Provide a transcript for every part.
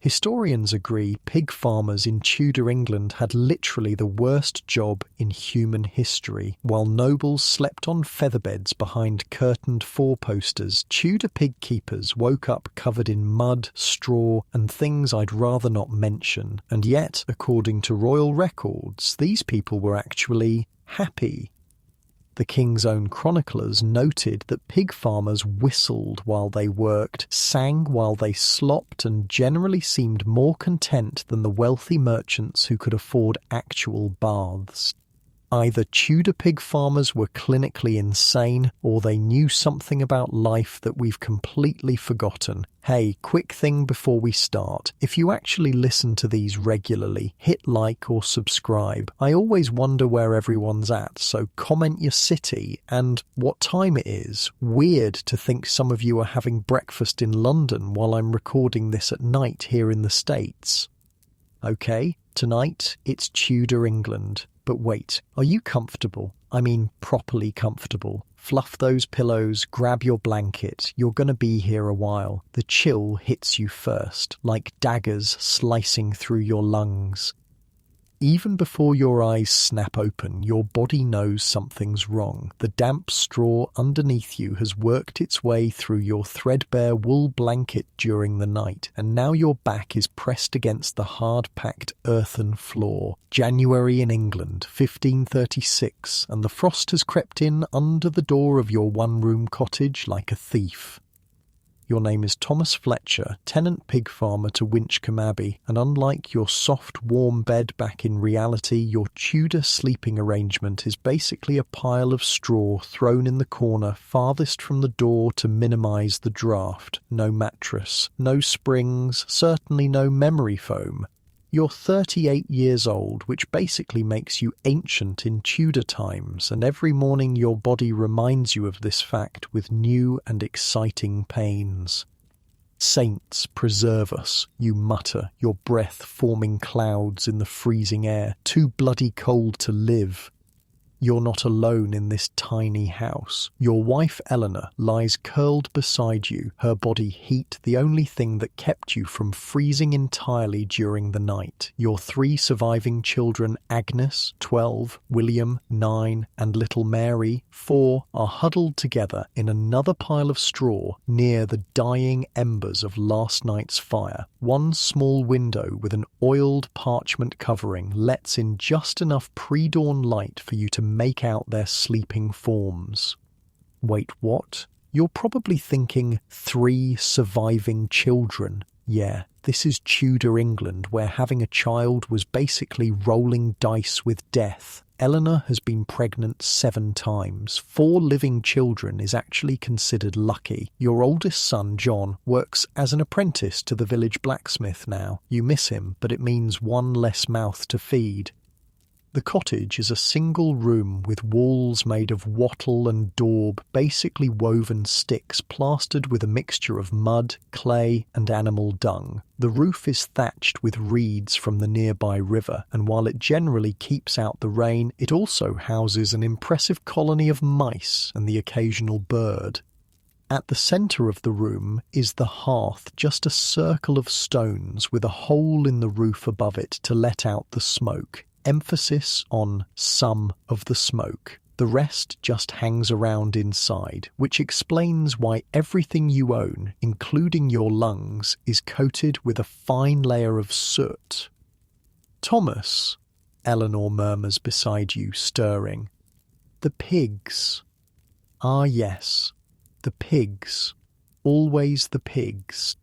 Historians agree pig farmers in Tudor England had literally the worst job in human history. While nobles slept on featherbeds behind curtained four-posters, Tudor pig keepers woke up covered in mud, straw, and things I'd rather not mention. And yet, according to royal records, these people were actually happy. The king's own chroniclers noted that pig farmers whistled while they worked, sang while they slopped, and generally seemed more content than the wealthy merchants who could afford actual baths. Either Tudor pig farmers were clinically insane, or they knew something about life that we've completely forgotten. Hey, quick thing before we start. If you actually listen to these regularly, hit like or subscribe. I always wonder where everyone's at, so comment your city and what time it is. Weird to think some of you are having breakfast in London while I'm recording this at night here in the States. Okay, tonight it's Tudor England. But wait, are you comfortable? I mean, properly comfortable. Fluff those pillows, grab your blanket. You're gonna be here a while. The chill hits you first, like daggers slicing through your lungs. Even before your eyes snap open, your body knows something's wrong. The damp straw underneath you has worked its way through your threadbare wool blanket during the night, and now your back is pressed against the hard-packed earthen floor. January in England, 1536, and the frost has crept in under the door of your one-room cottage like a thief. Your name is Thomas Fletcher, tenant pig farmer to Winchcombe Abbey, and unlike your soft, warm bed back in reality, your Tudor sleeping arrangement is basically a pile of straw thrown in the corner farthest from the door to minimise the draft. No mattress, no springs, certainly no memory foam. You're 38 years old, which basically makes you ancient in Tudor times, and every morning your body reminds you of this fact with new and exciting pains. Saints, preserve us, you mutter, your breath forming clouds in the freezing air, too bloody cold to live. You're not alone in this tiny house. Your wife Eleanor lies curled beside you, her body heat the only thing that kept you from freezing entirely during the night. Your three surviving children, Agnes, 12, William, 9, and little Mary, 4, are huddled together in another pile of straw near the dying embers of last night's fire. One small window with an oiled parchment covering lets in just enough pre-dawn light for you to make out their sleeping forms. Wait, what? You're probably thinking 3 surviving children. Yeah, this is Tudor England, where having a child was basically rolling dice with death. Eleanor has been pregnant 7 times. 4 living children is actually considered lucky. Your oldest son, John, works as an apprentice to the village blacksmith now. You miss him, but it means 1 less mouth to feed. The cottage is a single room with walls made of wattle and daub, basically woven sticks plastered with a mixture of mud, clay, and animal dung. The roof is thatched with reeds from the nearby river, and while it generally keeps out the rain, it also houses an impressive colony of mice and the occasional bird. At the centre of the room is the hearth, just a circle of stones with a hole in the roof above it to let out the smoke. Emphasis on some of the smoke. The rest just hangs around inside, which explains why everything you own, including your lungs, is coated with a fine layer of soot. Thomas, Eleanor murmurs beside you, stirring. The pigs. Ah yes, the pigs. Always the pigs.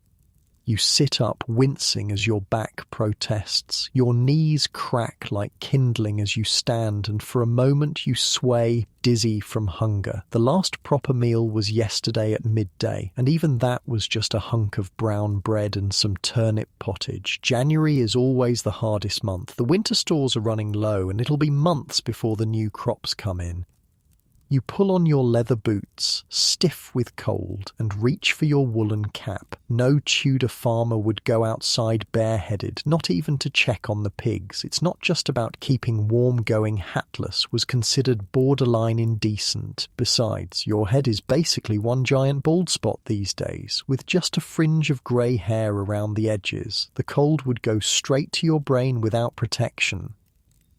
You sit up, wincing as your back protests. Your knees crack like kindling as you stand, and for a moment you sway, dizzy from hunger. The last proper meal was yesterday at midday, and even that was just a hunk of brown bread and some turnip pottage. January is always the hardest month. The winter stores are running low, and it'll be months before the new crops come in. You pull on your leather boots, stiff with cold, and reach for your woolen cap. No Tudor farmer would go outside bareheaded, not even to check on the pigs. It's not just about keeping warm going hatless was considered borderline indecent. Besides, your head is basically one giant bald spot these days, with just a fringe of grey hair around the edges. The cold would go straight to your brain without protection.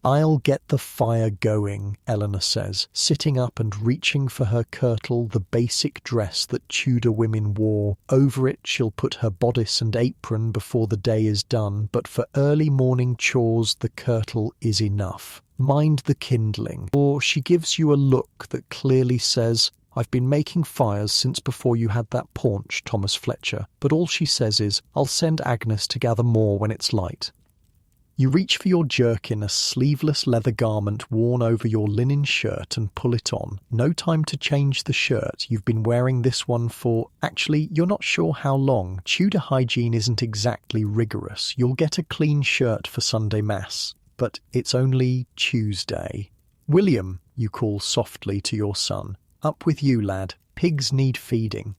"I'll get the fire going," Eleanor says, sitting up and reaching for her kirtle, the basic dress that Tudor women wore. Over it she'll put her bodice and apron before the day is done, but for early morning chores the kirtle is enough. "Mind the kindling," or she gives you a look that clearly says, "I've been making fires since before you had that paunch, Thomas Fletcher," but all she says is, "I'll send Agnes to gather more when it's light." You reach for your jerkin, a sleeveless leather garment worn over your linen shirt, and pull it on. No time to change the shirt. You've been wearing this one for... Actually, you're not sure how long. Tudor hygiene isn't exactly rigorous. You'll get a clean shirt for Sunday Mass. But it's only Tuesday. "William," you call softly to your son. "Up with you, lad. Pigs need feeding."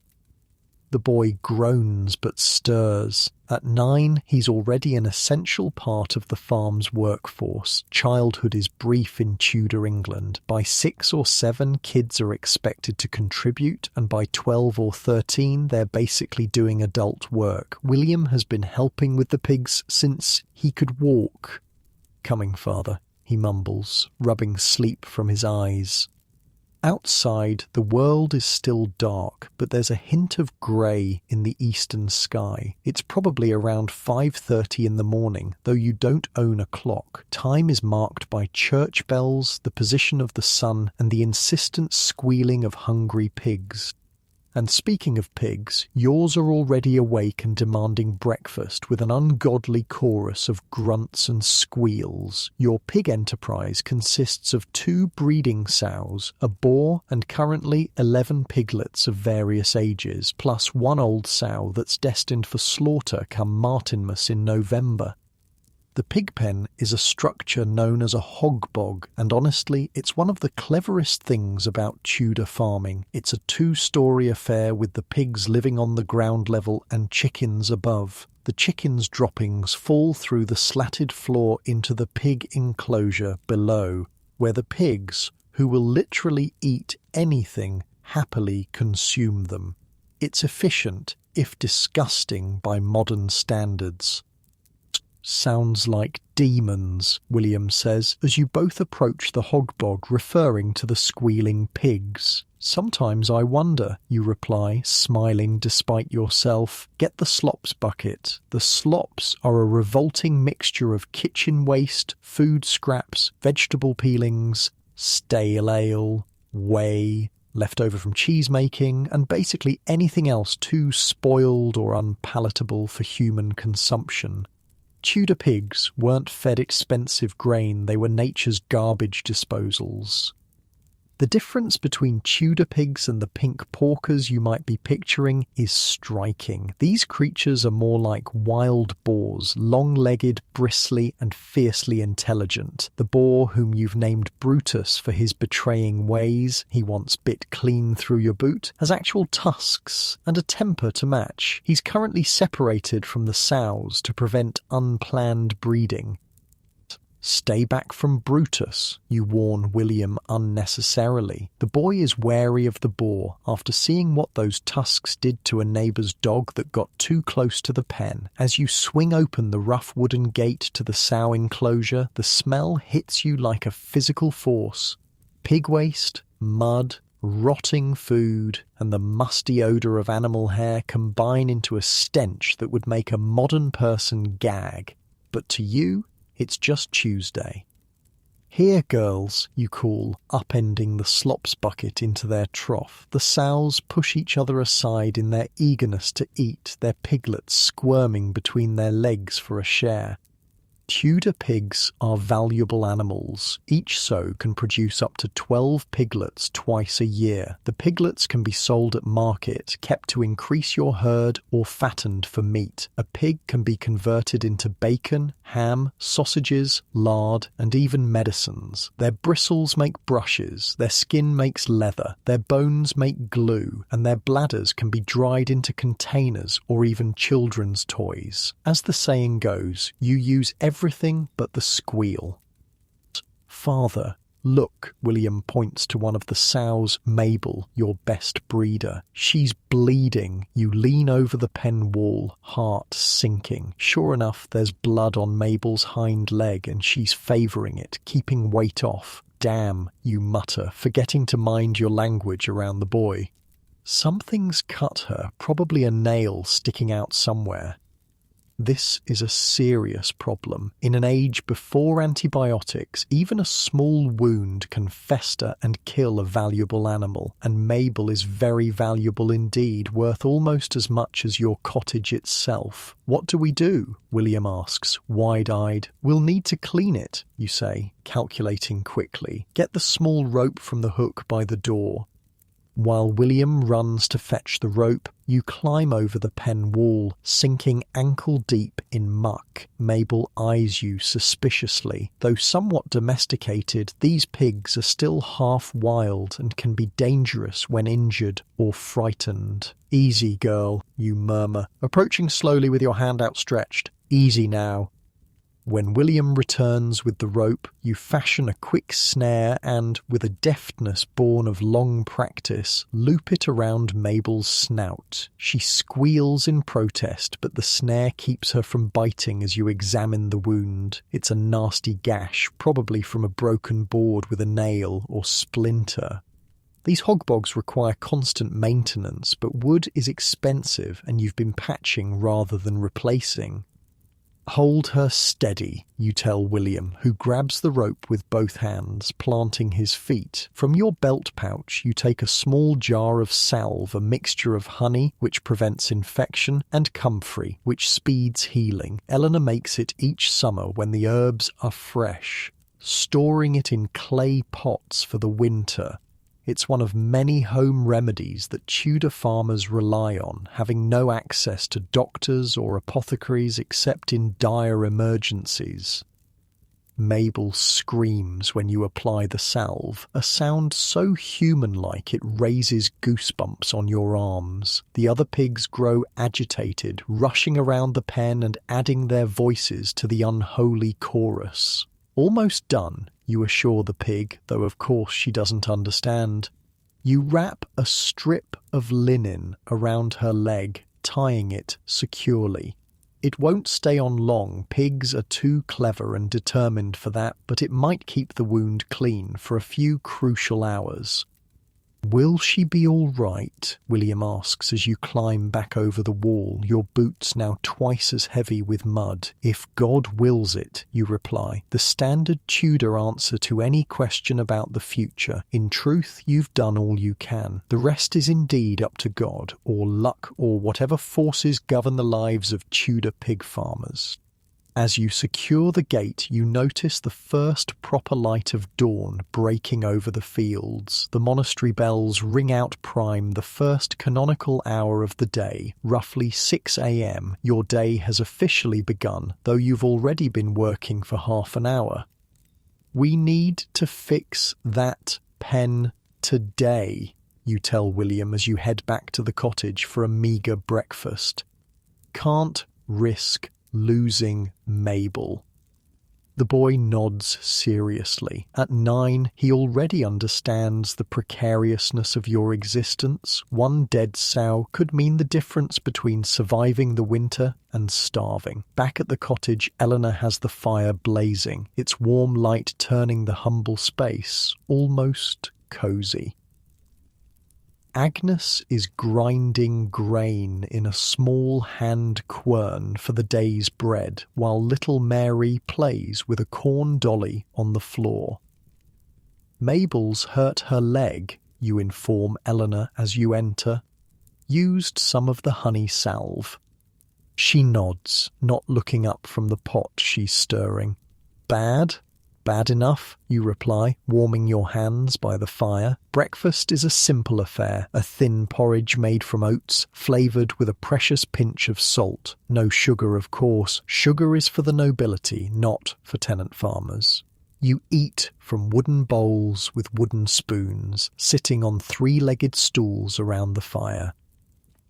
The boy groans but stirs. At 9, he's already an essential part of the farm's workforce. Childhood is brief in Tudor England. By 6 or 7, kids are expected to contribute, and by 12 or 13, they're basically doing adult work. William has been helping with the pigs since he could walk. "Coming, father," he mumbles, rubbing sleep from his eyes. Outside, the world is still dark, but there's a hint of grey in the eastern sky. It's probably around 5:30 in the morning, though you don't own a clock. Time is marked by church bells, the position of the sun, and the insistent squealing of hungry pigs. And speaking of pigs, yours are already awake and demanding breakfast with an ungodly chorus of grunts and squeals. Your pig enterprise consists of 2 breeding sows, a boar, and currently 11 piglets of various ages, plus 1 old sow that's destined for slaughter come Martinmas in November. The pig pen is a structure known as a hog bog, and honestly, it's one of the cleverest things about Tudor farming. It's a 2-story affair with the pigs living on the ground level and chickens above. The chickens' droppings fall through the slatted floor into the pig enclosure below, where the pigs, who will literally eat anything, happily consume them. It's efficient, if disgusting by modern standards. "Sounds like demons," William says, as you both approach the hog bog, referring to the squealing pigs. "Sometimes I wonder," you reply, smiling despite yourself. "Get the slops bucket." The slops are a revolting mixture of kitchen waste, food scraps, vegetable peelings, stale ale, whey, left over from cheese making, and basically anything else too spoiled or unpalatable for human consumption. Tudor pigs weren't fed expensive grain, they were nature's garbage disposals. The difference between Tudor pigs and the pink porkers you might be picturing is striking. These creatures are more like wild boars, long-legged, bristly, and fiercely intelligent. The boar, whom you've named Brutus for his betraying ways, he once bit clean through your boot, has actual tusks and a temper to match. He's currently separated from the sows to prevent unplanned breeding. "Stay back from Brutus," you warn William unnecessarily. The boy is wary of the boar after seeing what those tusks did to a neighbour's dog that got too close to the pen. As you swing open the rough wooden gate to the sow enclosure, the smell hits you like a physical force. Pig waste, mud, rotting food, and the musty odour of animal hair combine into a stench that would make a modern person gag. But to you, it's just Tuesday. "Here, girls," you call, upending the slops bucket into their trough. The sows push each other aside in their eagerness to eat, their piglets squirming between their legs for a share. Tudor pigs are valuable animals. Each sow can produce up to 12 piglets twice a year. The piglets can be sold at market, kept to increase your herd, or fattened for meat. A pig can be converted into bacon, ham, sausages, lard, and even medicines. Their bristles make brushes, their skin makes leather, their bones make glue, and their bladders can be dried into containers or even children's toys. As the saying goes, you use everything but the squeal. Father, look, William points to one of the sows, Mabel, your best breeder. She's bleeding. You lean over the pen wall, heart sinking. Sure enough, there's blood on Mabel's hind leg and she's favouring it, keeping weight off. Damn, you mutter, forgetting to mind your language around the boy. Something's cut her, probably a nail sticking out somewhere. This is a serious problem. In an age before antibiotics, even a small wound can fester and kill a valuable animal, and Mabel is very valuable indeed, worth almost as much as your cottage itself. What do we do? William asks, wide-eyed. We'll need to clean it, you say, calculating quickly. Get the small rope from the hook by the door. While William runs to fetch the rope, you climb over the pen wall, sinking ankle-deep in muck. Mabel eyes you suspiciously. Though somewhat domesticated, these pigs are still half wild and can be dangerous when injured or frightened. Easy, girl, you murmur, approaching slowly with your hand outstretched. Easy now. When William returns with the rope, you fashion a quick snare and, with a deftness born of long practice, loop it around Mabel's snout. She squeals in protest, but the snare keeps her from biting as you examine the wound. It's a nasty gash, probably from a broken board with a nail or splinter. These hogbogs require constant maintenance, but wood is expensive and you've been patching rather than replacing. Hold her steady, you tell William, who grabs the rope with both hands, planting his feet. From your belt pouch, you take a small jar of salve, a mixture of honey, which prevents infection, and comfrey, which speeds healing. Eleanor makes it each summer when the herbs are fresh, storing it in clay pots for the winter. It's one of many home remedies that Tudor farmers rely on, having no access to doctors or apothecaries except in dire emergencies. Mabel screams when you apply the salve, a sound so human-like it raises goosebumps on your arms. The other pigs grow agitated, rushing around the pen and adding their voices to the unholy chorus. Almost done, you assure the pig, though of course she doesn't understand. You wrap a strip of linen around her leg, tying it securely. It won't stay on long, pigs are too clever and determined for that, but it might keep the wound clean for a few crucial hours. Will she be all right? William asks as you climb back over the wall, your boots now twice as heavy with mud. If God wills it, you reply, the standard Tudor answer to any question about the future. In truth, you've done all you can. The rest is indeed up to God, or luck, or whatever forces govern the lives of Tudor pig farmers. As you secure the gate, you notice the first proper light of dawn breaking over the fields. The monastery bells ring out prime, the first canonical hour of the day, roughly 6 a.m. Your day has officially begun, though you've already been working for half an hour. We need to fix that pen today, you tell William as you head back to the cottage for a meagre breakfast. Can't risk losing Mabel. The boy nods seriously. At 9, he already understands the precariousness of your existence. One dead sow could mean the difference between surviving the winter and starving. Back at the cottage, Eleanor has the fire blazing, its warm light turning the humble space almost cozy. Agnes is grinding grain in a small hand quern for the day's bread, while little Mary plays with a corn dolly on the floor. Mabel's hurt her leg, you inform Eleanor as you enter. Used some of the honey salve. She nods, not looking up from the pot she's stirring. Bad? Bad enough, you reply, warming your hands by the fire. Breakfast is a simple affair, a thin porridge made from oats, flavoured with a precious pinch of salt. No sugar, of course. Sugar is for the nobility, not for tenant farmers. You eat from wooden bowls with wooden spoons, sitting on three-legged stools around the fire.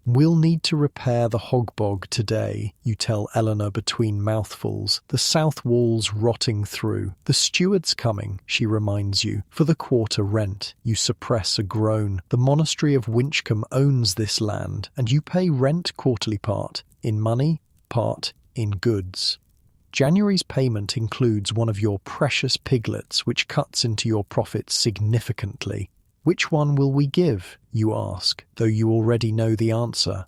We'll need to repair the hogbog today, you tell Eleanor between mouthfuls, the south wall's rotting through. The steward's coming, she reminds you, for the quarter rent. You suppress a groan. The monastery of Winchcombe owns this land, and you pay rent quarterly, part in money, part in goods. January's payment includes one of your precious piglets, which cuts into your profits significantly. Which one will we give, you ask, though you already know the answer.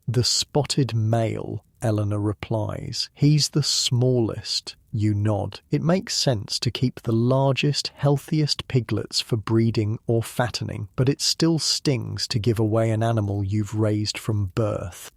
The spotted male, Eleanor replies. He's the smallest, you nod. It makes sense to keep the largest, healthiest piglets for breeding or fattening, but it still stings to give away an animal you've raised from birth.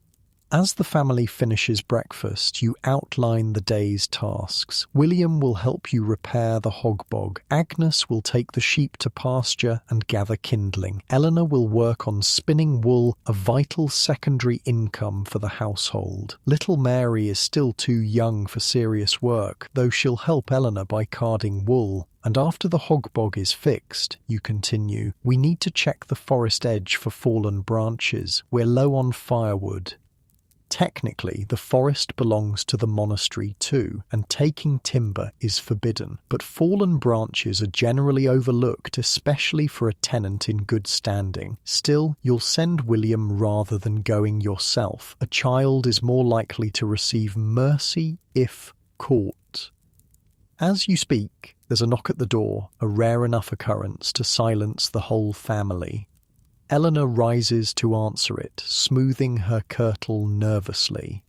As the family finishes breakfast, you outline the day's tasks. William will help you repair the hogbog. Agnes will take the sheep to pasture and gather kindling. Eleanor will work on spinning wool, a vital secondary income for the household. Little Mary is still too young for serious work, though she'll help Eleanor by carding wool. And after the hogbog is fixed, you continue, we need to check the forest edge for fallen branches. We're low on firewood. Technically, the forest belongs to the monastery too, and taking timber is forbidden, but fallen branches are generally overlooked, especially for a tenant in good standing. Still, you'll send William rather than going yourself. A child is more likely to receive mercy if caught. As you speak, there's a knock at the door, a rare enough occurrence to silence the whole family. Eleanor rises to answer it, smoothing her kirtle nervously.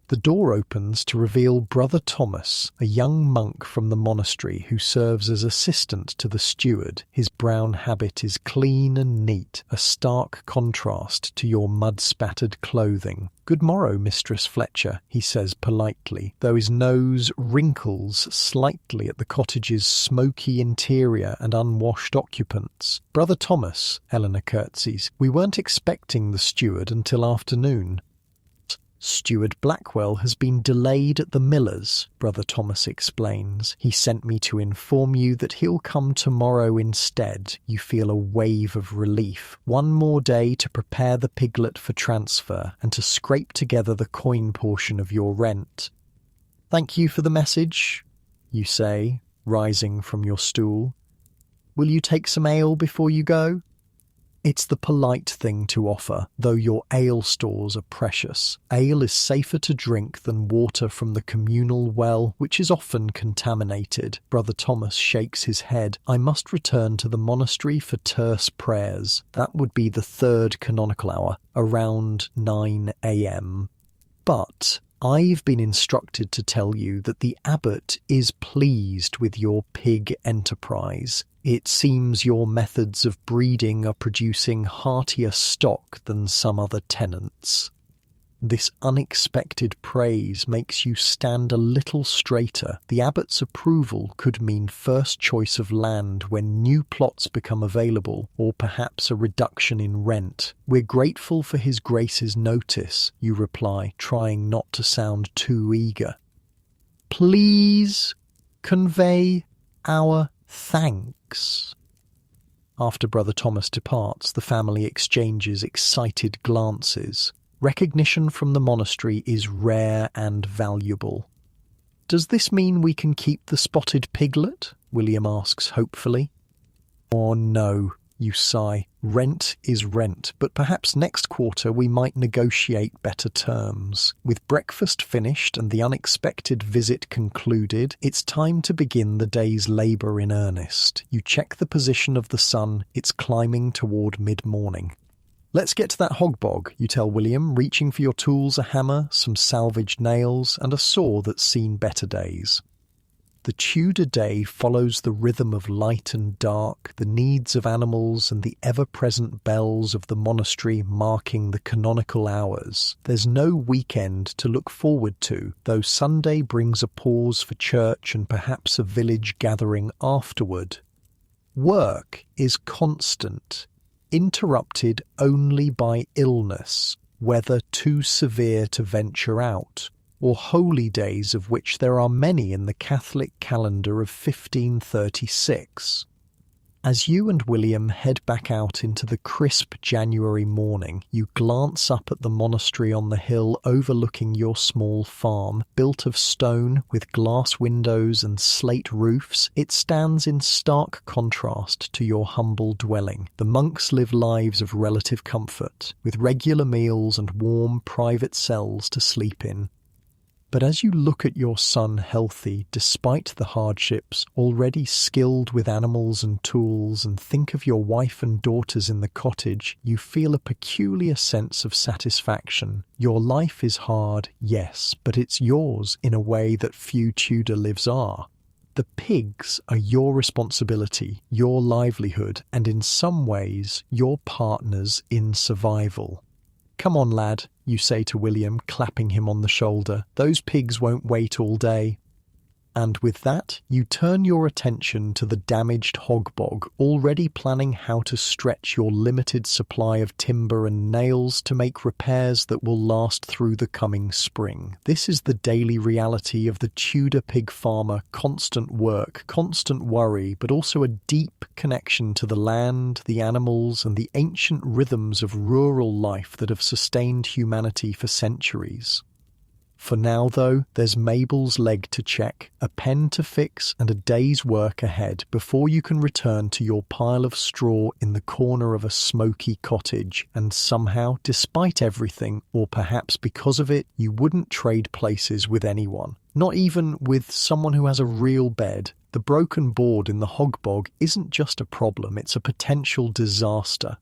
The door opens to reveal Brother Thomas, a young monk from the monastery who serves as assistant to the steward. His brown habit is clean and neat, a stark contrast to your mud-spattered clothing. "Good morrow, Mistress Fletcher," he says politely, though his nose wrinkles slightly at the cottage's smoky interior and unwashed occupants. "Brother Thomas," Eleanor curtsies, "we weren't expecting the steward until afternoon." "Steward Blackwell has been delayed at the miller's," Brother Thomas explains. "He sent me to inform you that he'll come tomorrow instead." You feel a wave of relief. One more day to prepare the piglet for transfer and to scrape together the coin portion of your rent. "Thank you for the message," you say, rising from your stool. "Will you take some ale before you go?" It's the polite thing to offer, though your ale stores are precious. Ale is safer to drink than water from the communal well, which is often contaminated. Brother Thomas shakes his head. "I must return to the monastery for terse prayers. That would be the third canonical hour, around 9 a.m. But I've been instructed to tell you that the abbot is pleased with your pig enterprise. It seems your methods of breeding are producing heartier stock than some other tenants." This unexpected praise makes you stand a little straighter. The abbot's approval could mean first choice of land when new plots become available, or perhaps a reduction in rent. "We're grateful for his grace's notice," you reply, trying not to sound too eager. "Please convey our thanks." After Brother Thomas departs, the family exchanges excited glances. Recognition from the monastery is rare and valuable. "Does this mean we can keep the spotted piglet?" William asks hopefully. "Oh no," you sigh. "Rent is rent, but perhaps next quarter we might negotiate better terms." With breakfast finished and the unexpected visit concluded, it's time to begin the day's labour in earnest. You check the position of the sun. It's climbing toward mid-morning. "Let's get to that hogbog," you tell William, reaching for your tools, a hammer, some salvaged nails, and a saw that's seen better days. The Tudor day follows the rhythm of light and dark, the needs of animals, and the ever-present bells of the monastery marking the canonical hours. There's no weekend to look forward to, though Sunday brings a pause for church and perhaps a village gathering afterward. Work is constant, interrupted only by illness, whether too severe to venture out, or holy days, of which there are many in the Catholic calendar of 1536. As you and William head back out into the crisp January morning, you glance up at the monastery on the hill overlooking your small farm. Built of stone with glass windows and slate roofs, it stands in stark contrast to your humble dwelling. The monks live lives of relative comfort, with regular meals and warm private cells to sleep in. But as you look at your son healthy, despite the hardships, already skilled with animals and tools, and think of your wife and daughters in the cottage, you feel a peculiar sense of satisfaction. Your life is hard, yes, but it's yours in a way that few Tudor lives are. The pigs are your responsibility, your livelihood, and in some ways, your partners in survival. "Come on, lad," you say to William, clapping him on the shoulder. "Those pigs won't wait all day." And with that, you turn your attention to the damaged hog bog, already planning how to stretch your limited supply of timber and nails to make repairs that will last through the coming spring. This is the daily reality of the Tudor pig farmer: constant work, constant worry, but also a deep connection to the land, the animals, and the ancient rhythms of rural life that have sustained humanity for centuries. For now, though, there's Mabel's leg to check, a pen to fix, and a day's work ahead before you can return to your pile of straw in the corner of a smoky cottage. And somehow, despite everything, or perhaps because of it, you wouldn't trade places with anyone. Not even with someone who has a real bed. The broken board in the hog bog isn't just a problem, it's a potential disaster.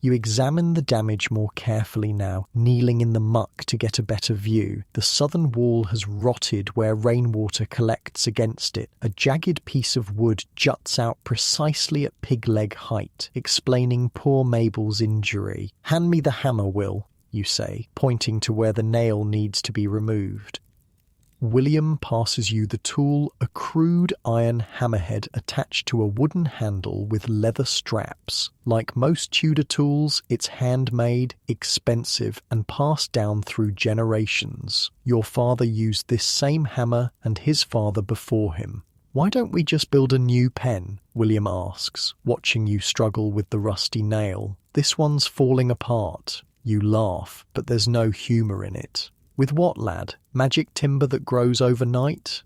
You examine the damage more carefully now, kneeling in the muck to get a better view. The southern wall has rotted where rainwater collects against it. A jagged piece of wood juts out precisely at pig leg height, explaining poor Mabel's injury. "Hand me the hammer, Will," you say, pointing to where the nail needs to be removed. William passes you the tool, a crude iron hammerhead attached to a wooden handle with leather straps. Like most Tudor tools, it's handmade, expensive, and passed down through generations. Your father used this same hammer and his father before him. "Why don't we just build a new pen?" William asks, watching you struggle with the rusty nail. "This one's falling apart." You laugh, but there's no humour in it. "With what, lad? Magic timber that grows overnight?"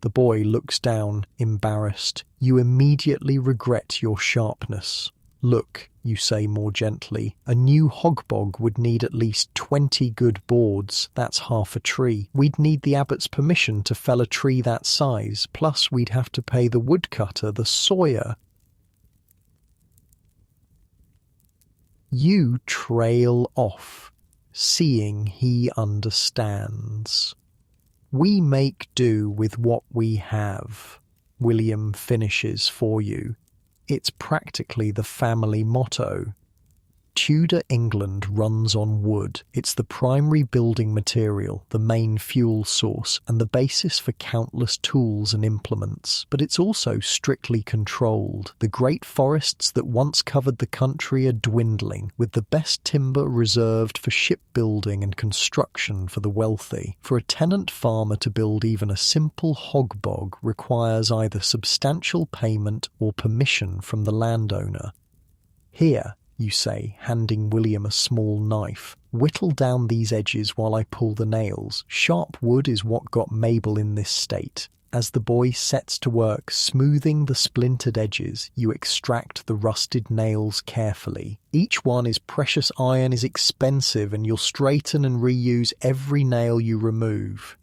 The boy looks down, embarrassed. You immediately regret your sharpness. "Look," you say more gently, "a new hog bog would need at least 20 good boards. That's half a tree. We'd need the abbot's permission to fell a tree that size, plus we'd have to pay the woodcutter, the sawyer." You trail off, seeing he understands. "We make do with what we have," William finishes for you. It's practically the family motto. Tudor England runs on wood. It's the primary building material, the main fuel source, and the basis for countless tools and implements. But it's also strictly controlled. The great forests that once covered the country are dwindling, with the best timber reserved for shipbuilding and construction for the wealthy. For a tenant farmer to build even a simple hog bog requires either substantial payment or permission from the landowner. "Here," you say, handing William a small knife. "Whittle down these edges while I pull the nails. Sharp wood is what got Mabel in this state." As the boy sets to work smoothing the splintered edges, you extract the rusted nails carefully. Each one is precious iron, is expensive, and you'll straighten and reuse every nail you remove.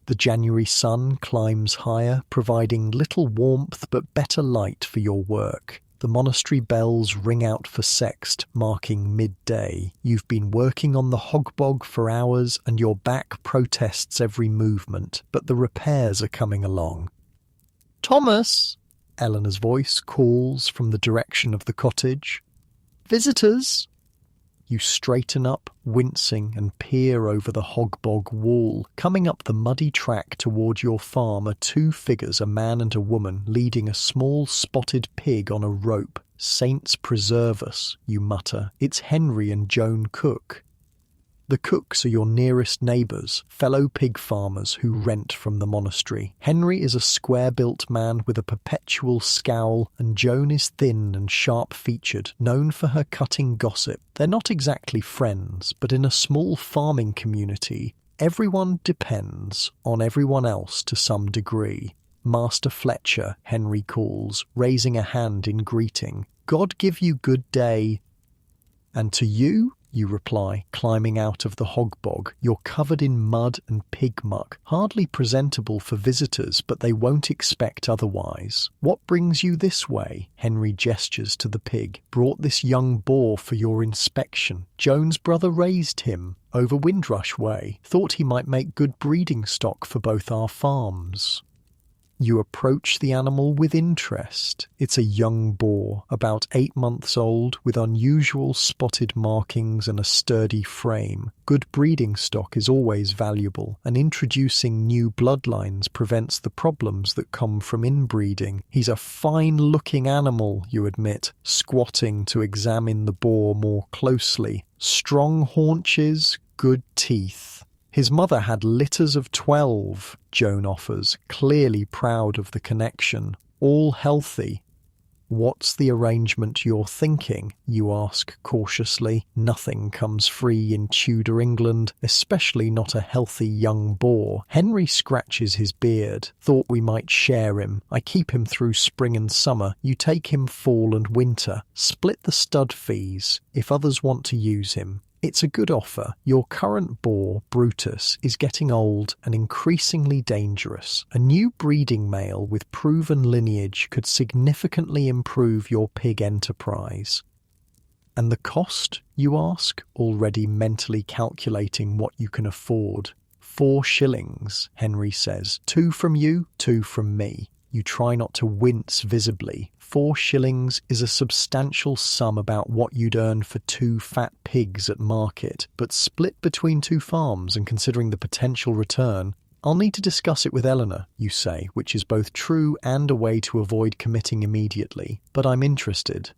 The January sun climbs higher, providing little warmth but better light for your work. The monastery bells ring out for sext, marking midday. You've been working on the hogbog for hours and your back protests every movement, but the repairs are coming along. "Thomas!" Eleanor's voice calls from the direction of the cottage. "Visitors!" You straighten up, wincing, and peer over the hogbog wall. Coming up the muddy track toward your farm are two figures, a man and a woman, leading a small spotted pig on a rope. "Saints preserve us," you mutter. "It's Henry and Joan Cook." The Cooks are your nearest neighbours, fellow pig farmers who rent from the monastery. Henry is a square-built man with a perpetual scowl, and Joan is thin and sharp-featured, known for her cutting gossip. They're not exactly friends, but in a small farming community, everyone depends on everyone else to some degree. "Master Fletcher," Henry calls, raising a hand in greeting. "God give you good day." "And to you?" you reply, climbing out of the hogbog. You're covered in mud and pig muck, hardly presentable for visitors, but they won't expect otherwise. "What brings you this way?" Henry gestures to the pig. "Brought this young boar for your inspection. Joan's brother raised him over Windrush way. Thought he might make good breeding stock for both our farms." You approach the animal with interest. It's a young boar, about 8 months old, with unusual spotted markings and a sturdy frame. Good breeding stock is always valuable, and introducing new bloodlines prevents the problems that come from inbreeding. "He's a fine-looking animal," you admit, squatting to examine the boar more closely. "Strong haunches, good teeth." "His mother had litters of 12, Joan offers, clearly proud of the connection. "All healthy." "What's the arrangement you're thinking?" you ask cautiously. Nothing comes free in Tudor England, especially not a healthy young boar. Henry scratches his beard. "Thought we might share him. I keep him through spring and summer. You take him fall and winter. Split the stud fees, if others want to use him. It's a good offer. Your current boar, Brutus, is getting old and increasingly dangerous. A new breeding male with proven lineage could significantly improve your pig enterprise." "And the cost?" you ask, already mentally calculating what you can afford. 4 shillings, Henry says. 2 from you, 2 from me. You try not to wince visibly. 4 shillings is a substantial sum, about what you'd earn for 2 fat pigs at market, but split between 2 farms and considering the potential return, "I'll need to discuss it with Eleanor," you say, which is both true and a way to avoid committing immediately. "But I'm interested."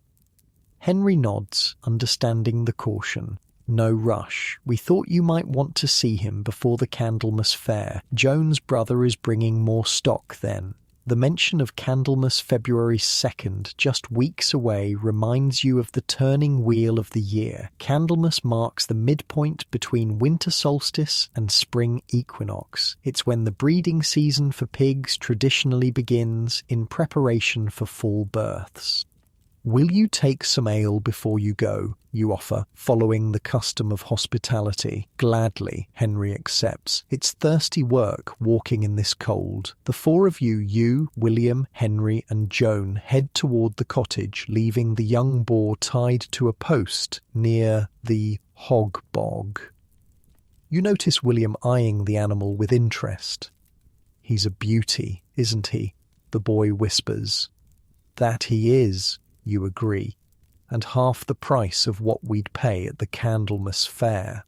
Henry nods, understanding the caution. "No rush. We thought you might want to see him before the Candlemas Fair. Joan's brother is bringing more stock then." The mention of Candlemas February 2nd, just weeks away, reminds you of the turning wheel of the year. Candlemas marks the midpoint between winter solstice and spring equinox. It's when the breeding season for pigs traditionally begins, in preparation for fall births. "Will you take some ale before you go?" you offer, following the custom of hospitality. "Gladly," Henry accepts. "It's thirsty work walking in this cold." The 4 of you, William, Henry, and Joan, head toward the cottage, leaving the young boar tied to a post near the hogbog. You notice William eyeing the animal with interest. "He's a beauty, isn't he?" the boy whispers. "That he is," you agree, "and half the price of what we'd pay at the Candlemas Fair."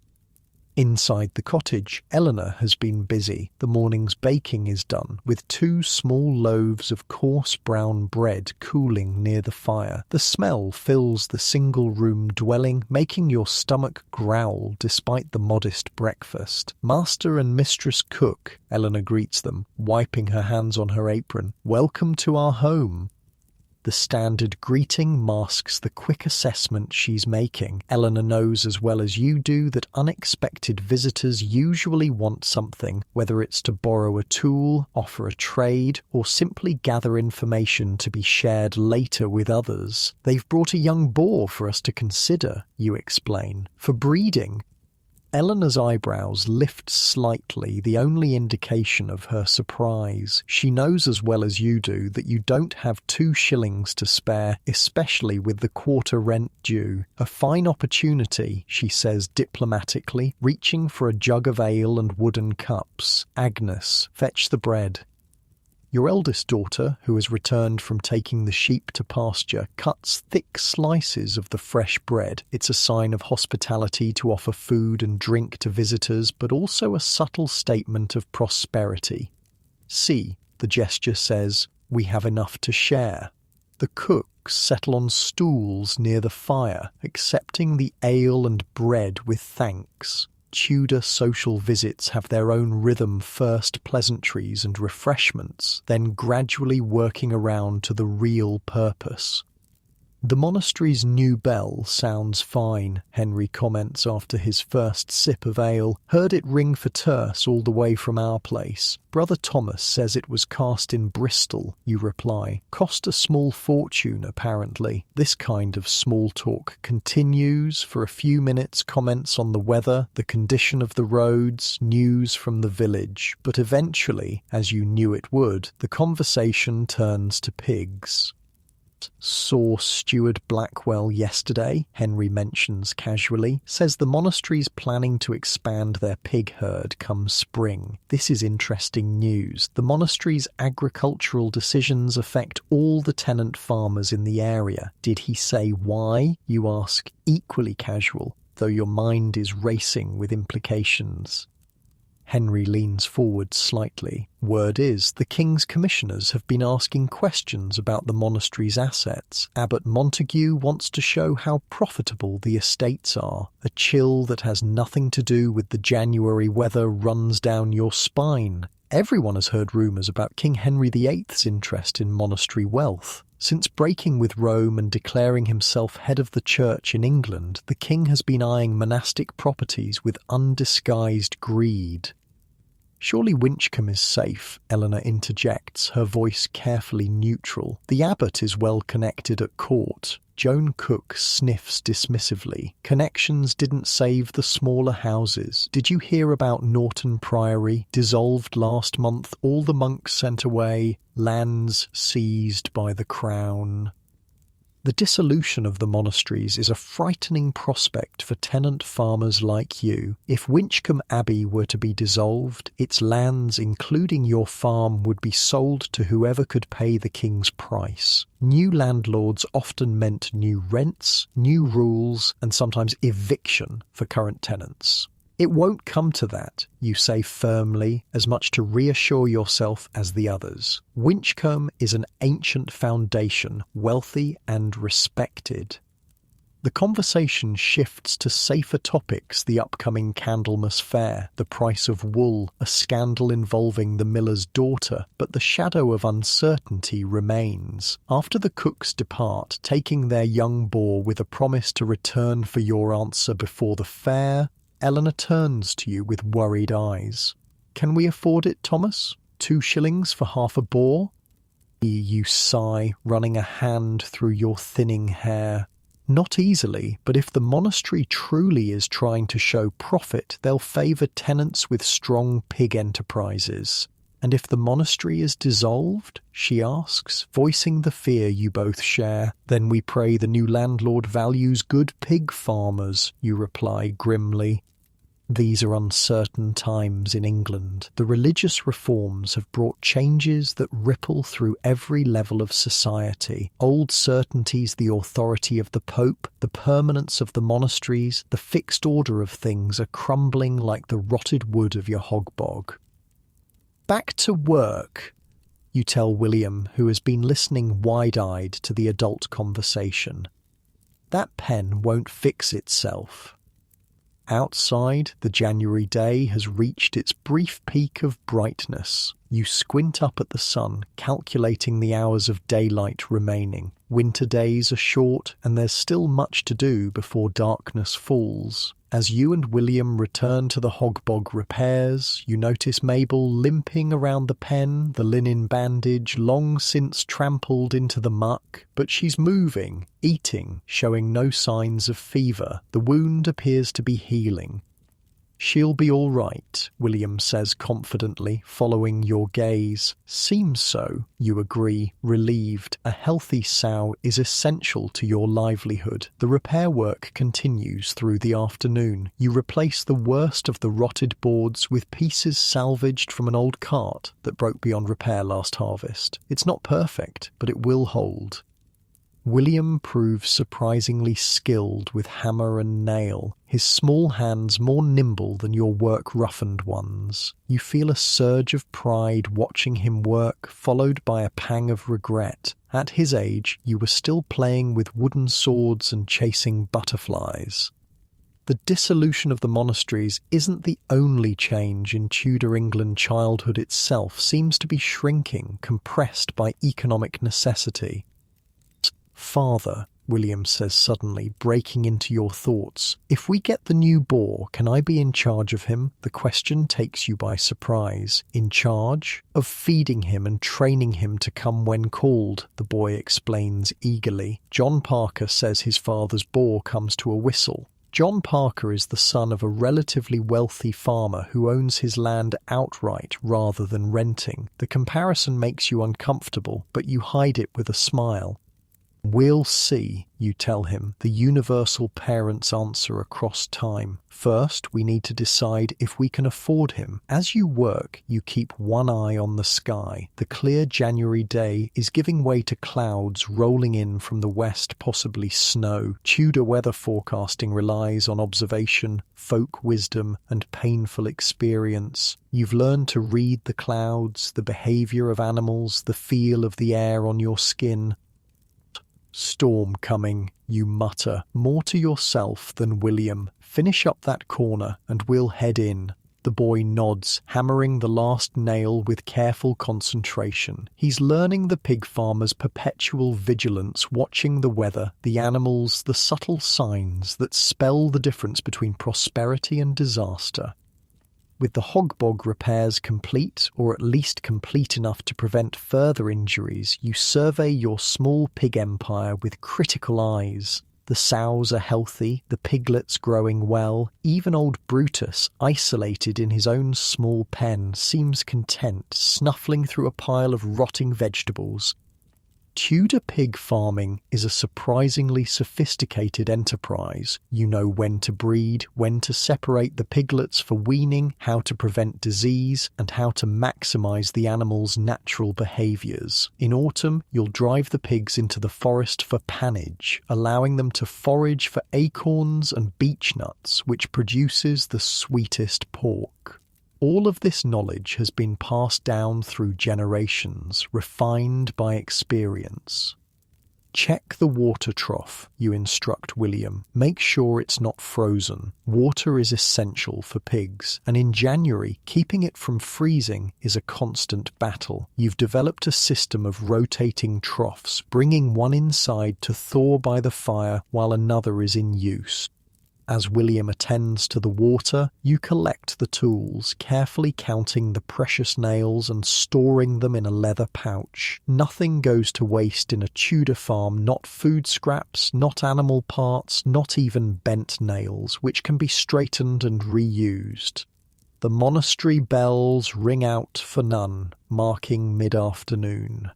Inside the cottage, Eleanor has been busy. The morning's baking is done, with 2 small loaves of coarse brown bread cooling near the fire. The smell fills the single-room dwelling, making your stomach growl despite the modest breakfast. "Master and Mistress Cook," Eleanor greets them, wiping her hands on her apron. "Welcome to our home." The standard greeting masks the quick assessment she's making. Eleanor knows as well as you do that unexpected visitors usually want something, whether it's to borrow a tool, offer a trade, or simply gather information to be shared later with others. "They've brought a young boar for us to consider," you explain. "For breeding." Eleanor's eyebrows lift slightly, the only indication of her surprise. She knows as well as you do that you don't have 2 shillings to spare, especially with the quarter rent due. A fine opportunity, she says diplomatically, reaching for a jug of ale and wooden cups. Agnes, fetch the bread. Your eldest daughter, who has returned from taking the sheep to pasture, cuts thick slices of the fresh bread. It's a sign of hospitality to offer food and drink to visitors, but also a subtle statement of prosperity. See, the gesture says, we have enough to share. The cooks settle on stools near the fire, accepting the ale and bread with thanks. Tudor social visits have their own rhythm, first pleasantries and refreshments, then gradually working around to the real purpose. The monastery's new bell sounds fine, Henry comments after his first sip of ale. Heard it ring for terce all the way from our place. Brother Thomas says it was cast in Bristol, you reply. Cost a small fortune, apparently. This kind of small talk continues for a few minutes, comments on the weather, the condition of the roads, news from the village. But eventually, as you knew it would, the conversation turns to pigs. Saw Steward Blackwell yesterday, Henry mentions casually, says the monastery's planning to expand their pig herd come spring. This is interesting news. The monastery's agricultural decisions affect all the tenant farmers in the area. Did he say why? You ask, equally casual, though your mind is racing with implications. Henry leans forward slightly. Word is, the King's commissioners have been asking questions about the monastery's assets. Abbot Montague wants to show how profitable the estates are. A chill that has nothing to do with the January weather runs down your spine. Everyone has heard rumours about King Henry VIII's interest in monastery wealth. Since breaking with Rome and declaring himself head of the church in England, the king has been eyeing monastic properties with undisguised greed. Surely Winchcombe is safe, Eleanor interjects, her voice carefully neutral. The abbot is well connected at court. Joan Cook sniffs dismissively. Connections didn't save the smaller houses. Did you hear about Norton Priory? Dissolved last month, all the monks sent away, lands seized by the crown. The dissolution of the monasteries is a frightening prospect for tenant farmers like you. If Winchcombe Abbey were to be dissolved, its lands, including your farm, would be sold to whoever could pay the king's price. New landlords often meant new rents, new rules, and sometimes eviction for current tenants. It won't come to that, you say firmly, as much to reassure yourself as the others. Winchcombe is an ancient foundation, wealthy and respected. The conversation shifts to safer topics, the upcoming Candlemas Fair, the price of wool, a scandal involving the miller's daughter, but the shadow of uncertainty remains. After the cooks depart, taking their young boar with a promise to return for your answer before the fair, Eleanor turns to you with worried eyes. Can we afford it, Thomas? 2 shillings for half a boar? You sigh, running a hand through your thinning hair. Not easily, but if the monastery truly is trying to show profit, they'll favour tenants with strong pig enterprises. And if the monastery is dissolved, she asks, voicing the fear you both share, then we pray the new landlord values good pig farmers, you reply grimly. These are uncertain times in England. The religious reforms have brought changes that ripple through every level of society. Old certainties, the authority of the Pope, the permanence of the monasteries, the fixed order of things are crumbling like the rotted wood of your hogbog. Back to work, you tell William, who has been listening wide-eyed to the adult conversation. That pen won't fix itself. Outside, the January day has reached its brief peak of brightness. You squint up at the sun, calculating the hours of daylight remaining. Winter days are short, and there's still much to do before darkness falls. As you and William return to the hogbog repairs, you notice Mabel limping around the pen, the linen bandage long since trampled into the muck, but she's moving, eating, showing no signs of fever. The wound appears to be healing. "She'll be all right," William says confidently, following your gaze. "Seems so," you agree, relieved. A healthy sow is essential to your livelihood. The repair work continues through the afternoon. You replace the worst of the rotted boards with pieces salvaged from an old cart that broke beyond repair last harvest. It's not perfect, but it will hold. William proves surprisingly skilled with hammer and nail, his small hands more nimble than your work-roughened ones. You feel a surge of pride watching him work, followed by a pang of regret. At his age, you were still playing with wooden swords and chasing butterflies. The dissolution of the monasteries isn't the only change in Tudor England. Childhood itself seems to be shrinking, compressed by economic necessity. "Father," William says suddenly, breaking into your thoughts, "if we get the new boar, can I be in charge of him?" The question takes you by surprise. "In charge?" "Of feeding him and training him to come when called," the boy explains eagerly. John Parker says his father's boar comes to a whistle. John Parker is the son of a relatively wealthy farmer who owns his land outright rather than renting. The comparison makes you uncomfortable, but you hide it with a smile. "We'll see," you tell him, the universal parent's answer across time. "First, we need to decide if we can afford him." As you work, you keep one eye on the sky. The clear January day is giving way to clouds rolling in from the west, possibly snow. Tudor weather forecasting relies on observation, folk wisdom, and painful experience. You've learned to read the clouds, the behavior of animals, the feel of the air on your skin. "Storm coming," you mutter, more to yourself than William. "Finish up that corner and we'll head in." The boy nods, hammering the last nail with careful concentration. He's learning the pig farmer's perpetual vigilance, watching the weather, the animals, the subtle signs that spell the difference between prosperity and disaster. With the hog-bog repairs complete, or at least complete enough to prevent further injuries, you survey your small pig empire with critical eyes. The sows are healthy, the piglets growing well. Even old Brutus, isolated in his own small pen, seems content, snuffling through a pile of rotting vegetables. Tudor pig farming is a surprisingly sophisticated enterprise. You know when to breed, when to separate the piglets for weaning, how to prevent disease, and how to maximize the animals' natural behaviors. In autumn, you'll drive the pigs into the forest for pannage, allowing them to forage for acorns and beech nuts, which produces the sweetest pork. All of this knowledge has been passed down through generations, refined by experience. "Check the water trough," you instruct William. "Make sure it's not frozen. Water is essential for pigs, and in January, keeping it from freezing is a constant battle. You've developed a system of rotating troughs, bringing one inside to thaw by the fire while another is in use. As William attends to the water, you collect the tools, carefully counting the precious nails and storing them in a leather pouch. Nothing goes to waste in a Tudor farm, not food scraps, not animal parts, not even bent nails, which can be straightened and reused. The monastery bells ring out for none, marking mid-afternoon.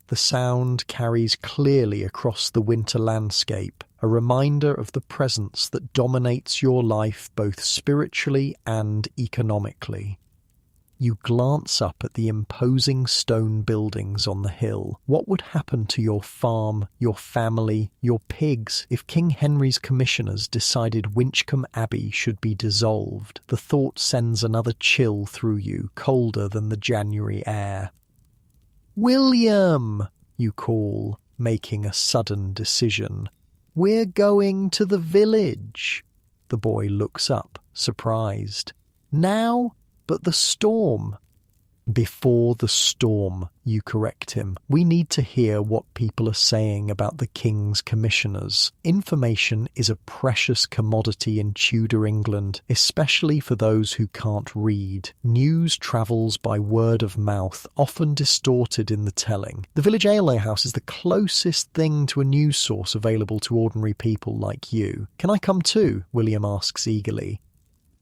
The sound carries clearly across the winter landscape, a reminder of the presence that dominates your life both spiritually and economically. You glance up at the imposing stone buildings on the hill. What would happen to your farm, your family, your pigs if King Henry's commissioners decided Winchcombe Abbey should be dissolved? The thought sends another chill through you, colder than the January air. "William!" you call, making a sudden decision. "We're going to the village." The boy looks up, surprised. "Now? But the storm." "Before the storm," you correct him. "We need to hear what people are saying about the king's commissioners. Information is a precious commodity in Tudor England, especially for those who can't read. News travels by word of mouth, often distorted in the telling. The village alehouse is the closest thing to a news source available to ordinary people like you." "Can I come too?" William asks eagerly.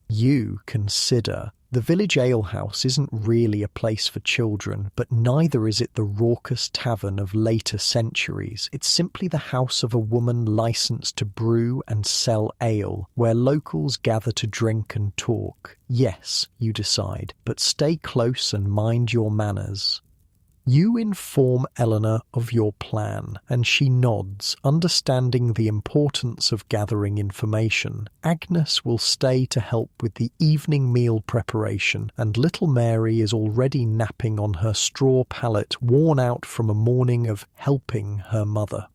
You consider. The village alehouse isn't really a place for children, but neither is it the raucous tavern of later centuries. It's simply the house of a woman licensed to brew and sell ale, where locals gather to drink and talk. Yes, you decide, but stay close and mind your manners. You inform Eleanor of your plan, and she nods, understanding the importance of gathering information. Agnes will stay to help with the evening meal preparation, and little Mary is already napping on her straw pallet, worn out from a morning of helping her mother.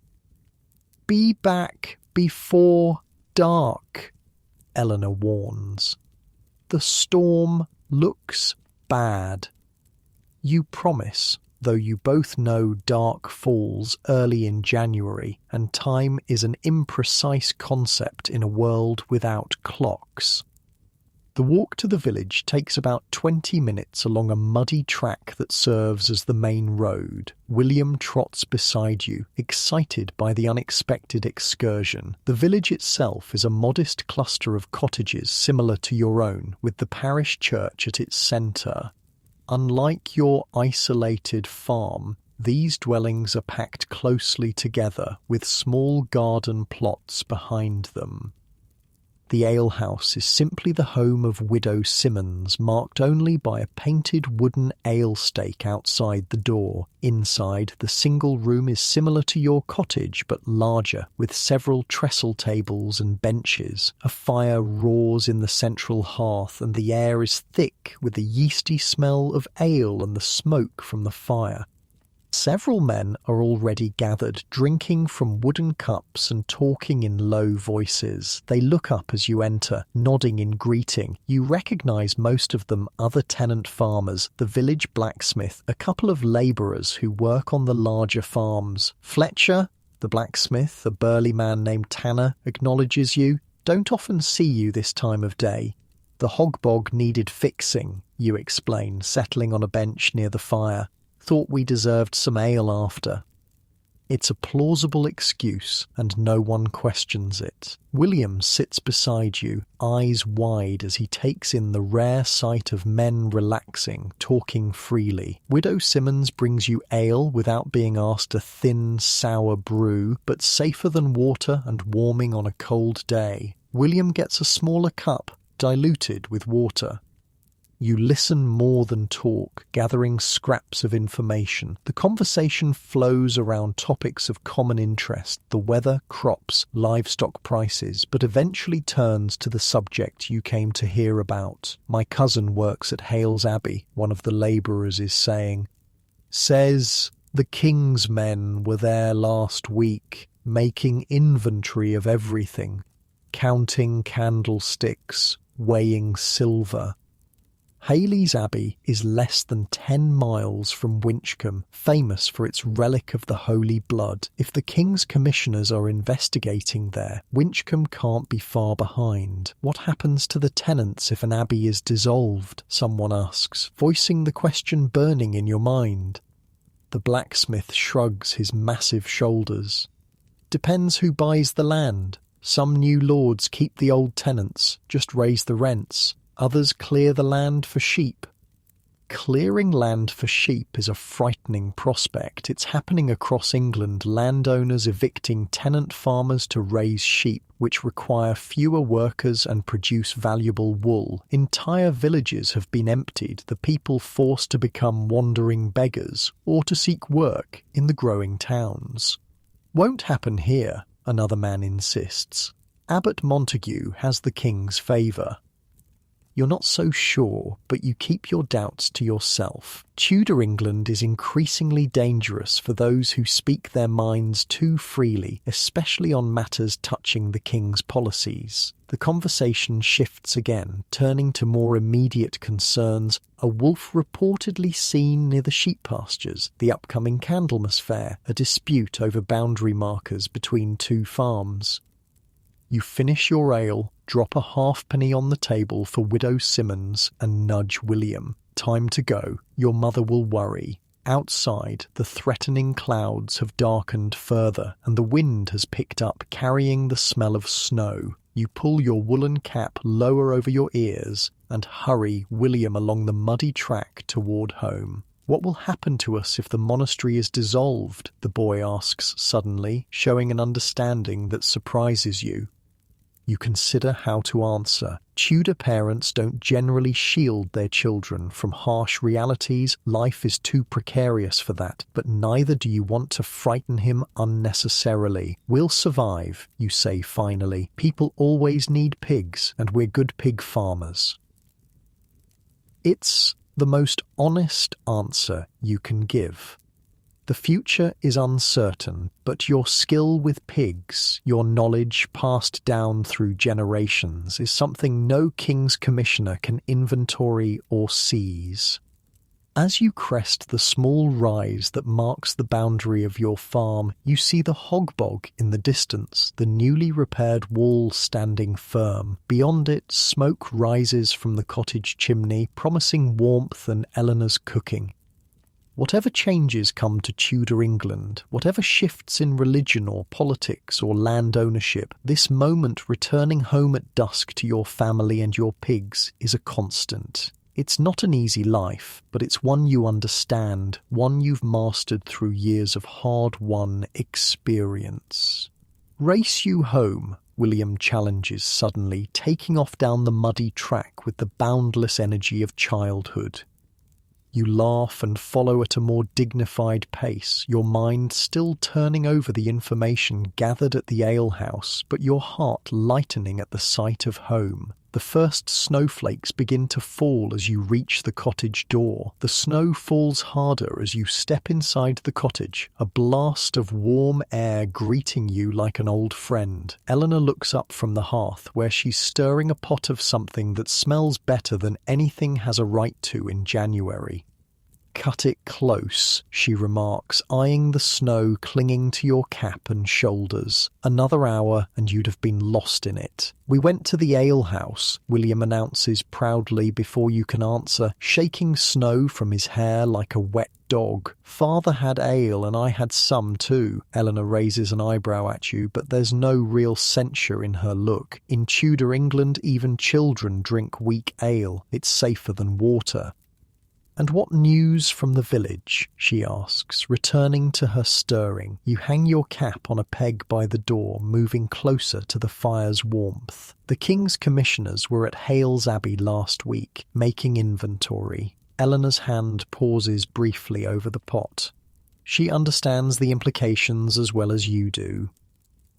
"Be back before dark," Eleanor warns. "The storm looks bad." You promise, though you both know dark falls early in January, and time is an imprecise concept in a world without clocks. The walk to the village takes about 20 minutes along a muddy track that serves as the main road. William trots beside you, excited by the unexpected excursion. The village itself is a modest cluster of cottages similar to your own, with the parish church at its centre. Unlike your isolated farm, these dwellings are packed closely together, with small garden plots behind them. The alehouse is simply the home of Widow Simmons, marked only by a painted wooden ale stake outside the door. Inside, the single room is similar to your cottage, but larger, with several trestle tables and benches. A fire roars in the central hearth, and the air is thick with the yeasty smell of ale and the smoke from the fire. Several men are already gathered, drinking from wooden cups and talking in low voices. They look up as you enter, nodding in greeting. You recognise most of them other tenant farmers, the village blacksmith, a couple of labourers who work on the larger farms. Fletcher, the blacksmith, a burly man named Tanner, acknowledges you. Don't often see you this time of day. The hogbog needed fixing, you explain, settling on a bench near the fire. Thought we deserved some ale after. It's a plausible excuse, and no one questions it. William sits beside you, eyes wide as he takes in the rare sight of men relaxing, talking freely. Widow Simmons brings you ale without being asked a thin, sour brew, but safer than water and warming on a cold day. William gets a smaller cup, diluted with water. You listen more than talk, gathering scraps of information. The conversation flows around topics of common interest, the weather, crops, livestock prices, but eventually turns to the subject you came to hear about. "My cousin works at Hales Abbey," one of the labourers is saying. "Says the king's men were there last week, making inventory of everything, counting candlesticks, weighing silver." Hales Abbey is less than 10 miles from Winchcombe, famous for its relic of the Holy Blood. If the King's Commissioners are investigating there, Winchcombe can't be far behind. What happens to the tenants if an abbey is dissolved? Someone asks, voicing the question burning in your mind. The blacksmith shrugs his massive shoulders. Depends who buys the land. Some new lords keep the old tenants, just raise the rents. Others clear the land for sheep. Clearing land for sheep is a frightening prospect. It's happening across England, landowners evicting tenant farmers to raise sheep, which require fewer workers and produce valuable wool. Entire villages have been emptied, the people forced to become wandering beggars, or to seek work in the growing towns. Won't happen here, another man insists. Abbot Montague has the king's favour. You're not so sure, but you keep your doubts to yourself. Tudor England is increasingly dangerous for those who speak their minds too freely, especially on matters touching the king's policies. The conversation shifts again, turning to more immediate concerns: a wolf reportedly seen near the sheep pastures, the upcoming Candlemas Fair, a dispute over boundary markers between two farms. You finish your ale, drop a halfpenny on the table for Widow Simmons, and nudge William. Time to go. Your mother will worry. Outside, the threatening clouds have darkened further, and the wind has picked up, carrying the smell of snow. You pull your woolen cap lower over your ears and hurry William along the muddy track toward home. "What will happen to us if the monastery is dissolved?" the boy asks suddenly, showing an understanding that surprises you. You consider how to answer. Tudor parents don't generally shield their children from harsh realities. Life is too precarious for that, but neither do you want to frighten him unnecessarily. "We'll survive," you say finally. "People always need pigs, and we're good pig farmers." It's the most honest answer you can give. The future is uncertain, but your skill with pigs, your knowledge passed down through generations, is something no king's commissioner can inventory or seize. As you crest the small rise that marks the boundary of your farm, you see the hog bog in the distance, the newly repaired wall standing firm. Beyond it, smoke rises from the cottage chimney, promising warmth and Eleanor's cooking. Whatever changes come to Tudor England, whatever shifts in religion or politics or land ownership, this moment returning home at dusk to your family and your pigs is a constant. It's not an easy life, but it's one you understand, one you've mastered through years of hard-won experience. "Race you home," William challenges suddenly, taking off down the muddy track with the boundless energy of childhood. You laugh and follow at a more dignified pace, your mind still turning over the information gathered at the alehouse, but your heart lightening at the sight of home. The first snowflakes begin to fall as you reach the cottage door. The snow falls harder as you step inside the cottage, a blast of warm air greeting you like an old friend. Eleanor looks up from the hearth, where she's stirring a pot of something that smells better than anything has a right to in January. "Cut it close," she remarks, eyeing the snow clinging to your cap and shoulders. "Another hour and you'd have been lost in it." "We went to the alehouse," William announces proudly before you can answer, shaking snow from his hair like a wet dog. "Father had ale and I had some too." Eleanor raises an eyebrow at you, but there's no real censure in her look. In Tudor England, even children drink weak ale. It's safer than water. "And what news from the village?" she asks, returning to her stirring. You hang your cap on a peg by the door, moving closer to the fire's warmth. "The King's Commissioners were at Hales Abbey last week, making inventory." Eleanor's hand pauses briefly over the pot. She understands the implications as well as you do.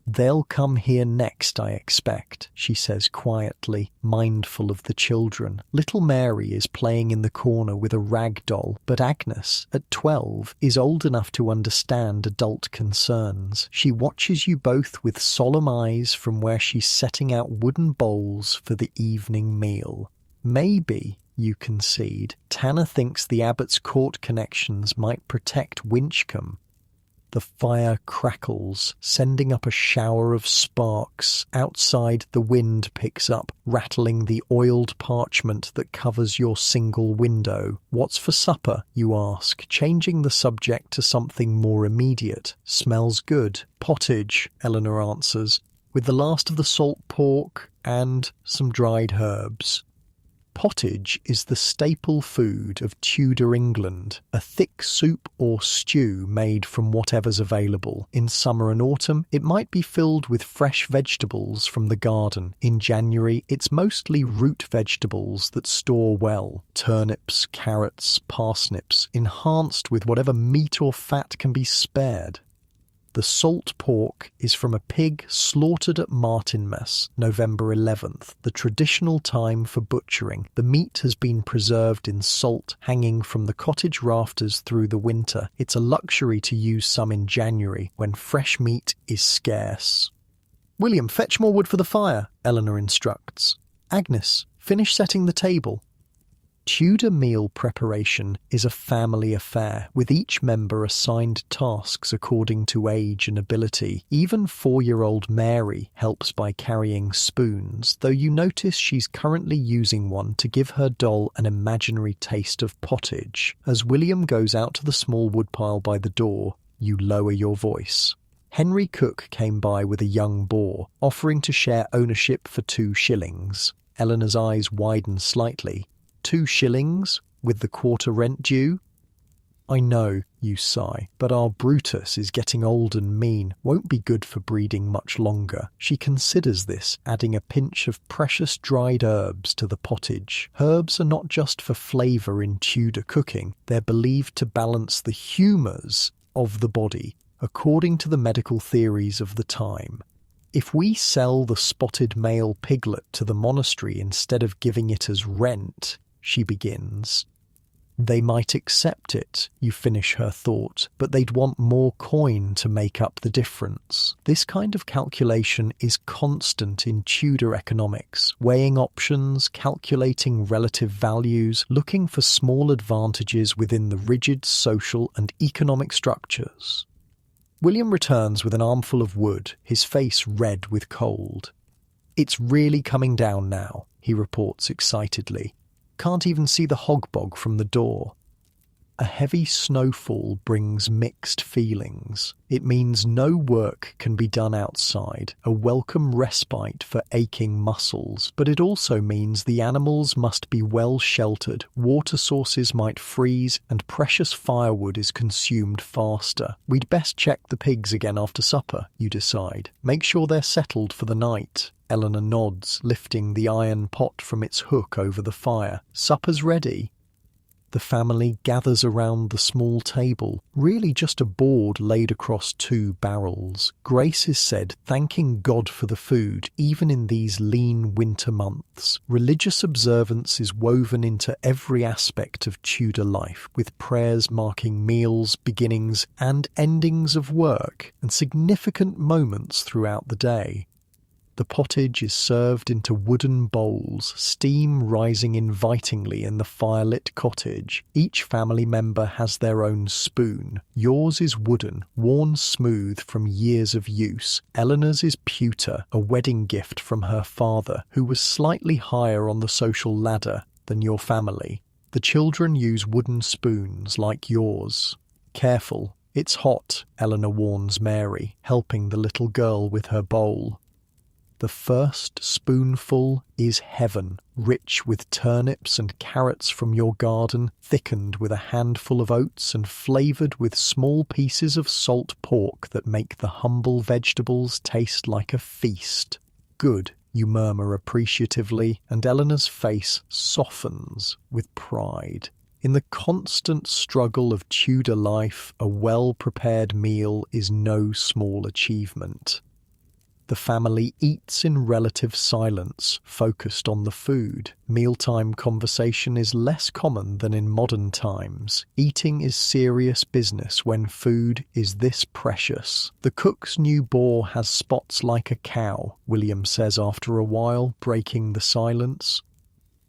"They'll come here next, I expect," she says quietly, mindful of the children. Little Mary is playing in the corner with a rag doll, but Agnes, at 12, is old enough to understand adult concerns. She watches you both with solemn eyes from where she's setting out wooden bowls for the evening meal. "Maybe," you concede, "Tanner thinks the Abbott's Court connections might protect Winchcombe." The fire crackles, sending up a shower of sparks. Outside, the wind picks up, rattling the oiled parchment that covers your single window. "What's for supper?" you ask, changing the subject to something more immediate. "Smells good." "Pottage," Eleanor answers, "with the last of the salt pork and some dried herbs." Pottage is the staple food of Tudor England, a thick soup or stew made from whatever's available. In summer and autumn, it might be filled with fresh vegetables from the garden. In January, it's mostly root vegetables that store well. Turnips, carrots, parsnips, enhanced with whatever meat or fat can be spared. The salt pork is from a pig slaughtered at Martinmas, November 11th, the traditional time for butchering. The meat has been preserved in salt, hanging from the cottage rafters through the winter. It's a luxury to use some in January, when fresh meat is scarce. "William, fetch more wood for the fire," Eleanor instructs. "Agnes, finish setting the table." Tudor meal preparation is a family affair, with each member assigned tasks according to age and ability. Even 4-year-old Mary helps by carrying spoons, though you notice she's currently using one to give her doll an imaginary taste of pottage. As William goes out to the small woodpile by the door, you lower your voice. Henry Cook came by with a young boar, offering to share ownership for 2 shillings. Eleanor's eyes widened slightly. 2 shillings? With the quarter rent due? I know, you sigh, but our Brutus is getting old and mean, won't be good for breeding much longer. She considers this, adding a pinch of precious dried herbs to the pottage. Herbs are not just for flavour in Tudor cooking, they're believed to balance the humours of the body, according to the medical theories of the time. If we sell the spotted male piglet to the monastery instead of giving it as rent, she begins. They might accept it, you finish her thought, but they'd want more coin to make up the difference. This kind of calculation is constant in Tudor economics, weighing options, calculating relative values, looking for small advantages within the rigid social and economic structures. William returns with an armful of wood, his face red with cold. It's really coming down now, he reports excitedly. Can't even see the hogbog from the door. A heavy snowfall brings mixed feelings. It means no work can be done outside, a welcome respite for aching muscles, but it also means the animals must be well sheltered, water sources might freeze, and precious firewood is consumed faster. We'd best check the pigs again after supper, you decide. Make sure they're settled for the night. Eleanor nods, lifting the iron pot from its hook over the fire. Supper's ready. The family gathers around the small table, really just a board laid across 2 barrels. Grace is said, thanking God for the food, even in these lean winter months. Religious observance is woven into every aspect of Tudor life, with prayers marking meals, beginnings and endings of work, and significant moments throughout the day. The pottage is served into wooden bowls, steam rising invitingly in the firelit cottage. Each family member has their own spoon. Yours is wooden, worn smooth from years of use. Eleanor's is pewter, a wedding gift from her father, who was slightly higher on the social ladder than your family. The children use wooden spoons like yours. Careful, it's hot, Eleanor warns Mary, helping the little girl with her bowl. The first spoonful is heaven, rich with turnips and carrots from your garden, thickened with a handful of oats and flavoured with small pieces of salt pork that make the humble vegetables taste like a feast. Good, you murmur appreciatively, and Eleanor's face softens with pride. In the constant struggle of Tudor life, a well-prepared meal is no small achievement. The family eats in relative silence, focused on the food. Mealtime conversation is less common than in modern times. Eating is serious business when food is this precious. The cook's new boar has spots like a cow, William says after a while, breaking the silence.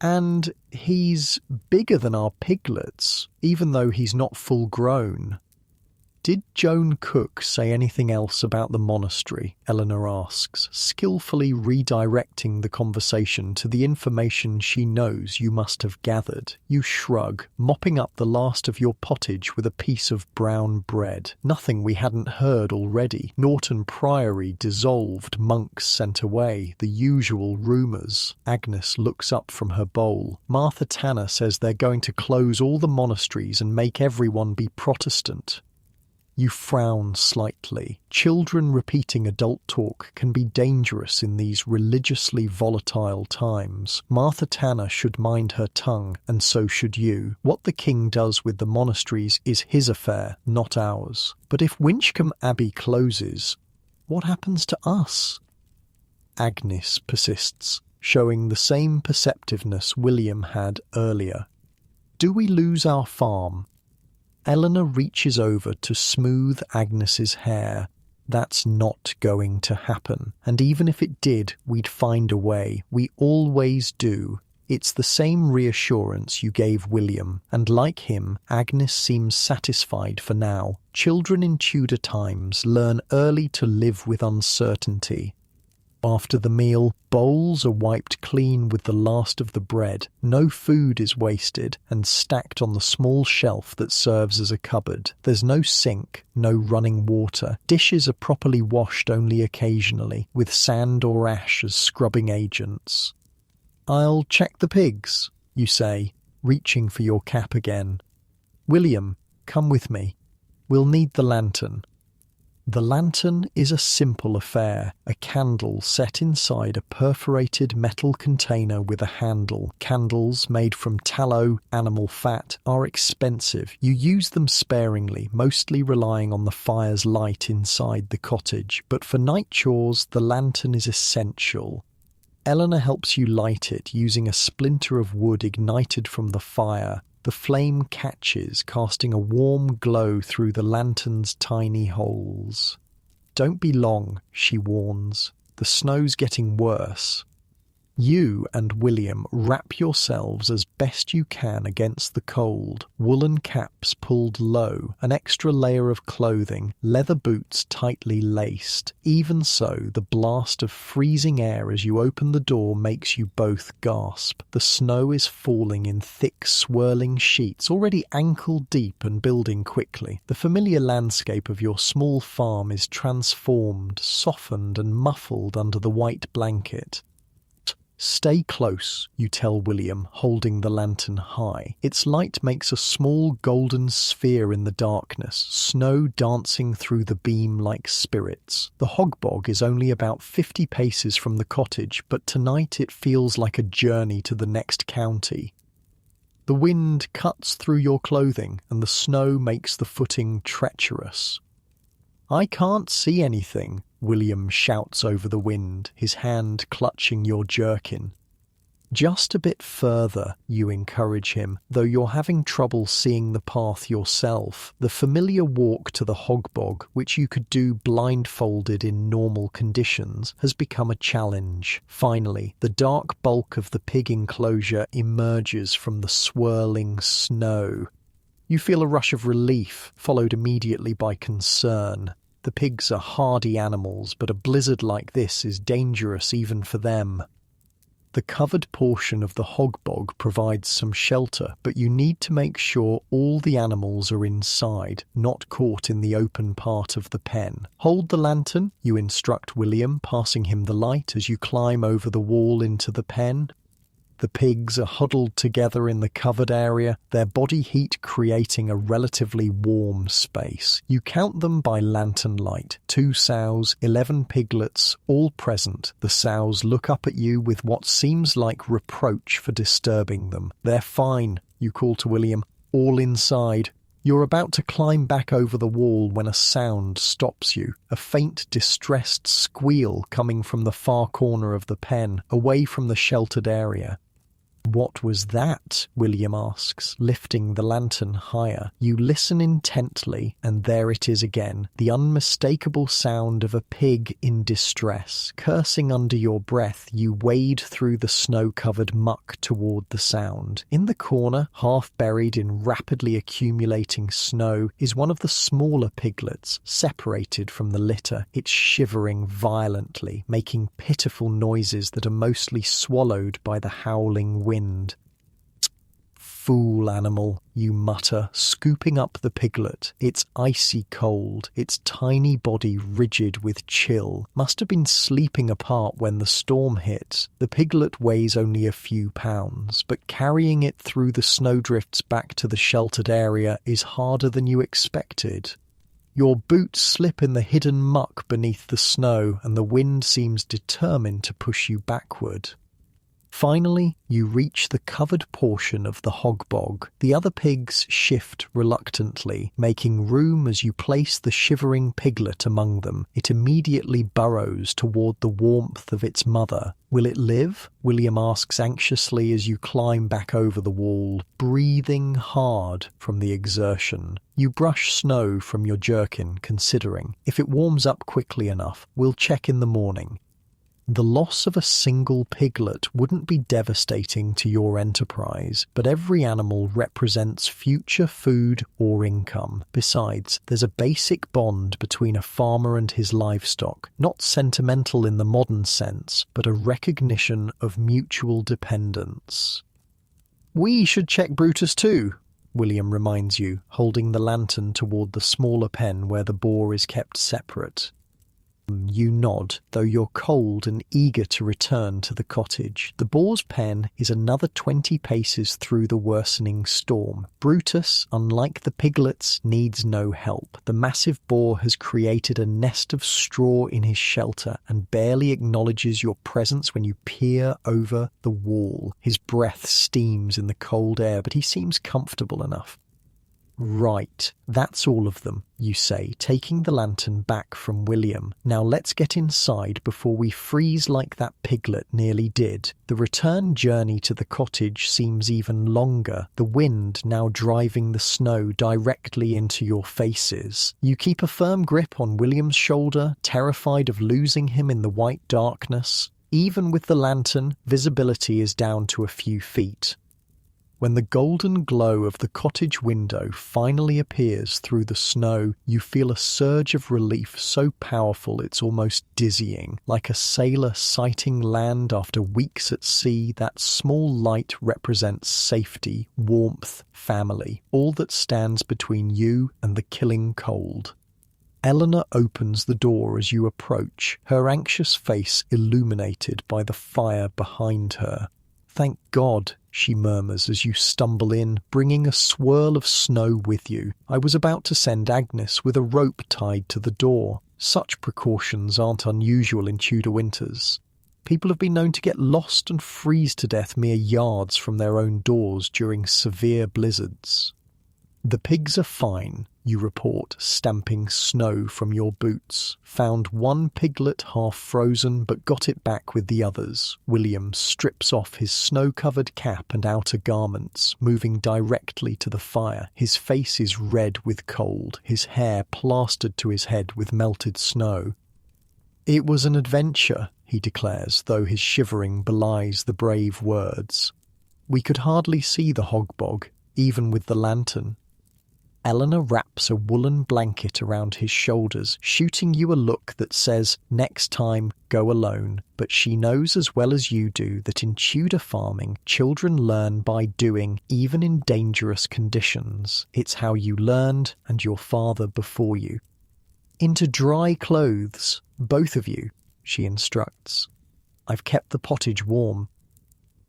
And he's bigger than our piglets, even though he's not full grown. Did Joan Cook say anything else about the monastery? Eleanor asks, skillfully redirecting the conversation to the information she knows you must have gathered. You shrug, mopping up the last of your pottage with a piece of brown bread. Nothing we hadn't heard already. Norton Priory dissolved, monks sent away, the usual rumours. Agnes looks up from her bowl. Martha Tanner says they're going to close all the monasteries and make everyone be Protestant. You frown slightly. Children repeating adult talk can be dangerous in these religiously volatile times. Martha Tanner should mind her tongue, and so should you. What the king does with the monasteries is his affair, not ours. But if Winchcombe Abbey closes, what happens to us? Agnes persists, showing the same perceptiveness William had earlier. Do we lose our farm? Eleanor reaches over to smooth Agnes's hair. That's not going to happen. And even if it did, we'd find a way. We always do. It's the same reassurance you gave William, and like him, Agnes seems satisfied for now. Children in Tudor times learn early to live with uncertainty. After the meal, bowls are wiped clean with the last of the bread. No food is wasted and stacked on the small shelf that serves as a cupboard. There's no sink, no running water. Dishes are properly washed only occasionally, with sand or ash as scrubbing agents. "I'll check the pigs," you say, reaching for your cap again. "William, come with me. We'll need the lantern." The lantern is a simple affair, a candle set inside a perforated metal container with a handle. Candles made from tallow, animal fat, are expensive. You use them sparingly, mostly relying on the fire's light inside the cottage, but for night chores, the lantern is essential. Eleanor helps you light it using a splinter of wood ignited from the fire. The flame catches, casting a warm glow through the lantern's tiny holes. "Don't be long," she warns. "The snow's getting worse." You and William wrap yourselves as best you can against the cold, woolen caps pulled low, an extra layer of clothing, leather boots tightly laced. Even so, the blast of freezing air as you open the door makes you both gasp. The snow is falling in thick, swirling sheets, already ankle deep and building quickly. The familiar landscape of your small farm is transformed, softened and muffled under the white blanket. "Stay close," you tell William, holding the lantern high. Its light makes a small golden sphere in the darkness, snow dancing through the beam like spirits. The hog bog is only about 50 paces from the cottage, but tonight it feels like a journey to the next county. The wind cuts through your clothing, and the snow makes the footing treacherous. "I can't see anything," William shouts over the wind, his hand clutching your jerkin. "Just a bit further," you encourage him, though you're having trouble seeing the path yourself. The familiar walk to the hog bog, which you could do blindfolded in normal conditions, has become a challenge. Finally, the dark bulk of the pig enclosure emerges from the swirling snow. You feel a rush of relief, followed immediately by concern. The pigs are hardy animals, but a blizzard like this is dangerous even for them. The covered portion of the hog bog provides some shelter, but you need to make sure all the animals are inside, not caught in the open part of the pen. "Hold the lantern," you instruct William, passing him the light as you climb over the wall into the pen. The pigs are huddled together in the covered area, their body heat creating a relatively warm space. You count them by lantern light. 2 sows, 11 piglets, all present. The sows look up at you with what seems like reproach for disturbing them. "They're fine," you call to William, "all inside." You're about to climb back over the wall when a sound stops you, a faint, distressed squeal coming from the far corner of the pen, away from the sheltered area. "What was that?" William asks, lifting the lantern higher. You listen intently, and there it is again, the unmistakable sound of a pig in distress. Cursing under your breath, you wade through the snow-covered muck toward the sound. In the corner, half buried in rapidly accumulating snow, is one of the smaller piglets, separated from the litter. It's shivering violently, making pitiful noises that are mostly swallowed by the howling wind. "Fool animal," you mutter, scooping up the piglet. It's icy cold, its tiny body rigid with chill. Must have been sleeping apart when the storm hit. The piglet weighs only a few pounds, but carrying it through the snowdrifts back to the sheltered area is harder than you expected. Your boots slip in the hidden muck beneath the snow, and the wind seems determined to push you backward. Finally, you reach the covered portion of the hog bog. The other pigs shift reluctantly, making room as you place the shivering piglet among them. It immediately burrows toward the warmth of its mother. "Will it live?" William asks anxiously as you climb back over the wall, breathing hard from the exertion. You brush snow from your jerkin, considering. "If it warms up quickly enough, we'll check in the morning." The loss of a single piglet wouldn't be devastating to your enterprise, but every animal represents future food or income. Besides, there's a basic bond between a farmer and his livestock, not sentimental in the modern sense, but a recognition of mutual dependence. "We should check Brutus too," William reminds you, holding the lantern toward the smaller pen where the boar is kept separate. You nod, though you're cold and eager to return to the cottage. The boar's pen is another 20 paces through the worsening storm. Brutus, unlike the piglets, needs no help. The massive boar has created a nest of straw in his shelter and barely acknowledges your presence when you peer over the wall. His breath steams in the cold air, but he seems comfortable enough. "Right, that's all of them," you say, taking the lantern back from William. "Now let's get inside before we freeze like that piglet nearly did." The return journey to the cottage seems even longer, the wind now driving the snow directly into your faces. You keep a firm grip on William's shoulder, terrified of losing him in the white darkness. Even with the lantern, visibility is down to a few feet. When the golden glow of the cottage window finally appears through the snow, you feel a surge of relief so powerful it's almost dizzying. Like a sailor sighting land after weeks at sea, that small light represents safety, warmth, family, all that stands between you and the killing cold. Eleanor opens the door as you approach, her anxious face illuminated by the fire behind her. "Thank God," she murmurs as you stumble in, bringing a swirl of snow with you. "I was about to send Agnes with a rope tied to the door." Such precautions aren't unusual in Tudor winters. People have been known to get lost and freeze to death mere yards from their own doors during severe blizzards. "The pigs are fine," you report, stamping snow from your boots. "Found one piglet half frozen, but got it back with the others." William strips off his snow-covered cap and outer garments, moving directly to the fire. His face is red with cold, his hair plastered to his head with melted snow. "It was an adventure," he declares, though his shivering belies the brave words. "We could hardly see the hog-bog, even with the lantern." Eleanor wraps a woolen blanket around his shoulders, shooting you a look that says, "Next time, go alone." But she knows as well as you do that in Tudor farming, children learn by doing, even in dangerous conditions. It's how you learned, and your father before you. "Into dry clothes, both of you," she instructs. "I've kept the pottage warm."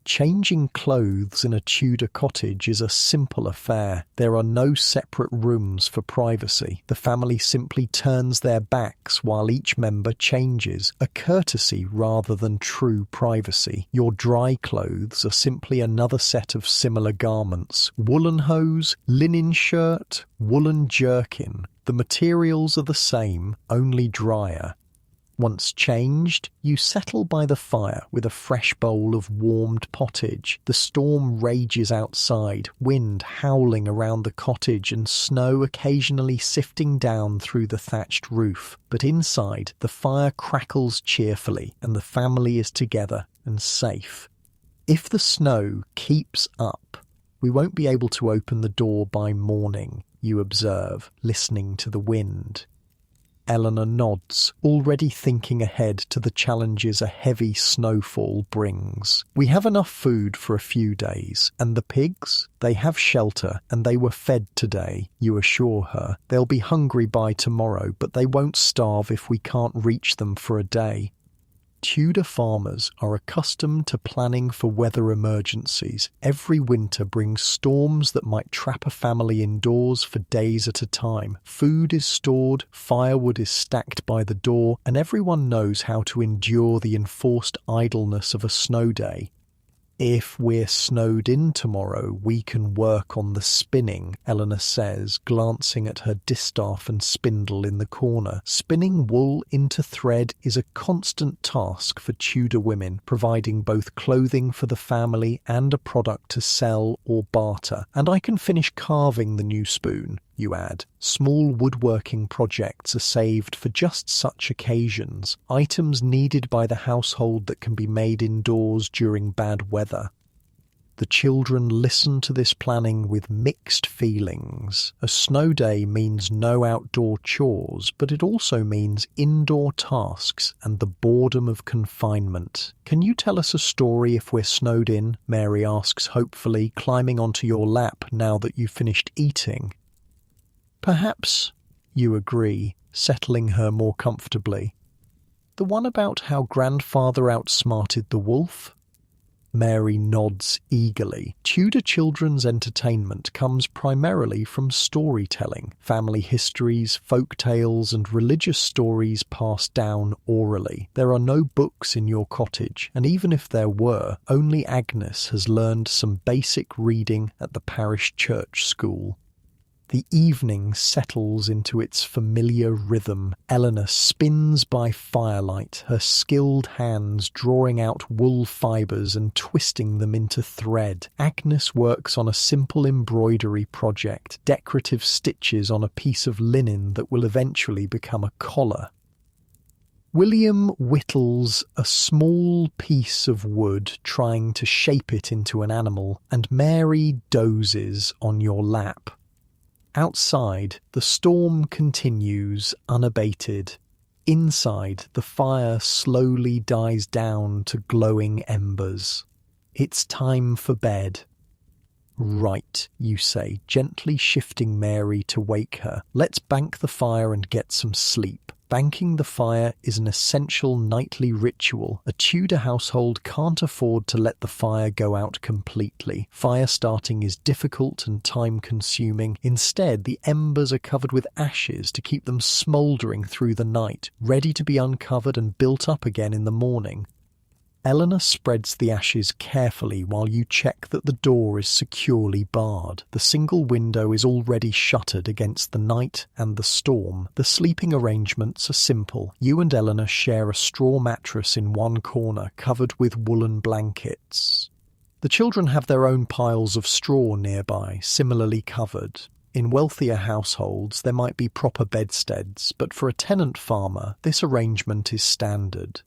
Changing clothes in a Tudor cottage is a simple affair. There are no separate rooms for privacy. The family simply turns their backs while each member changes, a courtesy rather than true privacy. Your dry clothes are simply another set of similar garments. Woolen hose, linen shirt, woolen jerkin. The materials are the same, only drier. Once changed, you settle by the fire with a fresh bowl of warmed pottage. The storm rages outside, wind howling around the cottage and snow occasionally sifting down through the thatched roof. But inside, the fire crackles cheerfully and the family is together and safe. If the snow keeps up, we won't be able to open the door by morning, you observe, listening to the wind. Eleanor nods, already thinking ahead to the challenges a heavy snowfall brings. "We have enough food for a few days, and the pigs? They have shelter, and they were fed today," you assure her. "They'll be hungry by tomorrow, but they won't starve if we can't reach them for a day." Tudor farmers are accustomed to planning for weather emergencies. Every winter brings storms that might trap a family indoors for days at a time. Food is stored, firewood is stacked by the door, and everyone knows how to endure the enforced idleness of a snow day. "If we're snowed in tomorrow, we can work on the spinning," Eleanor says, glancing at her distaff and spindle in the corner. Spinning wool into thread is a constant task for Tudor women, providing both clothing for the family and a product to sell or barter. "And I can finish carving the new spoon." you add. Small woodworking projects are saved for just such occasions, items needed by the household that can be made indoors during bad weather. The children listen to this planning with mixed feelings. A snow day means no outdoor chores, but it also means indoor tasks and the boredom of confinement. "Can you tell us a story if we're snowed in?" Mary asks hopefully, climbing onto your lap now that you've finished eating. "Perhaps," you agree, settling her more comfortably. "The one about how grandfather outsmarted the wolf?" Mary nods eagerly. Tudor children's entertainment comes primarily from storytelling, family histories, folk tales, and religious stories passed down orally. There are no books in your cottage, and even if there were, only Agnes has learned some basic reading at the parish church school. The evening settles into its familiar rhythm. Eleanor spins by firelight, her skilled hands drawing out wool fibres and twisting them into thread. Agnes works on a simple embroidery project, decorative stitches on a piece of linen that will eventually become a collar. William whittles a small piece of wood, trying to shape it into an animal, and Mary dozes on your lap. Outside, the storm continues unabated. Inside, the fire slowly dies down to glowing embers. It's time for bed. "Right," you say, gently shifting Mary to wake her. "Let's bank the fire and get some sleep." Banking the fire is an essential nightly ritual. A Tudor household can't afford to let the fire go out completely. Fire starting is difficult and time-consuming. Instead, the embers are covered with ashes to keep them smouldering through the night, ready to be uncovered and built up again in the morning. Eleanor spreads the ashes carefully while you check that the door is securely barred. The single window is already shuttered against the night and the storm. The sleeping arrangements are simple. You and Eleanor share a straw mattress in one corner covered with woolen blankets. The children have their own piles of straw nearby, similarly covered. In wealthier households, there might be proper bedsteads, but for a tenant farmer, this arrangement is standard.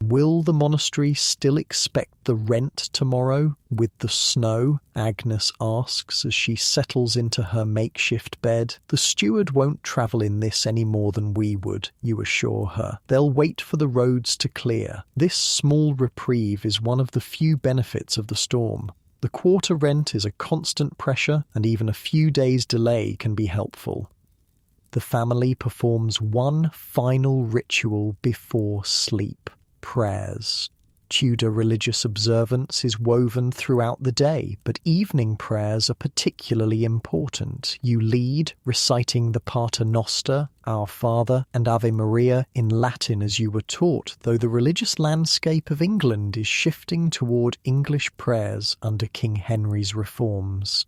"Will the monastery still expect the rent tomorrow with the snow?" Agnes asks as she settles into her makeshift bed. "The steward won't travel in this any more than we would," you assure her. "They'll wait for the roads to clear." This small reprieve is one of the few benefits of the storm. The quarter rent is a constant pressure, and even a few days' delay can be helpful. The family performs one final ritual before sleep. Prayers. Tudor religious observance is woven throughout the day, but evening prayers are particularly important. You lead, reciting the Pater Noster, Our Father, and Ave Maria in Latin as you were taught, though the religious landscape of England is shifting toward English prayers under King Henry's reforms.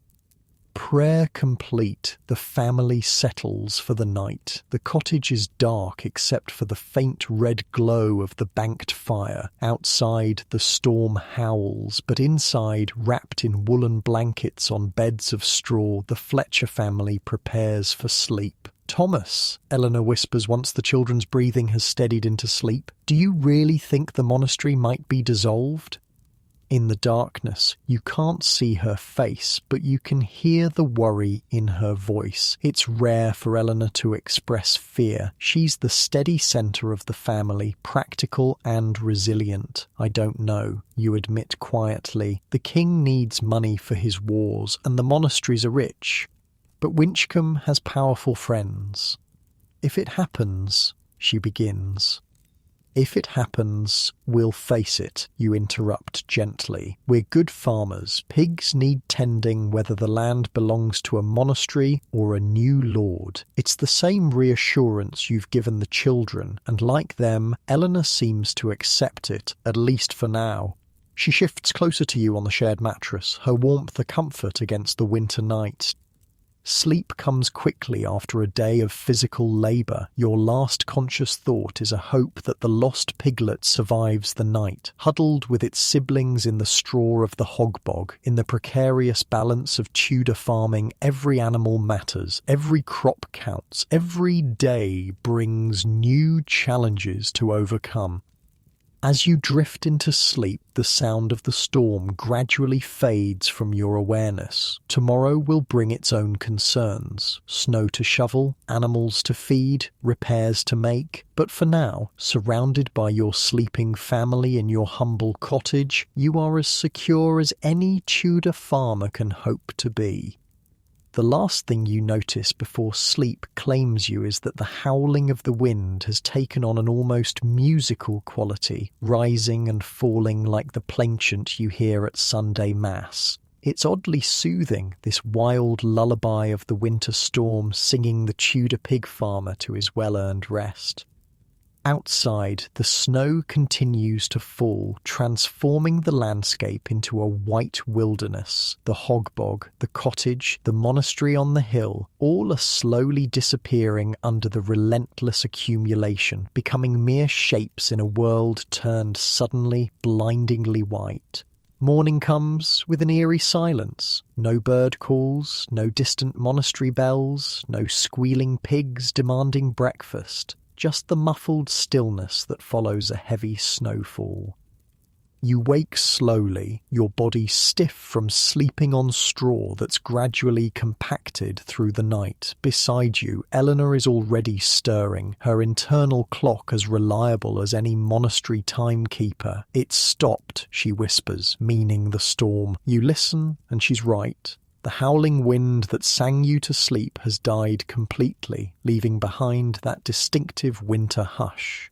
Prayer complete, the family settles for the night. The cottage is dark except for the faint red glow of the banked fire. Outside, the storm howls, but inside, wrapped in woolen blankets on beds of straw, the Fletcher family prepares for sleep. "Thomas," Eleanor whispers once the children's breathing has steadied into sleep, "do you really think the monastery might be dissolved?" In the darkness, you can't see her face, but you can hear the worry in her voice. It's rare for Eleanor to express fear. She's the steady centre of the family, practical and resilient. "I don't know," you admit quietly. "The king needs money for his wars, and the monasteries are rich. But Winchcombe has powerful friends." "If it happens," she begins. "If it happens, we'll face it," you interrupt gently. "We're good farmers. Pigs need tending whether the land belongs to a monastery or a new lord. It's the same reassurance you've given the children, and like them, Eleanor seems to accept it, at least for now." She shifts closer to you on the shared mattress, her warmth a comfort against the winter night. Sleep comes quickly after a day of physical labor. Your last conscious thought is a hope that the lost piglet survives the night, huddled with its siblings in the straw of the hog bog. In the precarious balance of Tudor farming, every animal matters, every crop counts, every day brings new challenges to overcome. As you drift into sleep, the sound of the storm gradually fades from your awareness. Tomorrow will bring its own concerns. Snow to shovel, animals to feed, repairs to make. But for now, surrounded by your sleeping family in your humble cottage, you are as secure as any Tudor farmer can hope to be. The last thing you notice before sleep claims you is that the howling of the wind has taken on an almost musical quality, rising and falling like the plainchant you hear at Sunday Mass. It's oddly soothing, this wild lullaby of the winter storm singing the Tudor pig farmer to his well-earned rest. Outside, the snow continues to fall, transforming the landscape into a white wilderness. The hog bog, the cottage, the monastery on the hill, all are slowly disappearing under the relentless accumulation, becoming mere shapes in a world turned suddenly, blindingly white. Morning comes with an eerie silence. No bird calls, no distant monastery bells, no squealing pigs demanding breakfast. Just the muffled stillness that follows a heavy snowfall. You wake slowly, your body stiff from sleeping on straw that's gradually compacted through the night. Beside you, Eleanor is already stirring, her internal clock as reliable as any monastery timekeeper. "It's stopped," she whispers, meaning the storm. You listen, and she's right. The howling wind that sang you to sleep has died completely, leaving behind that distinctive winter hush.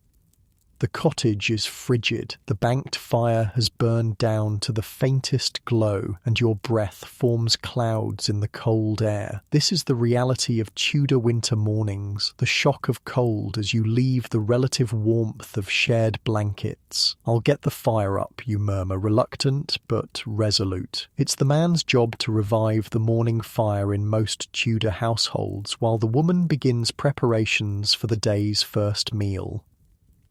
The cottage is frigid, the banked fire has burned down to the faintest glow, and your breath forms clouds in the cold air. This is the reality of Tudor winter mornings, the shock of cold as you leave the relative warmth of shared blankets. "I'll get the fire up," you murmur, reluctant but resolute. It's the man's job to revive the morning fire in most Tudor households, while the woman begins preparations for the day's first meal.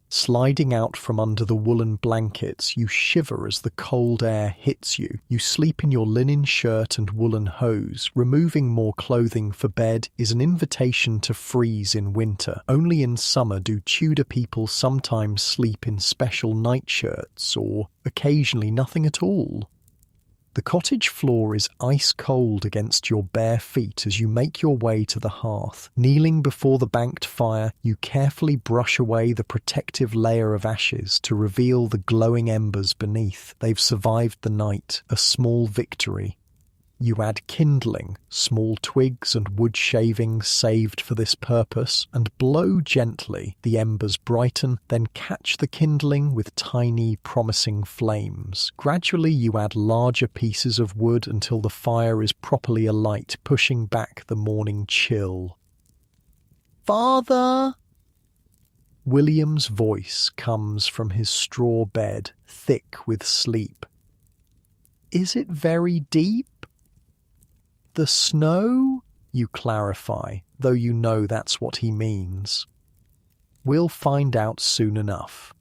Sliding out from under the woolen blankets, you shiver as the cold air hits you. You sleep in your linen shirt and woolen hose. Removing more clothing for bed is an invitation to freeze in winter. Only in summer do Tudor people sometimes sleep in special nightshirts, or occasionally nothing at all. The cottage floor is ice cold against your bare feet as you make your way to the hearth. Kneeling before the banked fire, you carefully brush away the protective layer of ashes to reveal the glowing embers beneath. They've survived the night, a small victory. You add kindling, small twigs and wood shavings saved for this purpose, and blow gently. The embers brighten, then catch the kindling with tiny, promising flames. Gradually you add larger pieces of wood until the fire is properly alight, pushing back the morning chill. "Father!" William's voice comes from his straw bed, thick with sleep. "Is it very deep?" "The snow?" you clarify, though you know that's what he means. "We'll find out soon enough."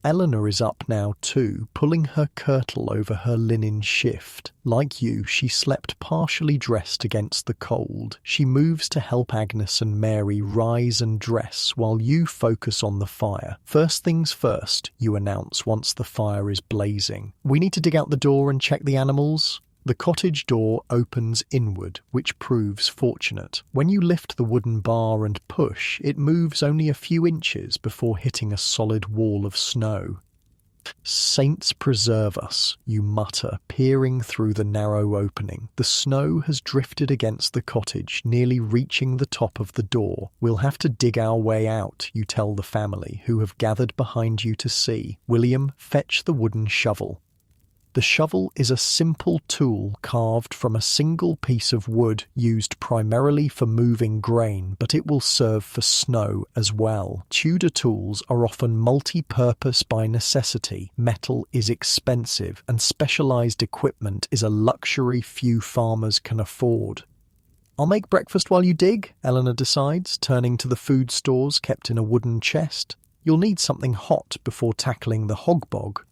Eleanor is up now too, pulling her kirtle over her linen shift. Like you, she slept partially dressed against the cold. She moves to help Agnes and Mary rise and dress while you focus on the fire. "First things first," you announce once the fire is blazing. "We need to dig out the door and check the animals." The cottage door opens inward, which proves fortunate. When you lift the wooden bar and push, it moves only a few inches before hitting a solid wall of snow. "Saints preserve us," you mutter, peering through the narrow opening. The snow has drifted against the cottage, nearly reaching the top of the door. "We'll have to dig our way out," you tell the family, who have gathered behind you to see. "William, fetch the wooden shovel." The shovel is a simple tool carved from a single piece of wood used primarily for moving grain, but it will serve for snow as well. Tudor tools are often multi-purpose by necessity. Metal is expensive, and specialized equipment is a luxury few farmers can afford. I'll make breakfast while you dig, Eleanor decides, turning to the food stores kept in a wooden chest. You'll need something hot before tackling the hog bog.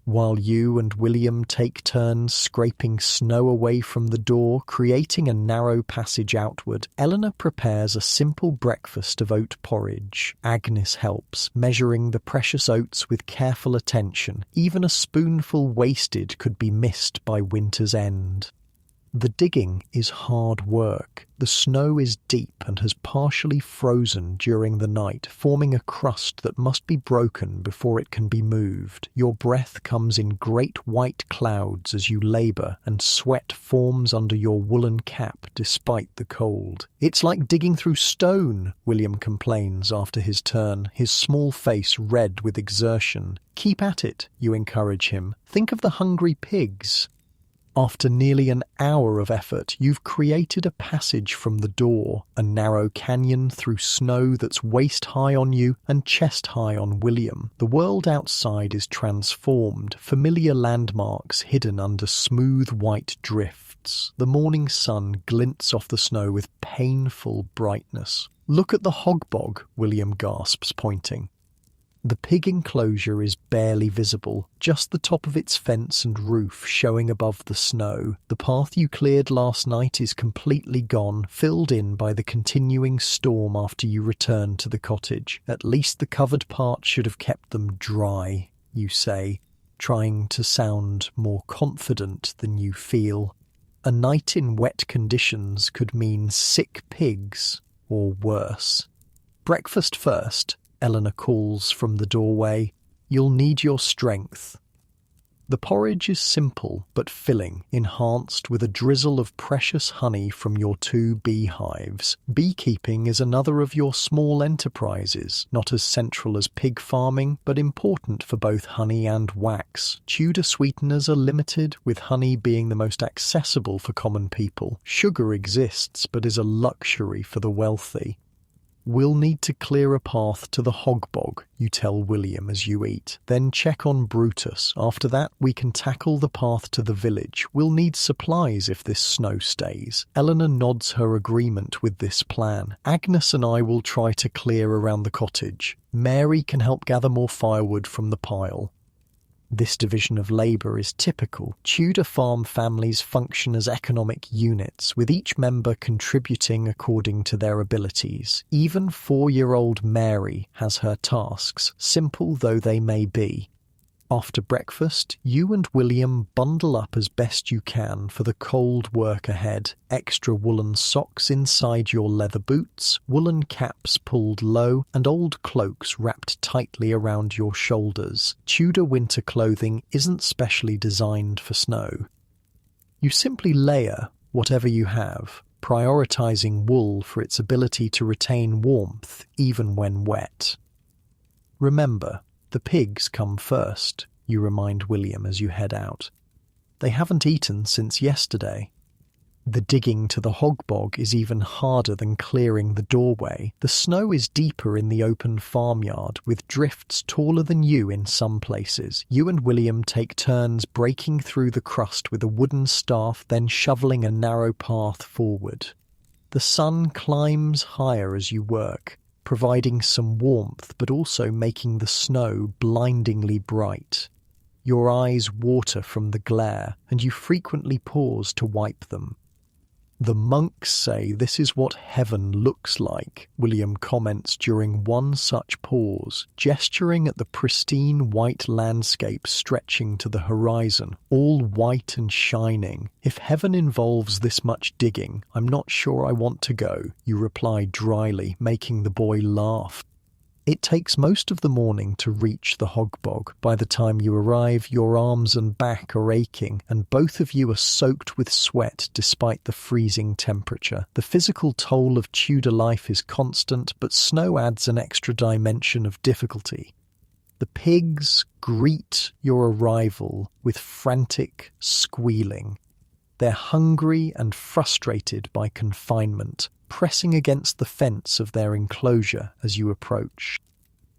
While you and William take turns scraping snow away from the door, creating a narrow passage outward, Eleanor prepares a simple breakfast of oat porridge. Agnes helps, measuring the precious oats with careful attention. Even a spoonful wasted could be missed by winter's end. The digging is hard work. The snow is deep and has partially frozen during the night, forming a crust that must be broken before it can be moved. Your breath comes in great white clouds as you labour, and sweat forms under your woolen cap despite the cold. "It's like digging through stone," William complains after his turn, his small face red with exertion. "Keep at it," you encourage him. "Think of the hungry pigs." After nearly an hour of effort, you've created a passage from the door, a narrow canyon through snow that's waist-high on you and chest-high on William. The world outside is transformed, familiar landmarks hidden under smooth white drifts. The morning sun glints off the snow with painful brightness. "Look at the hog bog," William gasps, pointing. The pig enclosure is barely visible, just the top of its fence and roof showing above the snow. The path you cleared last night is completely gone, filled in by the continuing storm after you return to the cottage. "At least the covered part should have kept them dry," you say, trying to sound more confident than you feel. A night in wet conditions could mean sick pigs, or worse. "Breakfast first," Eleanor calls from the doorway. "You'll need your strength." The porridge is simple but filling, enhanced with a drizzle of precious honey from your 2 beehives. Beekeeping is another of your small enterprises, not as central as pig farming, but important for both honey and wax. Tudor sweeteners are limited, with honey being the most accessible for common people. Sugar exists, but is a luxury for the wealthy. "We'll need to clear a path to the hog bog," you tell William as you eat. "Then check on Brutus. After that, we can tackle the path to the village. We'll need supplies if this snow stays." Eleanor nods her agreement with this plan. "Agnes and I will try to clear around the cottage. Mary can help gather more firewood from the pile." This division of labour is typical. Tudor farm families function as economic units, with each member contributing according to their abilities. Even 4-year-old Mary has her tasks, simple though they may be. After breakfast, you and William bundle up as best you can for the cold work ahead. Extra woolen socks inside your leather boots, woolen caps pulled low, and old cloaks wrapped tightly around your shoulders. Tudor winter clothing isn't specially designed for snow. You simply layer whatever you have, prioritizing wool for its ability to retain warmth even when wet. Remember, the pigs come first, you remind William as you head out. They haven't eaten since yesterday. The digging to the hog bog is even harder than clearing the doorway. The snow is deeper in the open farmyard, with drifts taller than you in some places. You and William take turns breaking through the crust with a wooden staff, then shoveling a narrow path forward. The sun climbs higher as you work, providing some warmth but also making the snow blindingly bright. Your eyes water from the glare, and you frequently pause to wipe them. "The monks say this is what heaven looks like," William comments during one such pause, gesturing at the pristine white landscape stretching to the horizon, all white and shining. "If heaven involves this much digging, I'm not sure I want to go," you reply dryly, making the boy laugh. It takes most of the morning to reach the hog bog. By the time you arrive, your arms and back are aching, and both of you are soaked with sweat despite the freezing temperature. The physical toll of Tudor life is constant, but snow adds an extra dimension of difficulty. The pigs greet your arrival with frantic squealing. They're hungry and frustrated by confinement, pressing against the fence of their enclosure as you approach.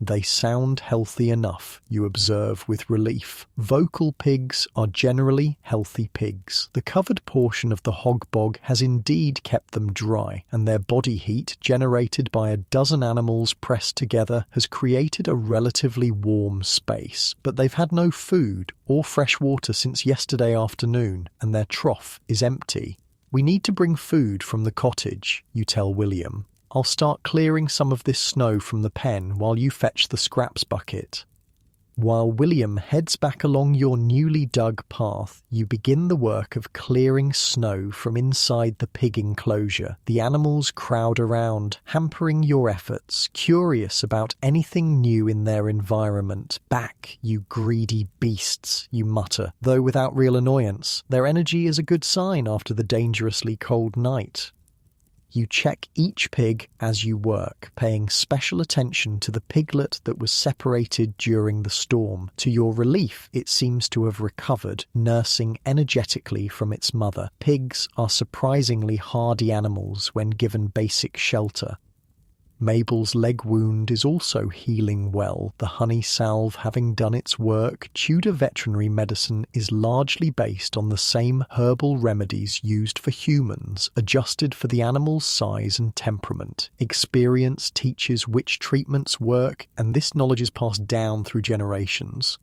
They sound healthy enough, you observe with relief. Vocal pigs are generally healthy pigs. The covered portion of the hog bog has indeed kept them dry, and their body heat, generated by a dozen animals pressed together, has created a relatively warm space. But they've had no food or fresh water since yesterday afternoon, and their trough is empty. We need to bring food from the cottage, you tell William. I'll start clearing some of this snow from the pen while you fetch the scraps bucket. While William heads back along your newly dug path, you begin the work of clearing snow from inside the pig enclosure. The animals crowd around, hampering your efforts, curious about anything new in their environment. "Back, you greedy beasts," you mutter, though without real annoyance. Their energy is a good sign after the dangerously cold night. You check each pig as you work, paying special attention to the piglet that was separated during the storm. To your relief, it seems to have recovered, nursing energetically from its mother. Pigs are surprisingly hardy animals when given basic shelter. Mabel's leg wound is also healing well, the honey salve having done its work. Tudor veterinary medicine is largely based on the same herbal remedies used for humans, adjusted for the animal's size and temperament. Experience teaches which treatments work, and this knowledge is passed down through generations.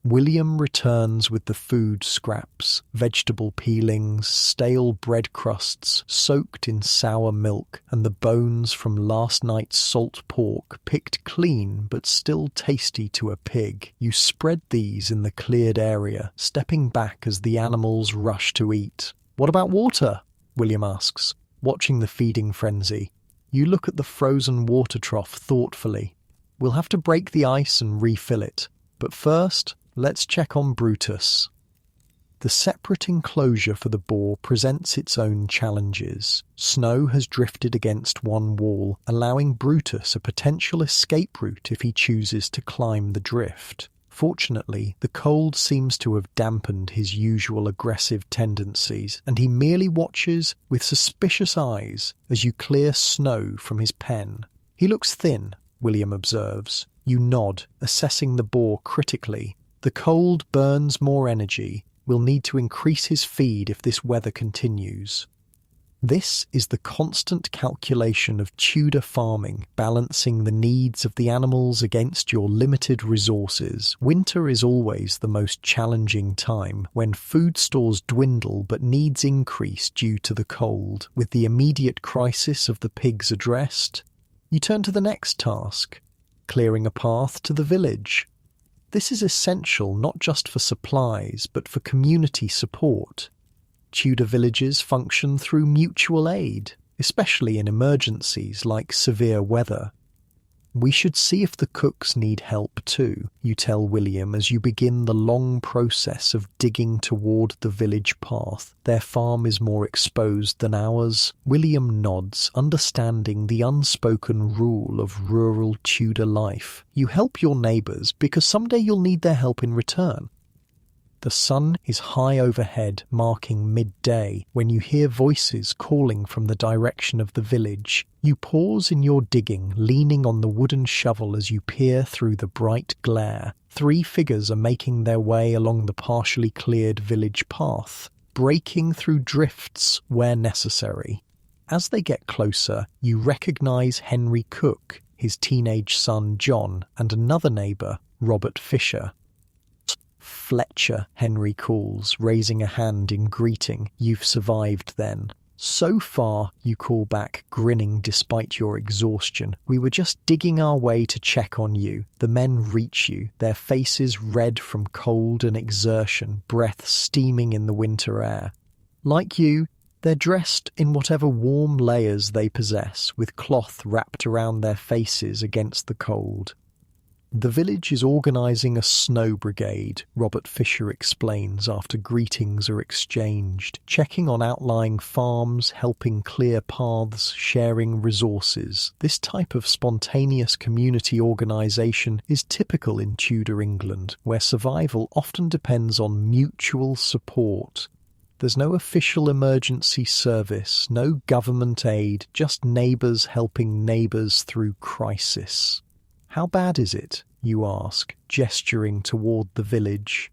William returns with the food scraps, vegetable peelings, stale bread crusts soaked in sour milk, and the bones from last night's salt pork, picked clean but still tasty to a pig. You spread these in the cleared area, stepping back as the animals rush to eat. "What about water?" William asks, watching the feeding frenzy. You look at the frozen water trough thoughtfully. "We'll have to break the ice and refill it. But first, let's check on Brutus." The separate enclosure for the boar presents its own challenges. Snow has drifted against one wall, allowing Brutus a potential escape route if he chooses to climb the drift. Fortunately, the cold seems to have dampened his usual aggressive tendencies, and he merely watches with suspicious eyes as you clear snow from his pen. "He looks thin," William observes. You nod, assessing the boar critically. "The cold burns more energy. We'll need to increase his feed if this weather continues." This is the constant calculation of Tudor farming, balancing the needs of the animals against your limited resources. Winter is always the most challenging time, when food stores dwindle but needs increase due to the cold. With the immediate crisis of the pigs addressed, you turn to the next task, clearing a path to the village. This is essential not just for supplies, but for community support. Tudor villages function through mutual aid, especially in emergencies like severe weather. "We should see if the cooks need help too," you tell William as you begin the long process of digging toward the village path. "Their farm is more exposed than ours." William nods, understanding the unspoken rule of rural Tudor life. You help your neighbours because someday you'll need their help in return. The sun is high overhead, marking midday, when you hear voices calling from the direction of the village. You pause in your digging, leaning on the wooden shovel as you peer through the bright glare. 3 figures are making their way along the partially cleared village path, breaking through drifts where necessary. As they get closer, you recognise Henry Cook, his teenage son John, and another neighbour, Robert Fisher. "Fletcher," Henry calls, raising a hand in greeting. "You've survived then." "So far," you call back, grinning despite your exhaustion. "We were just digging our way to check on you." The men reach you, their faces red from cold and exertion, breath steaming in the winter air. Like you, they're dressed in whatever warm layers they possess, with cloth wrapped around their faces against the cold. "The village is organising a snow brigade," Robert Fisher explains after greetings are exchanged, checking on outlying farms, helping clear paths, sharing resources. This type of spontaneous community organisation is typical in Tudor England, where survival often depends on mutual support. There's no official emergency service, no government aid, just neighbours helping neighbours through crisis. How bad is it? You ask, gesturing toward the village.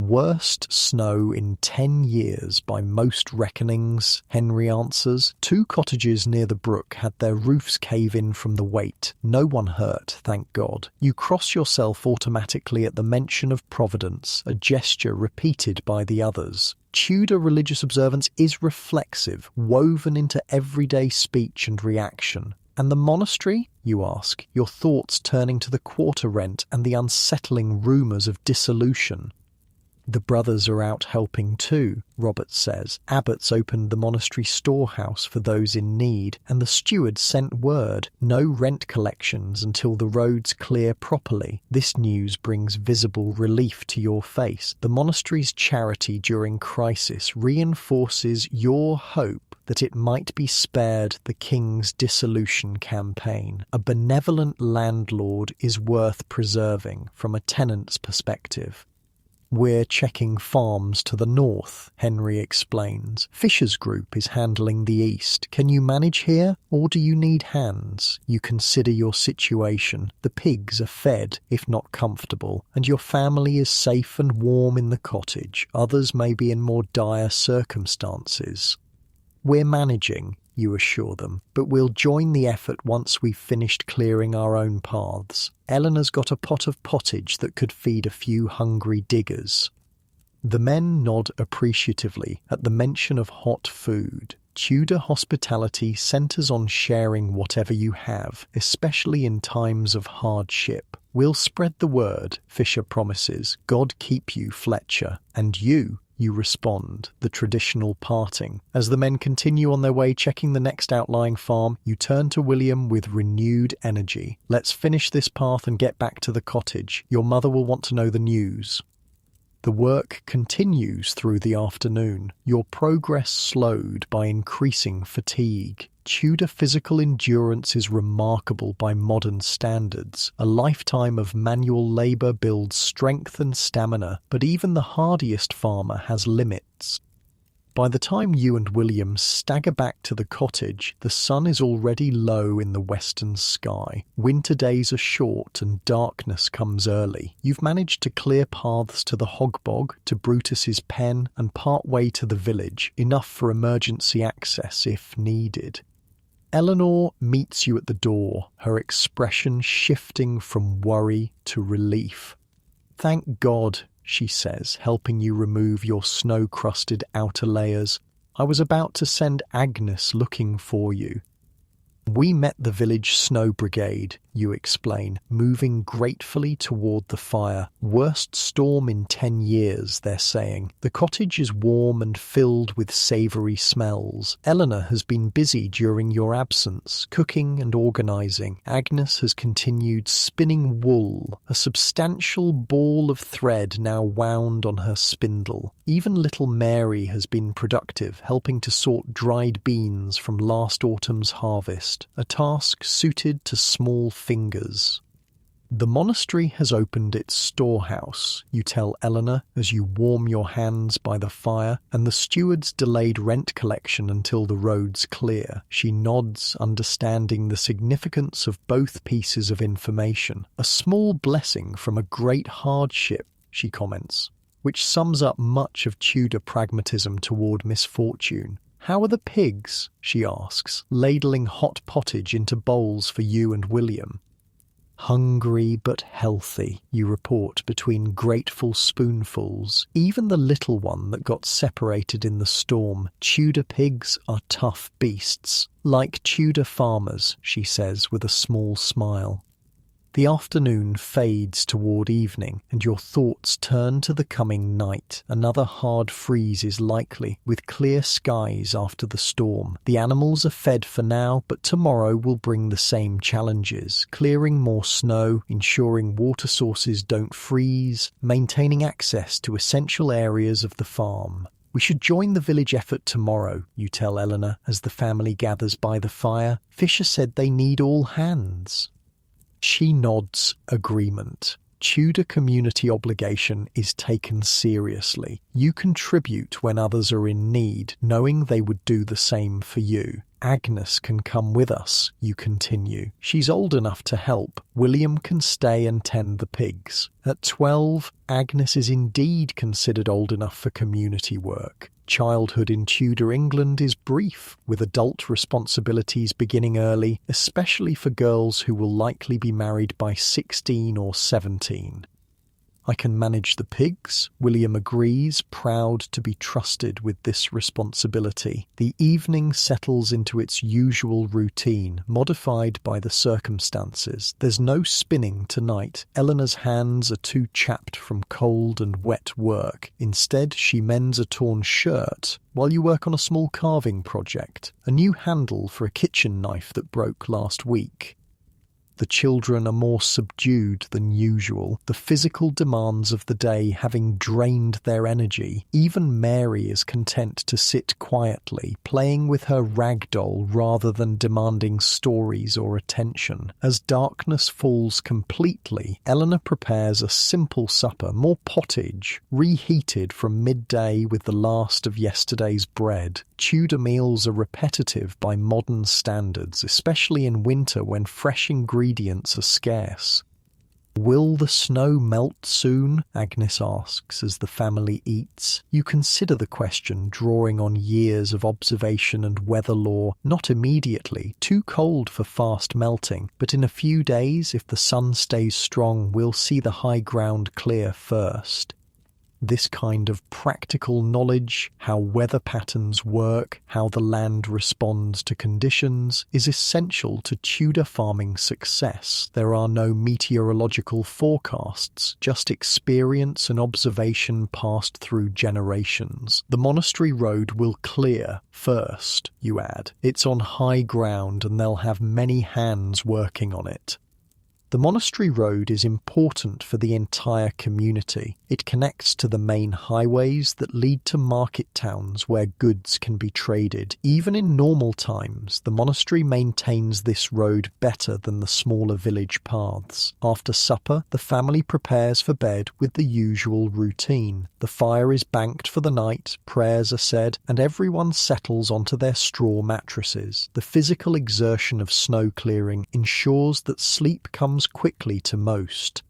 Worst snow in 10 years by most reckonings, Henry answers. 2 cottages near the brook had their roofs cave in from the weight. No one hurt, thank God. You cross yourself automatically at the mention of Providence, a gesture repeated by the others. Tudor religious observance is reflexive, woven into everyday speech and reaction. And the monastery? You ask, your thoughts turning to the quarter rent and the unsettling rumours of dissolution. The brothers are out helping too, Robert says. Abbots opened the monastery storehouse for those in need, and the steward sent word, no rent collections until the roads clear properly. This news brings visible relief to your face. The monastery's charity during crisis reinforces your hope that it might be spared the king's dissolution campaign. A benevolent landlord is worth preserving from a tenant's perspective. We're checking farms to the north, Henry explains. Fisher's Group is handling the east. Can you manage here, or do you need hands? You consider your situation. The pigs are fed, if not comfortable, and your family is safe and warm in the cottage. Others may be in more dire circumstances. We're managing, you assure them, but we'll join the effort once we've finished clearing our own paths. Eleanor's got a pot of pottage that could feed a few hungry diggers. The men nod appreciatively at the mention of hot food. Tudor hospitality centres on sharing whatever you have, especially in times of hardship. We'll spread the word, Fisher promises. God keep you, Fletcher. And you respond, the traditional parting. As the men continue on their way checking the next outlying farm, you turn to William with renewed energy. Let's finish this path and get back to the cottage. Your mother will want to know the news. The work continues through the afternoon, your progress slowed by increasing fatigue. Tudor physical endurance is remarkable by modern standards. A lifetime of manual labour builds strength and stamina, but even the hardiest farmer has limits. By the time you and William stagger back to the cottage, the sun is already low in the western sky. Winter days are short and darkness comes early. You've managed to clear paths to the hog bog, to Brutus's pen, and part way to the village, enough for emergency access if needed. Eleanor meets you at the door, her expression shifting from worry to relief. Thank God, she says, helping you remove your snow-crusted outer layers. I was about to send Agnes looking for you. We met the village snow brigade, you explain, moving gratefully toward the fire. Worst storm in 10 years, they're saying. The cottage is warm and filled with savoury smells. Eleanor has been busy during your absence, cooking and organising. Agnes has continued spinning wool, a substantial ball of thread now wound on her spindle. Even little Mary has been productive, helping to sort dried beans from last autumn's harvest, a task suited to small fingers. The monastery has opened its storehouse, you tell Eleanor as you warm your hands by the fire, and the steward's delayed rent collection until the roads clear. She nods, understanding the significance of both pieces of information. A small blessing from a great hardship, she comments, which sums up much of Tudor pragmatism toward misfortune. How are the pigs? She asks, ladling hot pottage into bowls for you and William. Hungry but healthy, you report between grateful spoonfuls. Even the little one that got separated in the storm. Tudor pigs are tough beasts. Like Tudor farmers, she says with a small smile. The afternoon fades toward evening, and your thoughts turn to the coming night. Another hard freeze is likely, with clear skies after the storm. The animals are fed for now, but tomorrow will bring the same challenges. Clearing more snow, ensuring water sources don't freeze, maintaining access to essential areas of the farm. We should join the village effort tomorrow, you tell Eleanor as the family gathers by the fire. Fisher said they need all hands. She nods agreement. Tudor community obligation is taken seriously. You contribute when others are in need, knowing they would do the same for you. Agnes can come with us, you continue. She's old enough to help. William can stay and tend the pigs. At 12, Agnes is indeed considered old enough for community work. Childhood in Tudor England is brief, with adult responsibilities beginning early, especially for girls who will likely be married by 16 or 17. I can manage the pigs, William agrees, proud to be trusted with this responsibility. The evening settles into its usual routine, modified by the circumstances. There's no spinning tonight. Eleanor's hands are too chapped from cold and wet work. Instead, she mends a torn shirt while you work on a small carving project, a new handle for a kitchen knife that broke last week. The children are more subdued than usual, the physical demands of the day having drained their energy. Even Mary is content to sit quietly, playing with her rag doll rather than demanding stories or attention. As darkness falls completely, Eleanor prepares a simple supper, more pottage, reheated from midday with the last of yesterday's bread. Tudor meals are repetitive by modern standards, especially in winter when fresh ingredients are scarce. "Will the snow melt soon?" Agnes asks as the family eats. You consider the question, drawing on years of observation and weather lore. Not immediately, too cold for fast melting, but in a few days, if the sun stays strong, we'll see the high ground clear first. This kind of practical knowledge, how weather patterns work, how the land responds to conditions, is essential to Tudor farming success. There are no meteorological forecasts, just experience and observation passed through generations. The monastery road will clear first, you add. It's on high ground and they'll have many hands working on it. The monastery road is important for the entire community. It connects to the main highways that lead to market towns where goods can be traded. Even in normal times, the monastery maintains this road better than the smaller village paths. After supper, the family prepares for bed with the usual routine. The fire is banked for the night, prayers are said, and everyone settles onto their straw mattresses. The physical exertion of snow clearing ensures that sleep comes quickly to most.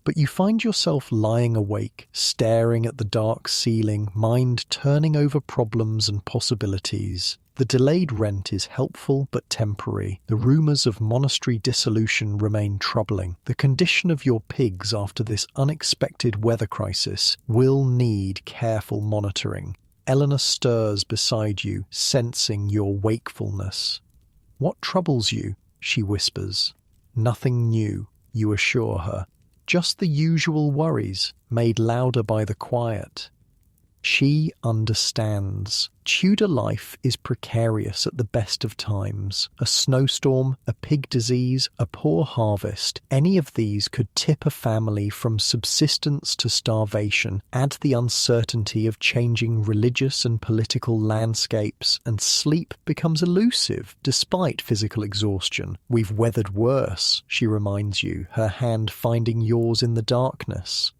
But you find yourself lying awake, staring at the dark ceiling, mind turning over problems and possibilities. The delayed rent is helpful but temporary. The rumours of monastery dissolution remain troubling. The condition of your pigs after this unexpected weather crisis will need careful monitoring. Eleanor stirs beside you, sensing your wakefulness. "What troubles you?" she whispers. "Nothing new," you assure her. "Just the usual worries, made louder by the quiet." She understands. Tudor life is precarious at the best of times. A snowstorm, a pig disease, a poor harvest, any of these could tip a family from subsistence to starvation. Add the uncertainty of changing religious and political landscapes, and sleep becomes elusive, despite physical exhaustion. "We've weathered worse," she reminds you, her hand finding yours in the darkness.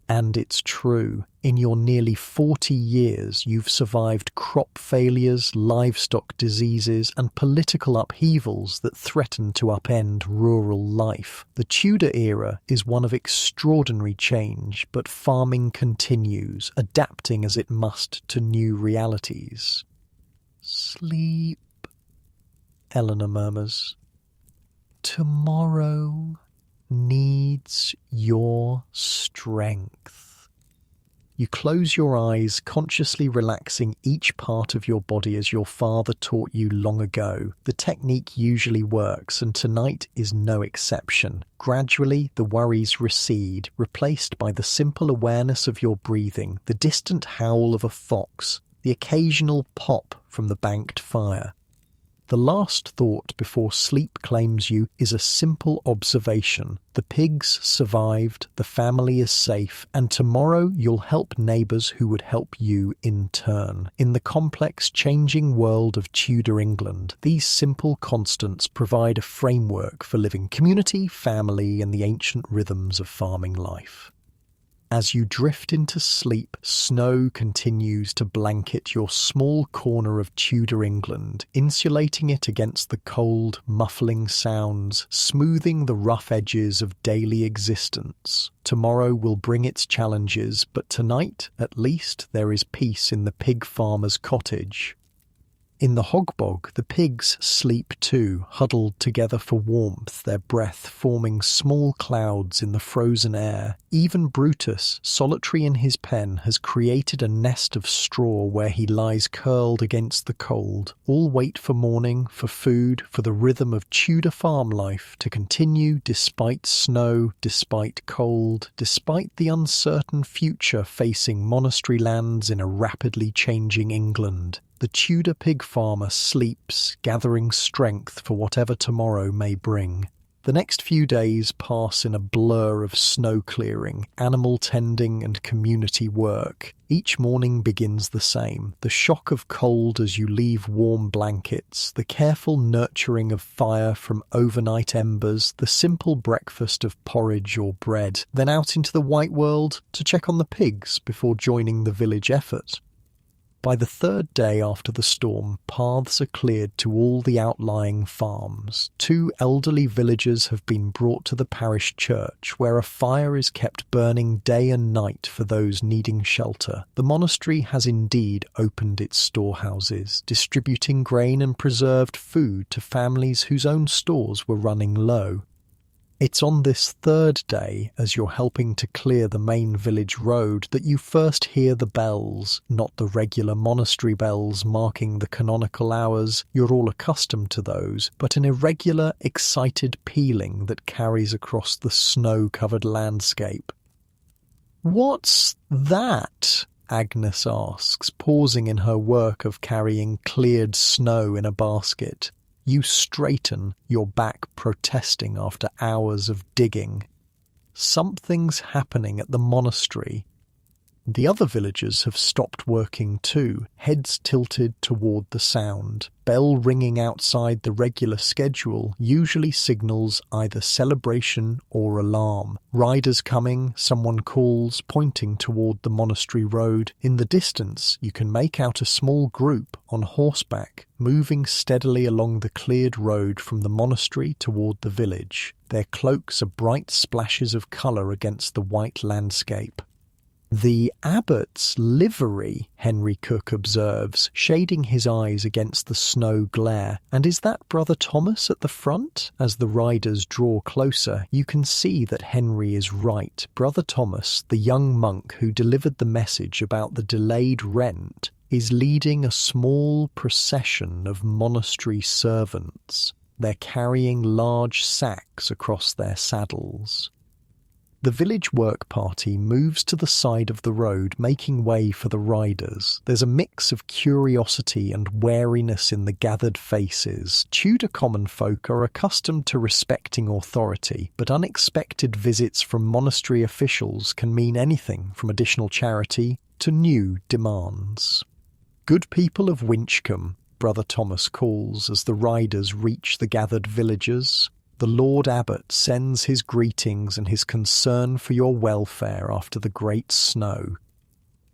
And it's true. In your nearly 40 years, you've survived crop failures, livestock diseases, and political upheavals that threaten to upend rural life. The Tudor era is one of extraordinary change, but farming continues, adapting as it must to new realities. "Sleep," Eleanor murmurs. "Tomorrow needs your strength." You close your eyes, consciously relaxing each part of your body as your father taught you long ago. The technique usually works, and tonight is no exception. Gradually, the worries recede, replaced by the simple awareness of your breathing, the distant howl of a fox, the occasional pop from the banked fire. The last thought before sleep claims you is a simple observation. The pigs survived, the family is safe, and tomorrow you'll help neighbours who would help you in turn. In the complex, changing world of Tudor England, these simple constants provide a framework for living community, family, and the ancient rhythms of farming life. As you drift into sleep, snow continues to blanket your small corner of Tudor England, insulating it against the cold, muffling sounds, smoothing the rough edges of daily existence. Tomorrow will bring its challenges, but tonight, at least, there is peace in the pig farmer's cottage. In the hog bog, the pigs sleep too, huddled together for warmth, their breath forming small clouds in the frozen air. Even Brutus, solitary in his pen, has created a nest of straw where he lies curled against the cold. All wait for morning, for food, for the rhythm of Tudor farm life to continue despite snow, despite cold, despite the uncertain future facing monastery lands in a rapidly changing England. The Tudor pig farmer sleeps, gathering strength for whatever tomorrow may bring. The next few days pass in a blur of snow clearing, animal tending and community work. Each morning begins the same. The shock of cold as you leave warm blankets, the careful nurturing of fire from overnight embers, the simple breakfast of porridge or bread, then out into the white world to check on the pigs before joining the village effort. By the third day after the storm, paths are cleared to all the outlying farms. 2 elderly villagers have been brought to the parish church, where a fire is kept burning day and night for those needing shelter. The monastery has indeed opened its storehouses, distributing grain and preserved food to families whose own stores were running low. It's on this third day, as you're helping to clear the main village road, that you first hear the bells, not the regular monastery bells marking the canonical hours. You're all accustomed to those, but an irregular, excited pealing that carries across the snow-covered landscape. "What's that?" Agnes asks, pausing in her work of carrying cleared snow in a basket. You straighten, your back protesting after hours of digging. Something's happening at the monastery. The other villagers have stopped working too, heads tilted toward the sound. Bell ringing outside the regular schedule usually signals either celebration or alarm. Riders coming, someone calls, pointing toward the monastery road. In the distance, you can make out a small group on horseback, moving steadily along the cleared road from the monastery toward the village. Their cloaks are bright splashes of colour against the white landscape. "The abbot's livery," Henry Cook observes, shading his eyes against the snow glare. "And is that Brother Thomas at the front?" As the riders draw closer, you can see that Henry is right. Brother Thomas, the young monk who delivered the message about the delayed rent, is leading a small procession of monastery servants. They're carrying large sacks across their saddles. The village work party moves to the side of the road, making way for the riders. There's a mix of curiosity and wariness in the gathered faces. Tudor common folk are accustomed to respecting authority, but unexpected visits from monastery officials can mean anything from additional charity to new demands. "Good people of Winchcombe," Brother Thomas calls as the riders reach the gathered villagers. "The Lord Abbot sends his greetings and his concern for your welfare after the great snow."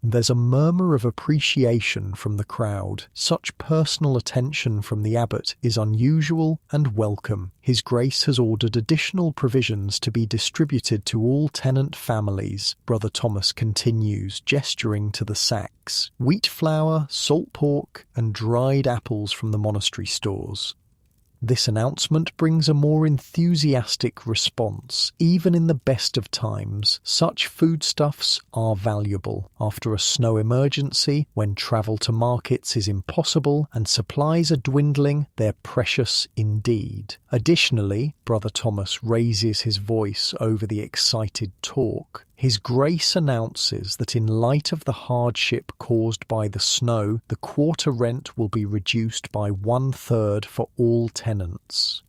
There's a murmur of appreciation from the crowd. Such personal attention from the abbot is unusual and welcome. His Grace has ordered additional provisions to be distributed to all tenant families, Brother Thomas continues, gesturing to the sacks. Wheat flour, salt pork, and dried apples from the monastery stores. This announcement brings a more enthusiastic response. Even in the best of times, such foodstuffs are valuable. After a snow emergency, when travel to markets is impossible and supplies are dwindling, they're precious indeed. Additionally, Brother Thomas raises his voice over the excited talk. His Grace announces that in light of the hardship caused by the snow, the quarter rent will be reduced by 1/3 for all tenants.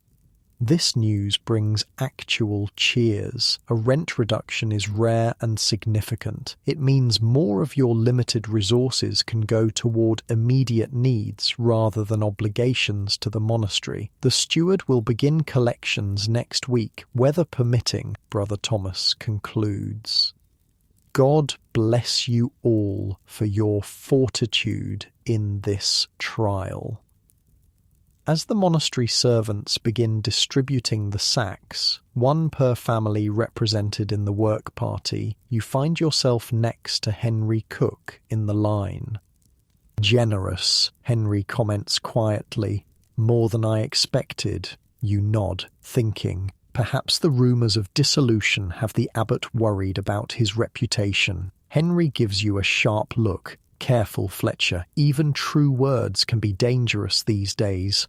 This news brings actual cheers. A rent reduction is rare and significant. It means more of your limited resources can go toward immediate needs rather than obligations to the monastery. The steward will begin collections next week, weather permitting, Brother Thomas concludes. God bless you all for your fortitude in this trial. As the monastery servants begin distributing the sacks, one per family represented in the work party, you find yourself next to Henry Cook in the line. "Generous," Henry comments quietly. "More than I expected." You nod, thinking, perhaps the rumours of dissolution have the abbot worried about his reputation. Henry gives you a sharp look. "Careful, Fletcher, even true words can be dangerous these days."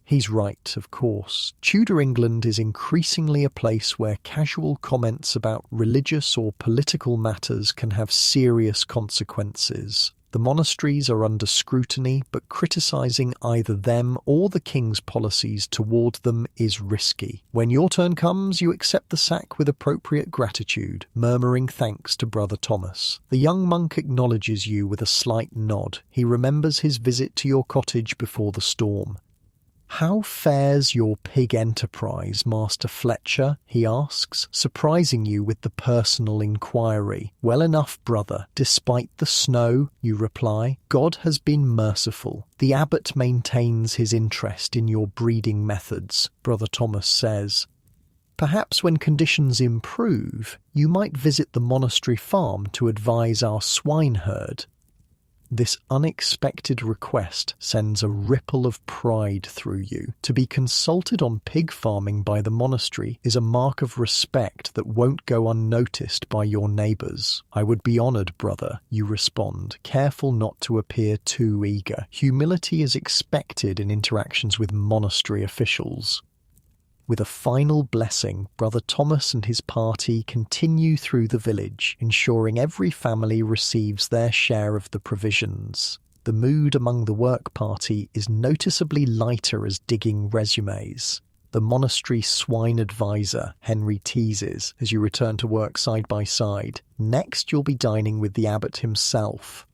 He's right, of course. Tudor England is increasingly a place where casual comments about religious or political matters can have serious consequences. The monasteries are under scrutiny, but criticising either them or the king's policies toward them is risky. When your turn comes, you accept the sack with appropriate gratitude, murmuring thanks to Brother Thomas. The young monk acknowledges you with a slight nod. He remembers his visit to your cottage before the storm. "How fares your pig enterprise, Master Fletcher?" he asks, surprising you with the personal inquiry. "Well enough, brother. Despite the snow," you reply. "God has been merciful. The abbot maintains his interest in your breeding methods," Brother Thomas says. "Perhaps when conditions improve, you might visit the monastery farm to advise our swineherd." This unexpected request sends a ripple of pride through you. To be consulted on pig farming by the monastery is a mark of respect that won't go unnoticed by your neighbours. "I would be honoured, brother," you respond, careful not to appear too eager. Humility is expected in interactions with monastery officials. With a final blessing, Brother Thomas and his party continue through the village, ensuring every family receives their share of the provisions. The mood among the work party is noticeably lighter as digging resumes. The monastery swine advisor, Henry, teases as you return to work side by side. Next, you'll be dining with the abbot himself.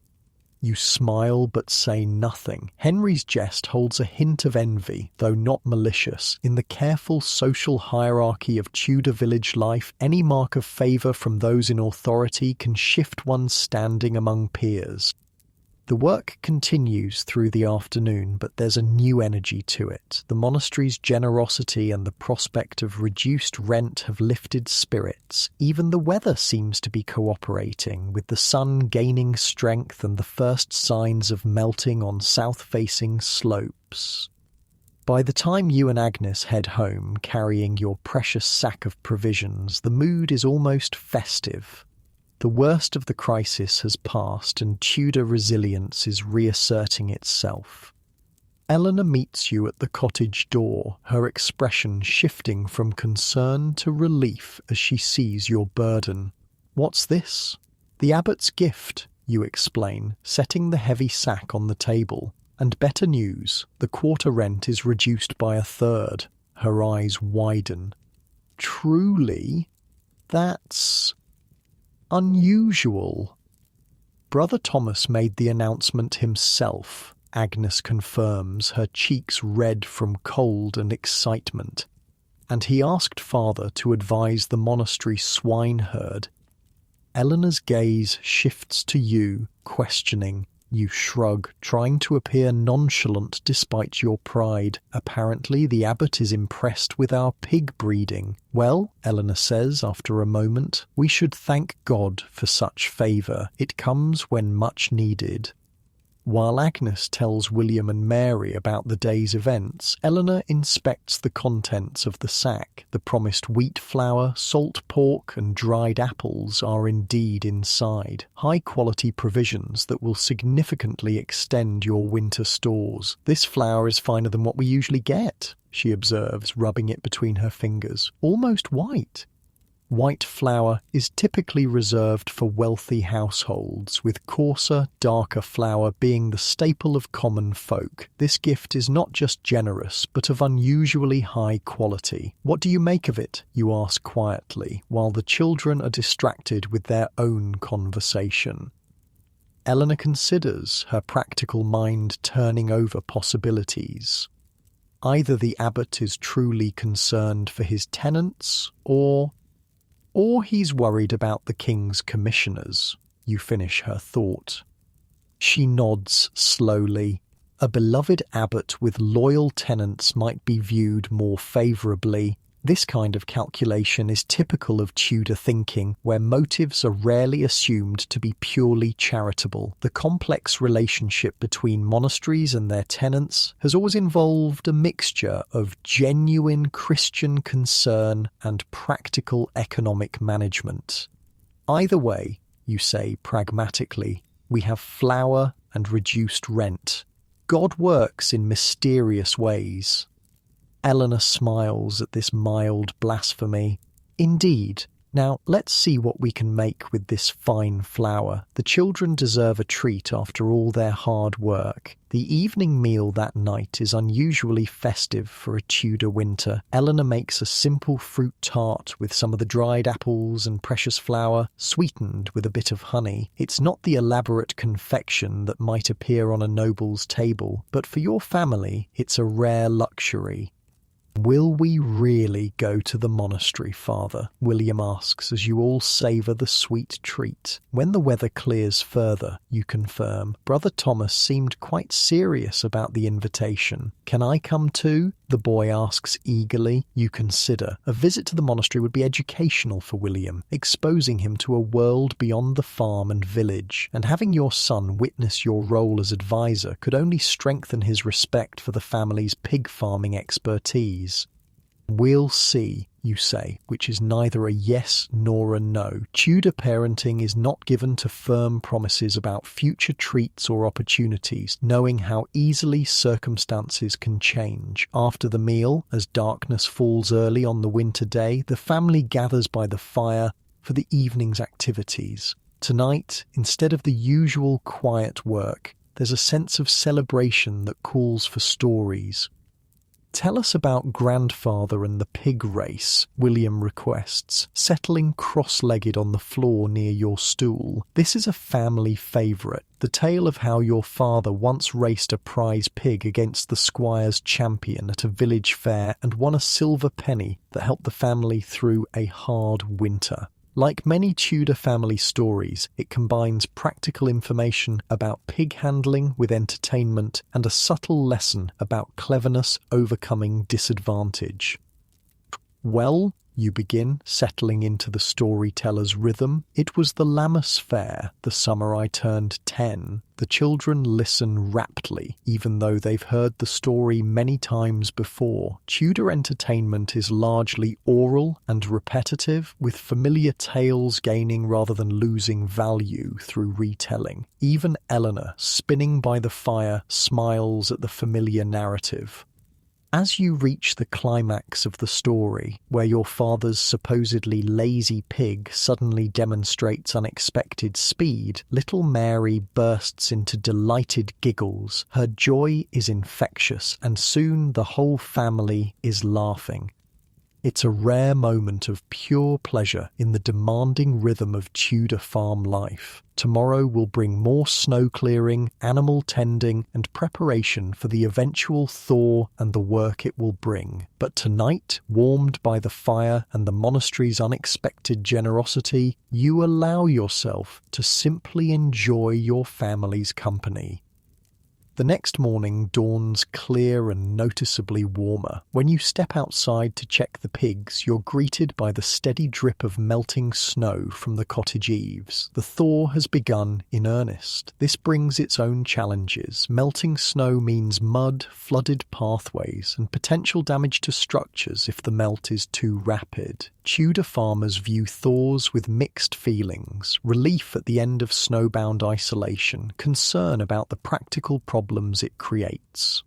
You smile but say nothing. Henry's jest holds a hint of envy, though not malicious. In the careful social hierarchy of Tudor village life, any mark of favour from those in authority can shift one's standing among peers. The work continues through the afternoon, but there's a new energy to it. The monastery's generosity and the prospect of reduced rent have lifted spirits. Even the weather seems to be cooperating, with the sun gaining strength and the first signs of melting on south-facing slopes. By the time you and Agnes head home, carrying your precious sack of provisions, the mood is almost festive. The worst of the crisis has passed and Tudor resilience is reasserting itself. Eleanor meets you at the cottage door, her expression shifting from concern to relief as she sees your burden. "What's this?" "The abbot's gift," you explain, setting the heavy sack on the table. "And better news, the quarter rent is reduced by a third." Her eyes widen. "Truly? That's unusual." Brother Thomas made the announcement himself, Agnes confirms, her cheeks red from cold and excitement. "And he asked Father to advise the monastery swineherd." Eleanor's gaze shifts to you, questioning. You shrug, trying to appear nonchalant despite your pride. "Apparently the abbot is impressed with our pig breeding." "Well," Eleanor says after a moment, "we should thank God for such favour. It comes when much needed." While Agnes tells William and Mary about the day's events, Eleanor inspects the contents of the sack. The promised wheat flour, salt pork and dried apples are indeed inside. High-quality provisions that will significantly extend your winter stores. "This flour is finer than what we usually get," she observes, rubbing it between her fingers. "Almost white." White flour is typically reserved for wealthy households, with coarser, darker flour being the staple of common folk. This gift is not just generous, but of unusually high quality. "What do you make of it?" you ask quietly, while the children are distracted with their own conversation. Eleanor considers, her practical mind turning over possibilities. Either the abbot is truly concerned for his tenants, or Or he's worried about the king's commissioners. You finish her thought. She nods slowly. A beloved abbot with loyal tenants might be viewed more favourably. This kind of calculation is typical of Tudor thinking, where motives are rarely assumed to be purely charitable. The complex relationship between monasteries and their tenants has always involved a mixture of genuine Christian concern and practical economic management. Either way, you say pragmatically, we have flour and reduced rent. God works in mysterious ways. Eleanor smiles at this mild blasphemy. Indeed. Now, let's see what we can make with this fine flour. The children deserve a treat after all their hard work. The evening meal that night is unusually festive for a Tudor winter. Eleanor makes a simple fruit tart with some of the dried apples and precious flour, sweetened with a bit of honey. It's not the elaborate confection that might appear on a noble's table, but for your family, it's a rare luxury. Will we really go to the monastery, Father? William asks as you all savour the sweet treat. When the weather clears further, you confirm. Brother Thomas seemed quite serious about the invitation. Can I come too? The boy asks eagerly. You consider. A visit to the monastery would be educational for William, exposing him to a world beyond the farm and village, and having your son witness your role as advisor could only strengthen his respect for the family's pig farming expertise. We'll see, you say, which is neither a yes nor a no. Tudor parenting is not given to firm promises about future treats or opportunities, knowing how easily circumstances can change. After the meal, as darkness falls early on the winter day, the family gathers by the fire for the evening's activities. Tonight, instead of the usual quiet work, there's a sense of celebration that calls for stories. Tell us about grandfather and the pig race, William requests, settling cross-legged on the floor near your stool. This is a family favourite, the tale of how your father once raced a prize pig against the squire's champion at a village fair and won a silver penny that helped the family through a hard winter. Like many Tudor family stories, it combines practical information about pig handling with entertainment and a subtle lesson about cleverness overcoming disadvantage. Well, you begin, settling into the storyteller's rhythm. It was the Lammas Fair, the summer I turned 10. The children listen raptly, even though they've heard the story many times before. Tudor entertainment is largely oral and repetitive, with familiar tales gaining rather than losing value through retelling. Even Eleanor, spinning by the fire, smiles at the familiar narrative. As you reach the climax of the story, where your father's supposedly lazy pig suddenly demonstrates unexpected speed, little Mary bursts into delighted giggles. Her joy is infectious, and soon the whole family is laughing. It's a rare moment of pure pleasure in the demanding rhythm of Tudor farm life. Tomorrow will bring more snow clearing, animal tending, and preparation for the eventual thaw and the work it will bring. But tonight, warmed by the fire and the monastery's unexpected generosity, you allow yourself to simply enjoy your family's company. The next morning dawns clear and noticeably warmer. When you step outside to check the pigs, you're greeted by the steady drip of melting snow from the cottage eaves. The thaw has begun in earnest. This brings its own challenges. Melting snow means mud, flooded pathways, and potential damage to structures if the melt is too rapid. Tudor farmers view thaws with mixed feelings: relief at the end of snowbound isolation, concern about the practical problems it creates.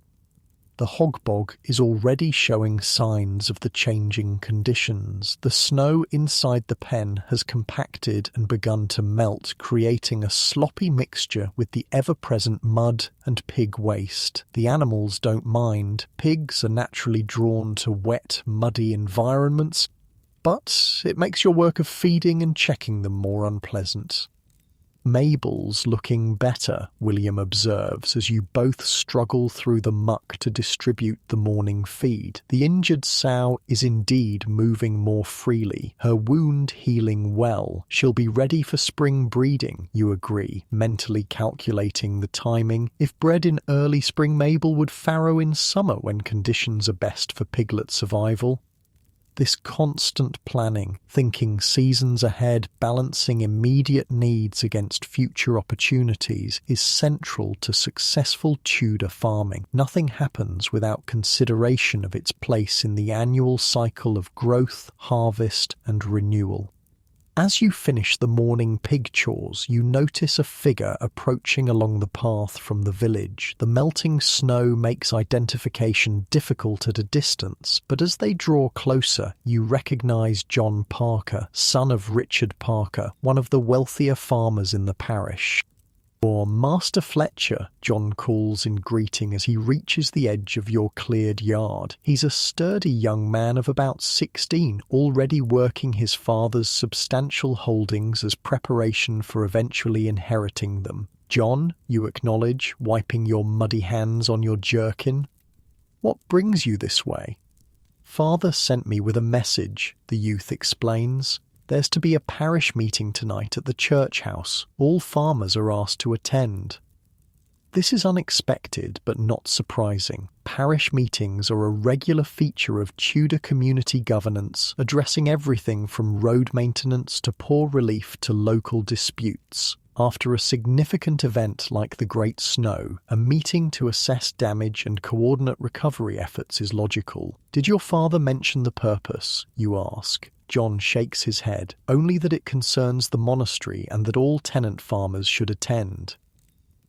The hog bog is already showing signs of the changing conditions. The snow inside the pen has compacted and begun to melt, creating a sloppy mixture with the ever-present mud and pig waste. The animals don't mind. Pigs are naturally drawn to wet, muddy environments, but it makes your work of feeding and checking them more unpleasant. Mabel's looking better, William observes as you both struggle through the muck to distribute the morning feed. The injured sow is indeed moving more freely, her wound healing well. She'll be ready for spring breeding, you agree, mentally calculating the timing. If bred in early spring, Mabel would farrow in summer when conditions are best for piglet survival. This constant planning, thinking seasons ahead, balancing immediate needs against future opportunities, is central to successful Tudor farming. Nothing happens without consideration of its place in the annual cycle of growth, harvest, and renewal. As you finish the morning pig chores, you notice a figure approaching along the path from the village. The melting snow makes identification difficult at a distance, but as they draw closer, you recognize John Parker, son of Richard Parker, one of the wealthier farmers in the parish. Or Master Fletcher, John calls in greeting as he reaches the edge of your cleared yard. He's a sturdy young man of about 16, already working his father's substantial holdings as preparation for eventually inheriting them. John, you acknowledge, wiping your muddy hands on your jerkin. What brings you this way? Father sent me with a message, the youth explains. There's to be a parish meeting tonight at the church house. All farmers are asked to attend. This is unexpected but not surprising. Parish meetings are a regular feature of Tudor community governance, addressing everything from road maintenance to poor relief to local disputes. After a significant event like the Great Snow, a meeting to assess damage and coordinate recovery efforts is logical. Did your father mention the purpose, you ask? John shakes his head, only that it concerns the monastery and that all tenant farmers should attend.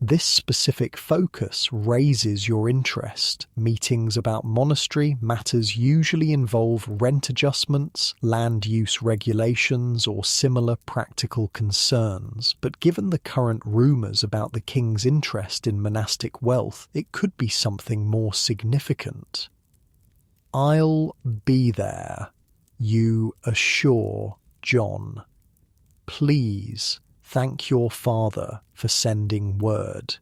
This specific focus raises your interest. Meetings about monastery matters usually involve rent adjustments, land use regulations, or similar practical concerns. But given the current rumours about the king's interest in monastic wealth, it could be something more significant. I'll be there, you assure John. Please thank your father for sending word.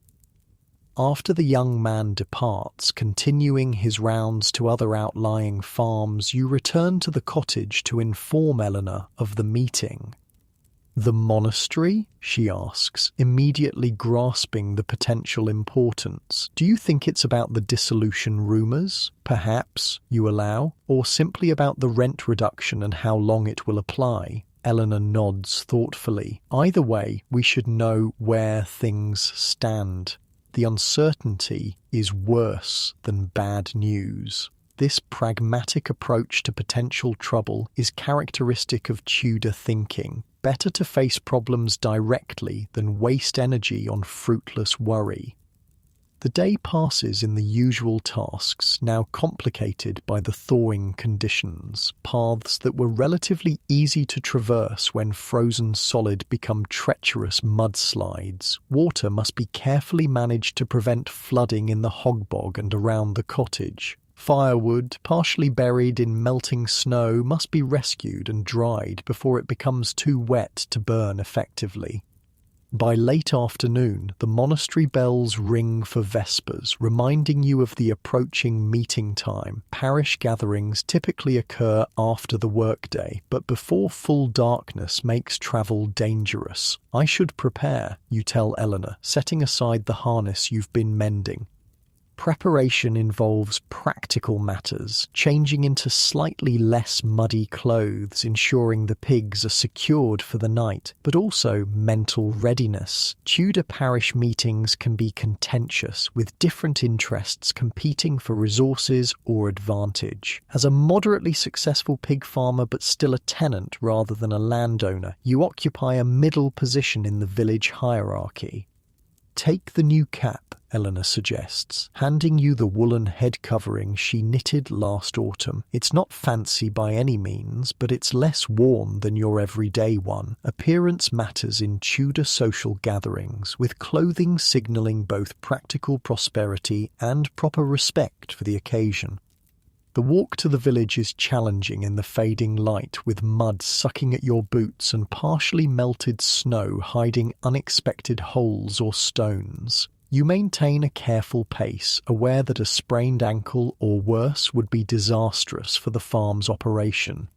After the young man departs, continuing his rounds to other outlying farms, you return to the cottage to inform Eleanor of the meeting. The monastery? She asks, immediately grasping the potential importance. Do you think it's about the dissolution rumours? Perhaps, you allow, or simply about the rent reduction and how long it will apply? Eleanor nods thoughtfully. Either way, we should know where things stand. The uncertainty is worse than bad news. This pragmatic approach to potential trouble is characteristic of Tudor thinking. Better to face problems directly than waste energy on fruitless worry. The day passes in the usual tasks, now complicated by the thawing conditions. Paths that were relatively easy to traverse when frozen solid become treacherous mudslides. Water must be carefully managed to prevent flooding in the hog bog and around the cottage. Firewood, partially buried in melting snow, must be rescued and dried before it becomes too wet to burn effectively. By late afternoon, the monastery bells ring for vespers, reminding you of the approaching meeting time. Parish gatherings typically occur after the workday, but before full darkness makes travel dangerous. I should prepare, you tell Eleanor, setting aside the harness you've been mending. Preparation involves practical matters, changing into slightly less muddy clothes, ensuring the pigs are secured for the night, but also mental readiness. Tudor parish meetings can be contentious, with different interests competing for resources or advantage. As a moderately successful pig farmer but still a tenant rather than a landowner, you occupy a middle position in the village hierarchy. Take the new cap, Eleanor suggests, handing you the woolen head covering she knitted last autumn. It's not fancy by any means, but it's less worn than your everyday one. Appearance matters in Tudor social gatherings, with clothing signalling both practical prosperity and proper respect for the occasion. The walk to the village is challenging in the fading light, with mud sucking at your boots and partially melted snow hiding unexpected holes or stones. You maintain a careful pace, aware that a sprained ankle or worse would be disastrous for the farm's operation.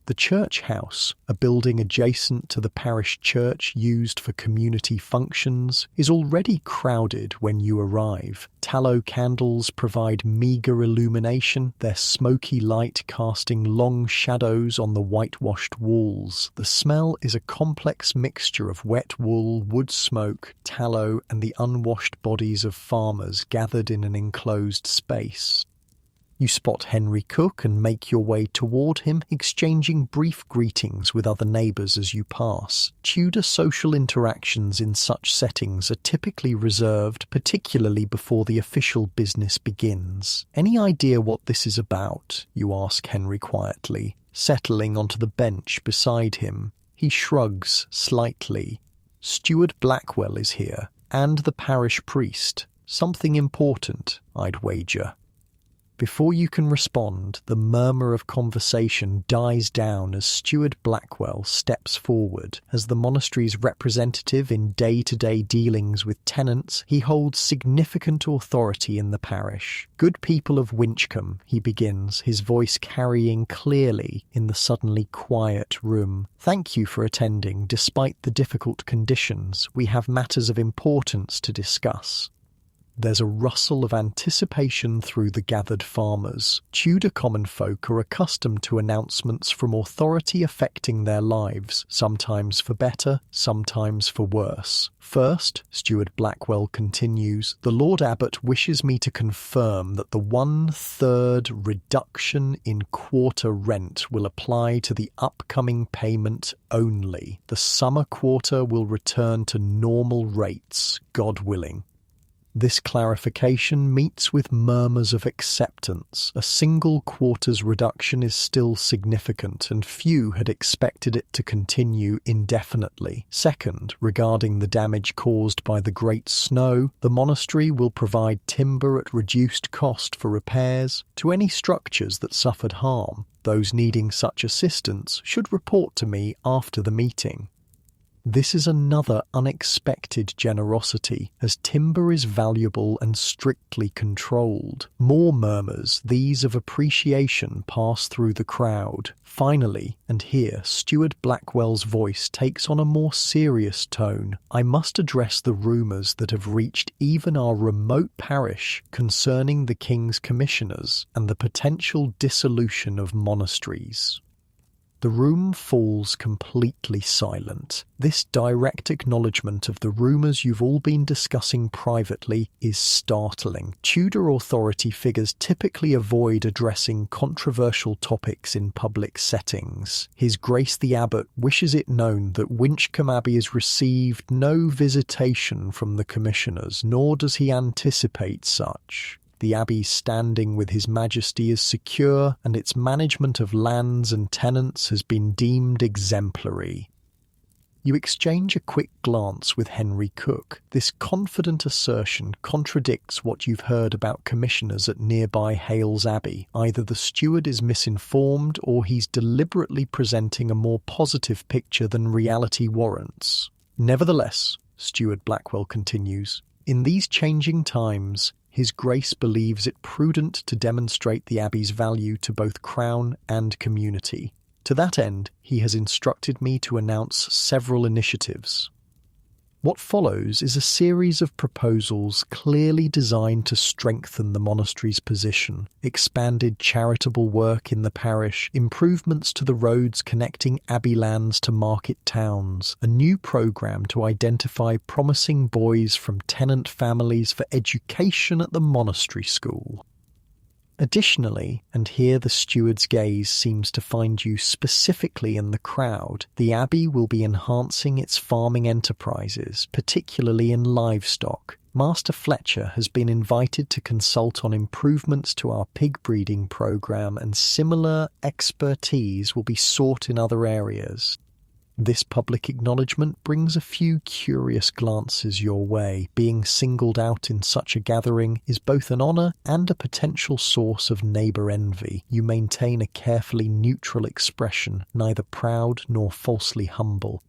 The church house, a building adjacent to the parish church used for community functions, is already crowded when you arrive. Tallow candles provide meagre illumination, their smoky light casting long shadows on the whitewashed walls. The smell is a complex mixture of wet wool, wood smoke, tallow, and the unwashed bodies of farmers gathered in an enclosed space. You spot Henry Cook and make your way toward him, exchanging brief greetings with other neighbours as you pass. Tudor social interactions in such settings are typically reserved, particularly before the official business begins. "Any idea what this is about?" you ask Henry quietly, settling onto the bench beside him. He shrugs slightly. "Steward Blackwell is here, and the parish priest. Something important, I'd wager." Before you can respond, the murmur of conversation dies down as Steward Blackwell steps forward. As the monastery's representative in day-to-day dealings with tenants, he holds significant authority in the parish. "Good people of Winchcombe," he begins, his voice carrying clearly in the suddenly quiet room. "Thank you for attending despite the difficult conditions. We have matters of importance to discuss." There's a rustle of anticipation through the gathered farmers. Tudor common folk are accustomed to announcements from authority affecting their lives, sometimes for better, sometimes for worse. "First," Steward Blackwell continues, "the Lord Abbot wishes me to confirm that the 1/3 reduction in quarter rent will apply to the upcoming payment only. The summer quarter will return to normal rates, God willing." This clarification meets with murmurs of acceptance. A single quarter's reduction is still significant, and few had expected it to continue indefinitely. Second, regarding the damage caused by the great snow, the monastery will provide timber at reduced cost for repairs to any structures that suffered harm. Those needing such assistance should report to me after the meeting. This is another unexpected generosity, as timber is valuable and strictly controlled. More murmurs, these of appreciation, pass through the crowd. Finally, and here Steward Blackwell's voice takes on a more serious tone, "I must address the rumours that have reached even our remote parish concerning the King's Commissioners and the potential dissolution of monasteries." The room falls completely silent. This direct acknowledgement of the rumours you've all been discussing privately is startling. Tudor authority figures typically avoid addressing controversial topics in public settings. His Grace the Abbot wishes it known that Winchcombe Abbey has received no visitation from the commissioners, nor does he anticipate such. The abbey's standing with His Majesty is secure, and its management of lands and tenants has been deemed exemplary. You exchange a quick glance with Henry Cook. This confident assertion contradicts what you've heard about commissioners at nearby Hales Abbey. Either the steward is misinformed, or he's deliberately presenting a more positive picture than reality warrants. Nevertheless, Steward Blackwell continues, in these changing times, His Grace believes it prudent to demonstrate the Abbey's value to both Crown and community. To that end, he has instructed me to announce several initiatives. What follows is a series of proposals clearly designed to strengthen the monastery's position: expanded charitable work in the parish, improvements to the roads connecting abbey lands to market towns, a new programme to identify promising boys from tenant families for education at the monastery school. Additionally, and here the steward's gaze seems to find you specifically in the crowd, the Abbey will be enhancing its farming enterprises, particularly in livestock. Master Fletcher has been invited to consult on improvements to our pig breeding programme, and similar expertise will be sought in other areas. This public acknowledgement brings a few curious glances your way. Being singled out in such a gathering is both an honour and a potential source of neighbour envy. You maintain a carefully neutral expression, neither proud nor falsely humble.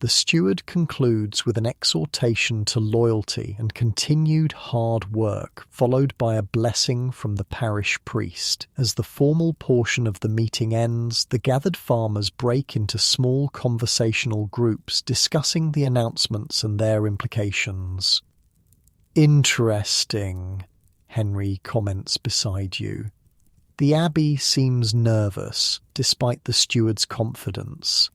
The steward concludes with an exhortation to loyalty and continued hard work, followed by a blessing from the parish priest. As the formal portion of the meeting ends, the gathered farmers break into small conversational groups discussing the announcements and their implications. "Interesting," Henry comments beside you. The abbey seems nervous, despite the steward's confidence.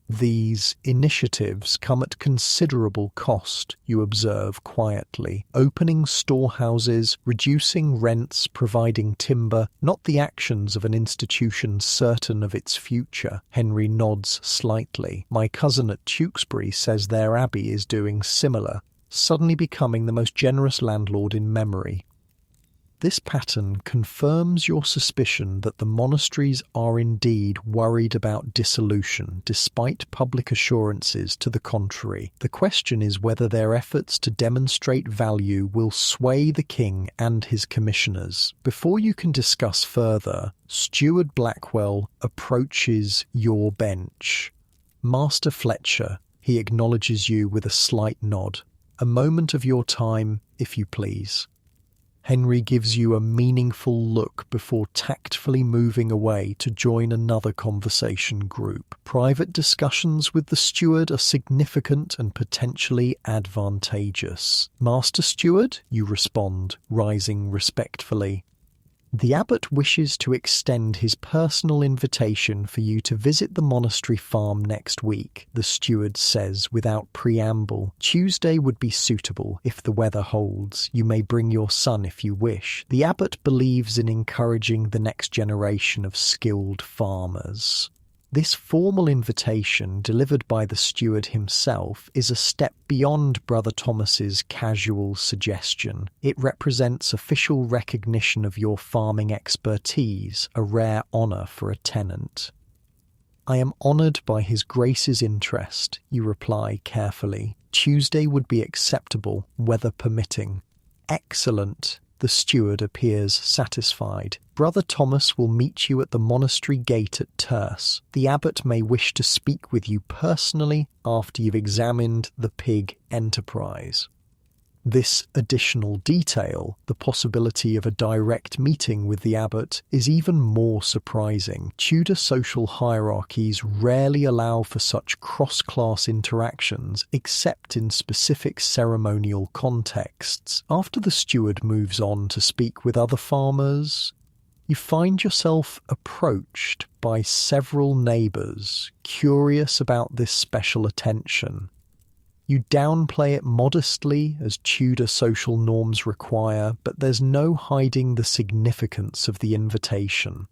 "These initiatives come at considerable cost," you observe quietly. "Opening storehouses, reducing rents, providing timber, not the actions of an institution certain of its future." Henry nods slightly. "My cousin at Tewkesbury says their abbey is doing similar, suddenly becoming the most generous landlord in memory." This pattern confirms your suspicion that the monasteries are indeed worried about dissolution, despite public assurances to the contrary. The question is whether their efforts to demonstrate value will sway the king and his commissioners. Before you can discuss further, Steward Blackwell approaches your bench. "Master Fletcher," he acknowledges you with a slight nod. "A moment of your time, if you please." Henry gives you a meaningful look before tactfully moving away to join another conversation group. Private discussions with the steward are significant and potentially advantageous. "Master Steward," you respond, rising respectfully. "The abbot wishes to extend his personal invitation for you to visit the monastery farm next week," the steward says without preamble. "Tuesday would be suitable if the weather holds. You may bring your son if you wish. The abbot believes in encouraging the next generation of skilled farmers." This formal invitation, delivered by the steward himself, is a step beyond Brother Thomas's casual suggestion. It represents official recognition of your farming expertise, a rare honour for a tenant. "I am honoured by His Grace's interest," you reply carefully. "Tuesday would be acceptable, weather permitting." "Excellent." The steward appears satisfied. "Brother Thomas will meet you at the monastery gate at Terce. The abbot may wish to speak with you personally after you've examined the pig enterprise." This additional detail, the possibility of a direct meeting with the abbot, is even more surprising. Tudor social hierarchies rarely allow for such cross-class interactions except in specific ceremonial contexts. After the steward moves on to speak with other farmers, you find yourself approached by several neighbours, curious about this special attention. You downplay it modestly, as Tudor social norms require, but there's no hiding the significance of the invitation.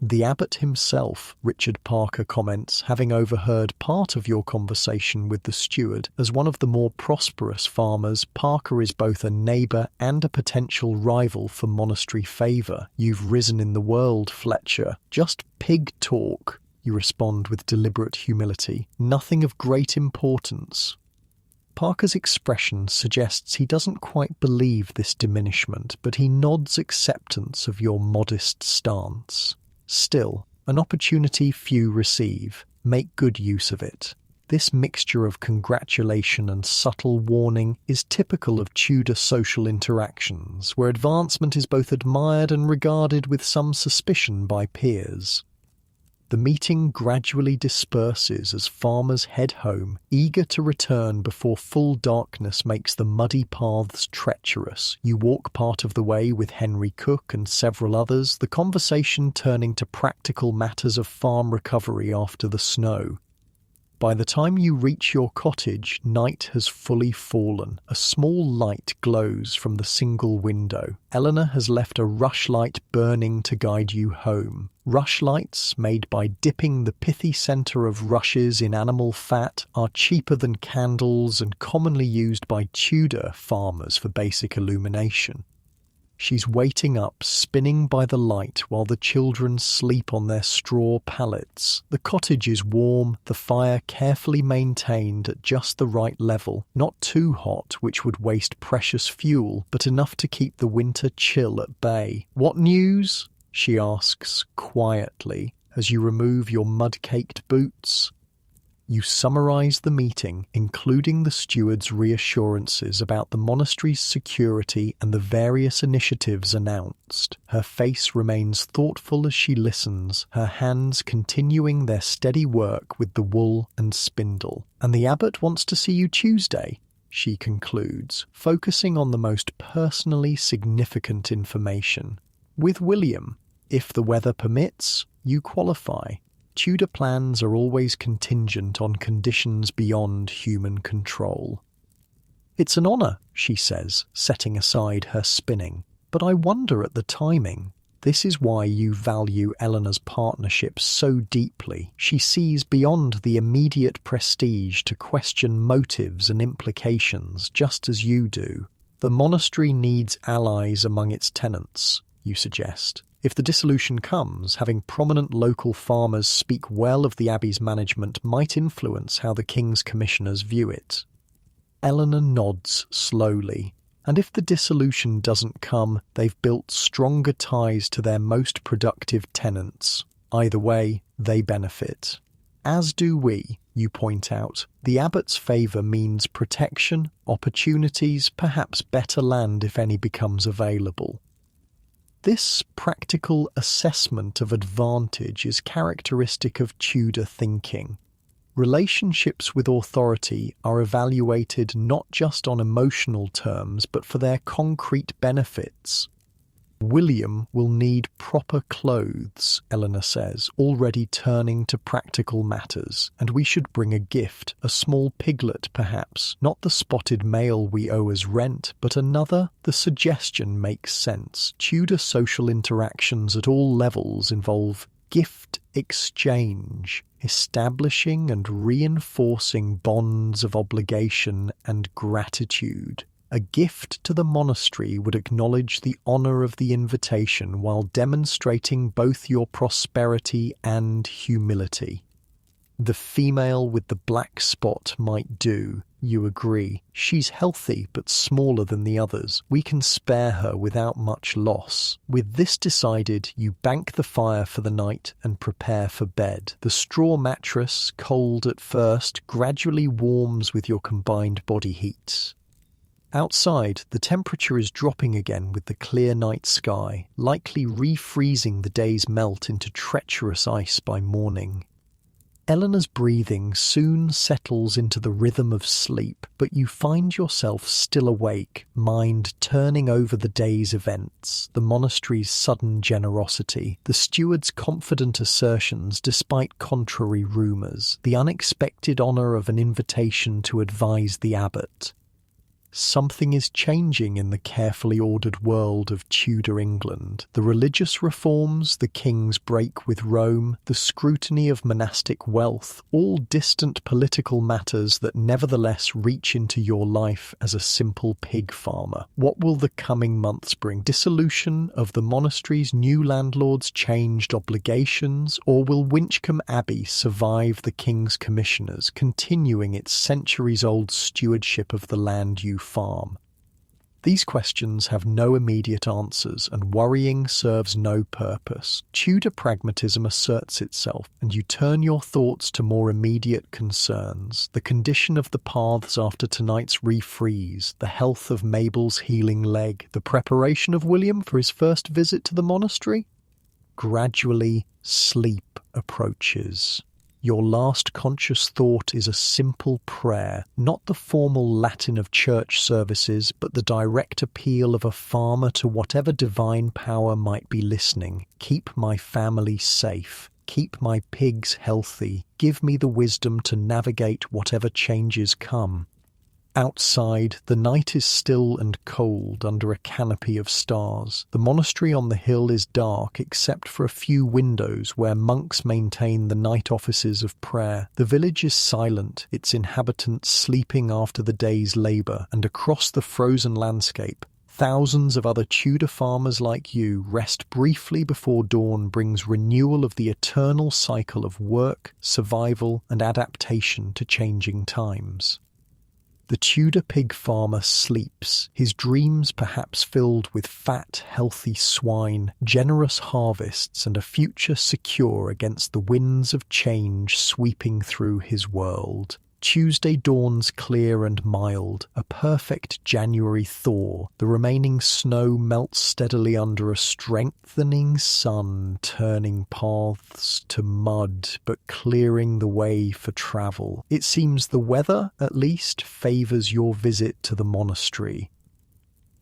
"The abbot himself," Richard Parker comments, having overheard part of your conversation with the steward. "As one of the more prosperous farmers, Parker is both a neighbour and a potential rival for monastery favour. You've risen in the world, Fletcher. Just pig talk," you respond with deliberate humility. "Nothing of great importance." Parker's expression suggests he doesn't quite believe this diminishment, but he nods acceptance of your modest stance. Still, an opportunity few receive. Make good use of it. This mixture of congratulation and subtle warning is typical of Tudor social interactions, where advancement is both admired and regarded with some suspicion by peers. The meeting gradually disperses as farmers head home, eager to return before full darkness makes the muddy paths treacherous. You walk part of the way with Henry Cook and several others, the conversation turning to practical matters of farm recovery after the snow. By the time you reach your cottage, night has fully fallen. A small light glows from the single window. Eleanor has left a rushlight burning to guide you home. Rushlights, made by dipping the pithy centre of rushes in animal fat, are cheaper than candles and commonly used by Tudor farmers for basic illumination. She's waiting up, spinning by the light while the children sleep on their straw pallets. The cottage is warm, the fire carefully maintained at just the right level, not too hot, which would waste precious fuel, but enough to keep the winter chill at bay. "What news?" she asks quietly as you remove your mud-caked boots. You summarize the meeting, including the steward's reassurances about the monastery's security and the various initiatives announced. Her face remains thoughtful as she listens, her hands continuing their steady work with the wool and spindle. "And the abbot wants to see you Tuesday," she concludes, focusing on the most personally significant information. "With William. If the weather permits, you qualify. Tudor plans are always contingent on conditions beyond human control." "It's an honour," she says, setting aside her spinning. "But I wonder at the timing. This is why you value Eleanor's partnership so deeply. She sees beyond the immediate prestige to question motives and implications, just as you do. The monastery needs allies among its tenants, you suggest. If the dissolution comes, having prominent local farmers speak well of the abbey's management might influence how the king's commissioners view it." Eleanor nods slowly. "And if the dissolution doesn't come, they've built stronger ties to their most productive tenants. Either way, they benefit. As do we," you point out. "The abbot's favour means protection, opportunities, perhaps better land if any becomes available." This practical assessment of advantage is characteristic of Tudor thinking. Relationships with authority are evaluated not just on emotional terms, but for their concrete benefits. "William will need proper clothes," Eleanor says, already turning to practical matters, "and we should bring a gift, a small piglet perhaps, not the spotted male we owe as rent, but another." The suggestion makes sense. Tudor social interactions at all levels involve gift exchange, establishing and reinforcing bonds of obligation and gratitude. A gift to the monastery would acknowledge the honour of the invitation while demonstrating both your prosperity and humility. "The female with the black spot might do," you agree. "She's healthy but smaller than the others. We can spare her without much loss." With this decided, you bank the fire for the night and prepare for bed. The straw mattress, cold at first, gradually warms with your combined body heats. Outside, the temperature is dropping again with the clear night sky, likely refreezing the day's melt into treacherous ice by morning. Eleanor's breathing soon settles into the rhythm of sleep, but you find yourself still awake, mind turning over the day's events, the monastery's sudden generosity, the steward's confident assertions despite contrary rumours, the unexpected honour of an invitation to advise the abbot. Something is changing in the carefully ordered world of Tudor England. The religious reforms, the king's break with Rome, the scrutiny of monastic wealth, all distant political matters that nevertheless reach into your life as a simple pig farmer. What will the coming months bring? Dissolution of the monastery's new landlords' changed obligations, or will Winchcombe Abbey survive the king's commissioners, continuing its centuries-old stewardship of the land you farm? These questions have no immediate answers, and worrying serves no purpose. Tudor pragmatism asserts itself, and you turn your thoughts to more immediate concerns: the condition of the paths after tonight's refreeze, the health of Mabel's healing leg, the preparation of William for his first visit to the monastery. Gradually, sleep approaches. Your last conscious thought is a simple prayer, not the formal Latin of church services, but the direct appeal of a farmer to whatever divine power might be listening. Keep my family safe. Keep my pigs healthy. Give me the wisdom to navigate whatever changes come. Outside, the night is still and cold under a canopy of stars. The monastery on the hill is dark except for a few windows where monks maintain the night offices of prayer. The village is silent, its inhabitants sleeping after the day's labour, and across the frozen landscape, Thousands of other Tudor farmers like you rest briefly before dawn brings renewal of the eternal cycle of work, survival, and adaptation to changing times. The Tudor pig farmer sleeps, his dreams perhaps filled with fat, healthy swine, generous harvests, and a future secure against the winds of change sweeping through his world. Tuesday dawns clear and mild, a perfect January thaw. The remaining snow melts steadily under a strengthening sun, turning paths to mud, but clearing the way for travel. It seems the weather, at least, favours your visit to the monastery.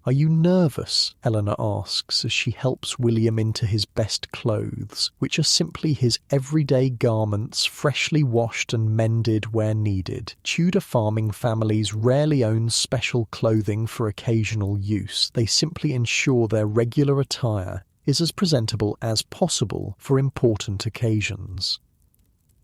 "Are you nervous?" Eleanor asks as she helps William into his best clothes, which are simply his everyday garments, freshly washed and mended where needed. Tudor farming families rarely own special clothing for occasional use. They simply ensure their regular attire is as presentable as possible for important occasions.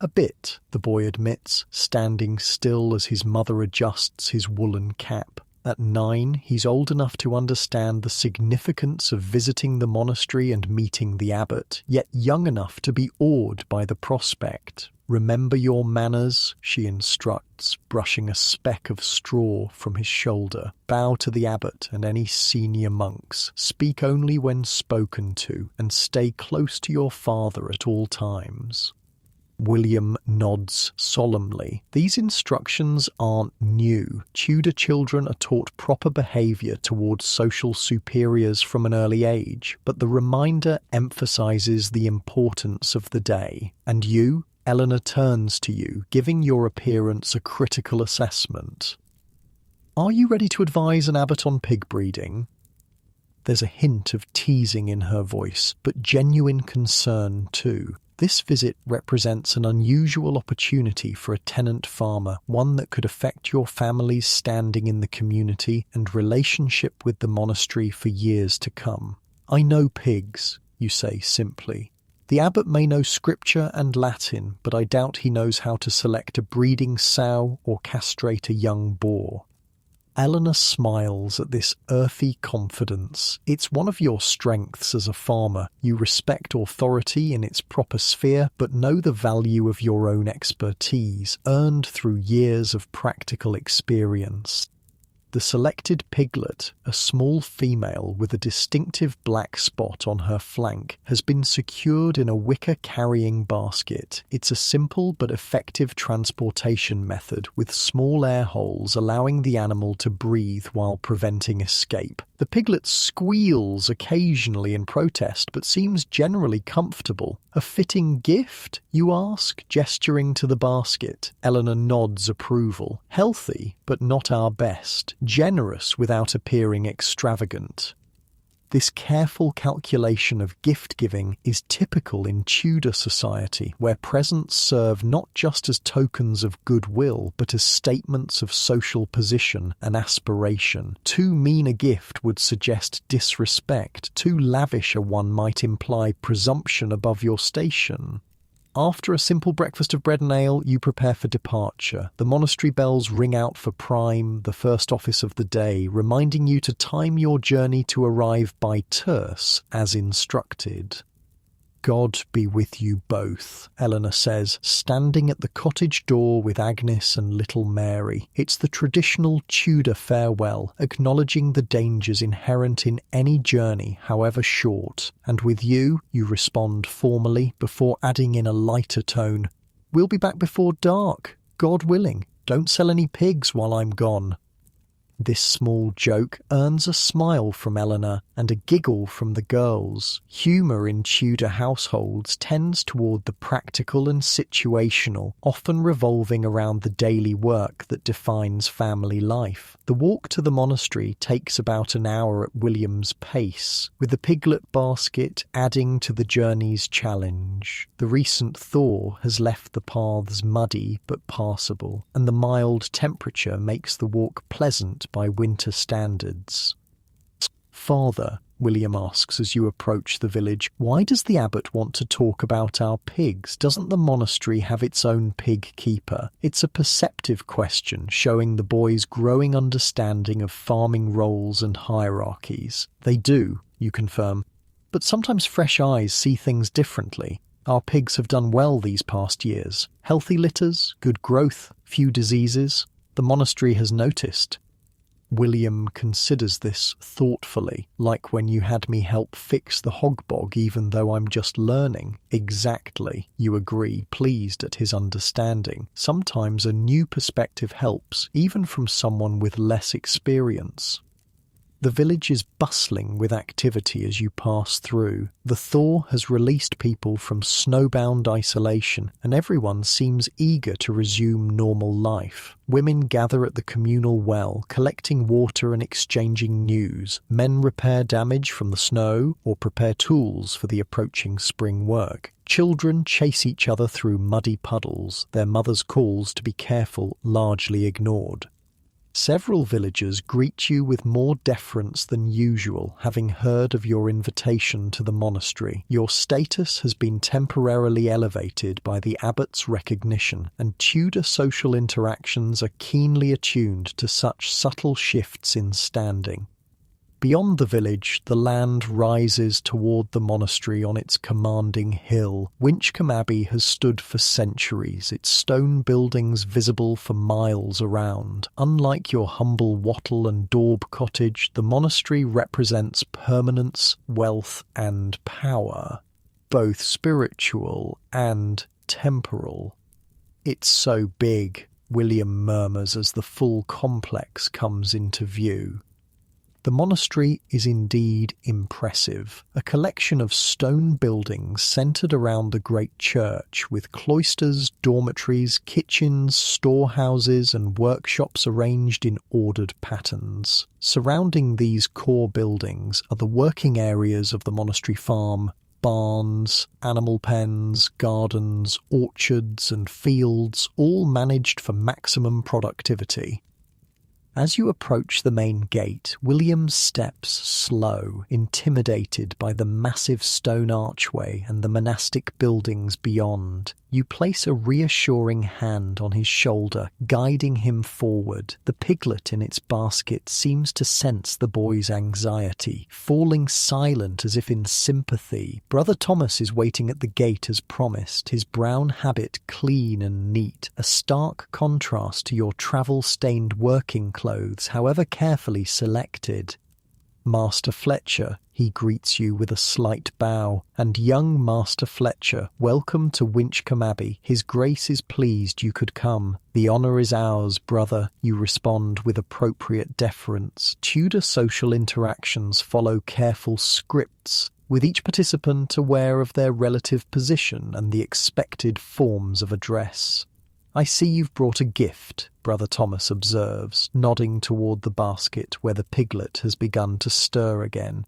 "A bit," the boy admits, standing still as his mother adjusts his woolen cap. At 9, he's old enough to understand the significance of visiting the monastery and meeting the abbot, yet young enough to be awed by the prospect. "Remember your manners," she instructs, brushing a speck of straw from his shoulder. "Bow to the abbot and any senior monks. Speak only when spoken to, and stay close to your father at all times." William nods solemnly. These instructions aren't new. Tudor children are taught proper behaviour towards social superiors from an early age, but the reminder emphasises the importance of the day. "And you?" Eleanor turns to you, giving your appearance a critical assessment. "Are you ready to advise an abbot on pig breeding?" There's a hint of teasing in her voice, but genuine concern too. This visit represents an unusual opportunity for a tenant farmer, one that could affect your family's standing in the community and relationship with the monastery for years to come. "I know pigs," you say simply. "The abbot may know scripture and Latin, but I doubt he knows how to select a breeding sow or castrate a young boar." Eleanor smiles at this earthy confidence. It's one of your strengths as a farmer. You respect authority in its proper sphere, but know the value of your own expertise, earned through years of practical experience. The selected piglet, a small female with a distinctive black spot on her flank, has been secured in a wicker carrying basket. It's a simple but effective transportation method, with small air holes allowing the animal to breathe while preventing escape. The piglet squeals occasionally in protest, but seems generally comfortable. "A fitting gift?" you ask, gesturing to the basket. Eleanor nods approval. "Healthy, but not our best. Generous without appearing extravagant." This careful calculation of gift-giving is typical in Tudor society, where presents serve not just as tokens of goodwill, but as statements of social position and aspiration. Too mean a gift would suggest disrespect. Too lavish a one might imply presumption above your station. After a simple breakfast of bread and ale, you prepare for departure. The monastery bells ring out for prime, the first office of the day, reminding you to time your journey to arrive by terce, as instructed. "God be with you both," Eleanor says, standing at the cottage door with Agnes and little Mary. It's the traditional Tudor farewell, acknowledging the dangers inherent in any journey, however short. "And with you," you respond formally, before adding in a lighter tone, "We'll be back before dark, God willing. Don't sell any pigs while I'm gone." This small joke earns a smile from Eleanor and a giggle from the girls. Humour in Tudor households tends toward the practical and situational, often revolving around the daily work that defines family life. The walk to the monastery takes about an hour at William's pace, with the piglet basket adding to the journey's challenge. The recent thaw has left the paths muddy but passable, and the mild temperature makes the walk pleasant by winter standards. "Father," William asks as you approach the village. "Why does the abbot want to talk about our pigs? Doesn't the monastery have its own pig keeper?" It's a perceptive question, showing the boy's growing understanding of farming roles and hierarchies. "They do," you confirm, "but sometimes fresh eyes see things differently. Our pigs have done well these past years. Healthy litters, good growth, few diseases. The monastery has noticed." William considers this thoughtfully, like when you had me help fix the hogbog even though I'm just learning. "Exactly," you agree, pleased at his understanding. Sometimes a new perspective helps, even from someone with less experience. The village is bustling with activity as you pass through. The thaw has released people from snowbound isolation, and everyone seems eager to resume normal life. Women gather at the communal well, collecting water and exchanging news. Men repair damage from the snow or prepare tools for the approaching spring work. Children chase each other through muddy puddles, their mothers' calls to be careful largely ignored. Several villagers greet you with more deference than usual, having heard of your invitation to the monastery. Your status has been temporarily elevated by the abbot's recognition, and Tudor social interactions are keenly attuned to such subtle shifts in standing. Beyond the village, the land rises toward the monastery on its commanding hill. Winchcombe Abbey has stood for centuries, its stone buildings visible for miles around. Unlike your humble wattle and daub cottage, the monastery represents permanence, wealth, and power, both spiritual and temporal. "It's so big," William murmurs as the full complex comes into view. The monastery is indeed impressive, a collection of stone buildings centred around the great church, with cloisters, dormitories, kitchens, storehouses and workshops arranged in ordered patterns. Surrounding these core buildings are the working areas of the monastery farm, barns, animal pens, gardens, orchards and fields, all managed for maximum productivity. As you approach the main gate, William steps slow, intimidated by the massive stone archway and the monastic buildings beyond. You place a reassuring hand on his shoulder, guiding him forward. The piglet in its basket seems to sense the boy's anxiety, falling silent as if in sympathy. Brother Thomas is waiting at the gate as promised, his brown habit clean and neat, a stark contrast to your travel-stained working clothes, however carefully selected. "Master Fletcher," he greets you with a slight bow, "and young Master Fletcher, welcome to Winchcombe Abbey. His Grace is pleased you could come." "The honour is ours, brother," you respond with appropriate deference. Tudor social interactions follow careful scripts, with each participant aware of their relative position and the expected forms of address. "I see you've brought a gift," Brother Thomas observes, nodding toward the basket where the piglet has begun to stir again.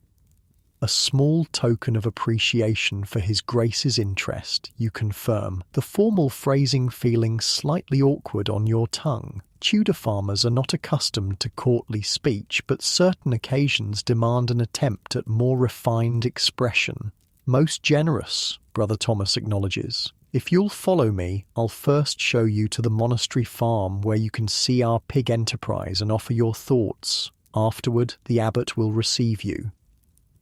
A small token of appreciation for His Grace's interest, you confirm, the formal phrasing feeling slightly awkward on your tongue. Tudor farmers are not accustomed to courtly speech, but certain occasions demand an attempt at more refined expression. "Most generous," Brother Thomas acknowledges. "If you'll follow me, I'll first show you to the monastery farm where you can see our pig enterprise and offer your thoughts. Afterward, the abbot will receive you."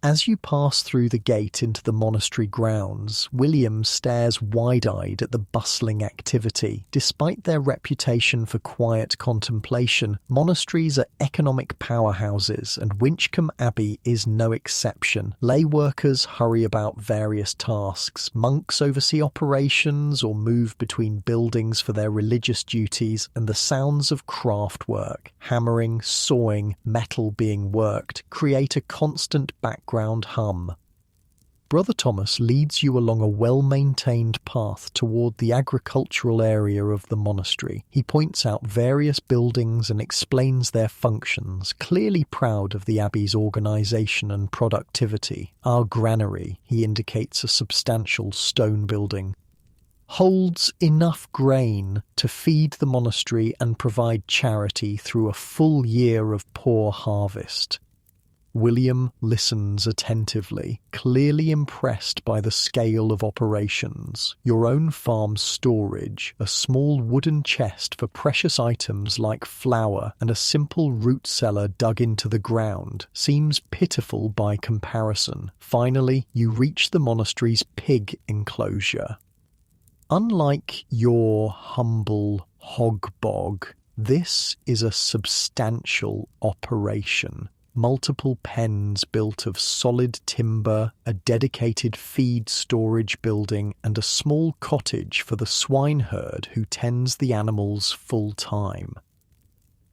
As you pass through the gate into the monastery grounds, William stares wide-eyed at the bustling activity. Despite their reputation for quiet contemplation, monasteries are economic powerhouses, and Winchcombe Abbey is no exception. Lay workers hurry about various tasks, monks oversee operations or move between buildings for their religious duties, and the sounds of craft work, hammering, sawing, metal being worked, create a constant background hum. Brother Thomas leads you along a well-maintained path toward the agricultural area of the monastery. He points out various buildings and explains their functions, clearly proud of the abbey's organisation and productivity. "Our granary," he indicates a substantial stone building, "holds enough grain to feed the monastery and provide charity through a full year of poor harvest." William listens attentively, clearly impressed by the scale of operations. Your own farm's storage, a small wooden chest for precious items like flour and a simple root cellar dug into the ground, seems pitiful by comparison. Finally, you reach the monastery's pig enclosure. Unlike your humble hog bog, this is a substantial operation. Multiple pens built of solid timber, a dedicated feed storage building, and a small cottage for the swineherd who tends the animals full-time.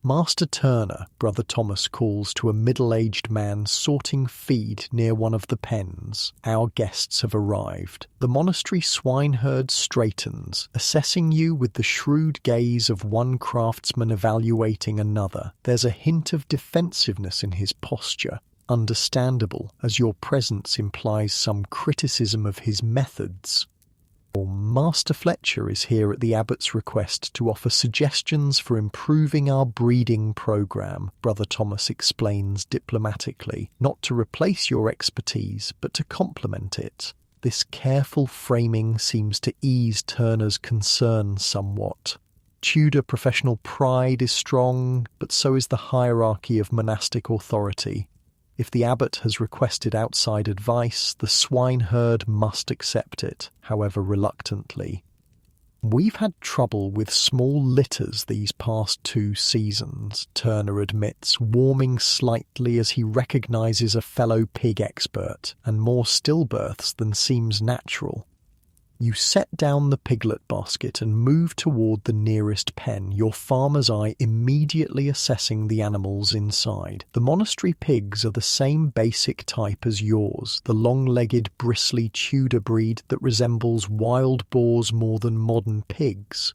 Master Turner, Brother Thomas calls to a middle-aged man sorting feed near one of the pens. Our guests have arrived. The monastery swineherd straightens, assessing you with the shrewd gaze of one craftsman evaluating another. There's a hint of defensiveness in his posture, understandable, as your presence implies some criticism of his methods. Master Fletcher is here at the abbot's request to offer suggestions for improving our breeding program, Brother Thomas explains diplomatically, not to replace your expertise, but to complement it. This careful framing seems to ease Turner's concern somewhat. Tudor professional pride is strong, but so is the hierarchy of monastic authority. If the abbot has requested outside advice, the swineherd must accept it, however reluctantly. We've had trouble with small litters these past 2 seasons, Turner admits, warming slightly as he recognises a fellow pig expert, and more stillbirths than seems natural. You set down the piglet basket and move toward the nearest pen, your farmer's eye immediately assessing the animals inside. The monastery pigs are the same basic type as yours, the long-legged, bristly Tudor breed that resembles wild boars more than modern pigs.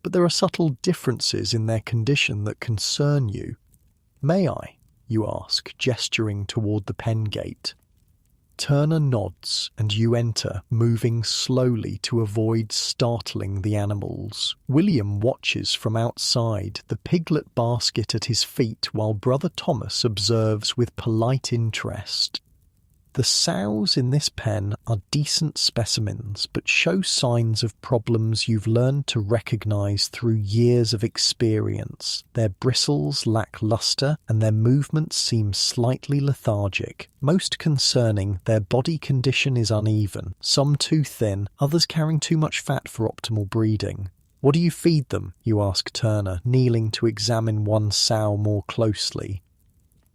But there are subtle differences in their condition that concern you. May I? You ask, gesturing toward the pen gate. Turner nods, and you enter, moving slowly to avoid startling the animals. William watches from outside, the piglet basket at his feet, while Brother Thomas observes with polite interest. The sows in this pen are decent specimens, but show signs of problems you've learned to recognise through years of experience. Their bristles lack lustre, and their movements seem slightly lethargic. Most concerning, their body condition is uneven, some too thin, others carrying too much fat for optimal breeding. What do you feed them? You ask Turner, kneeling to examine one sow more closely.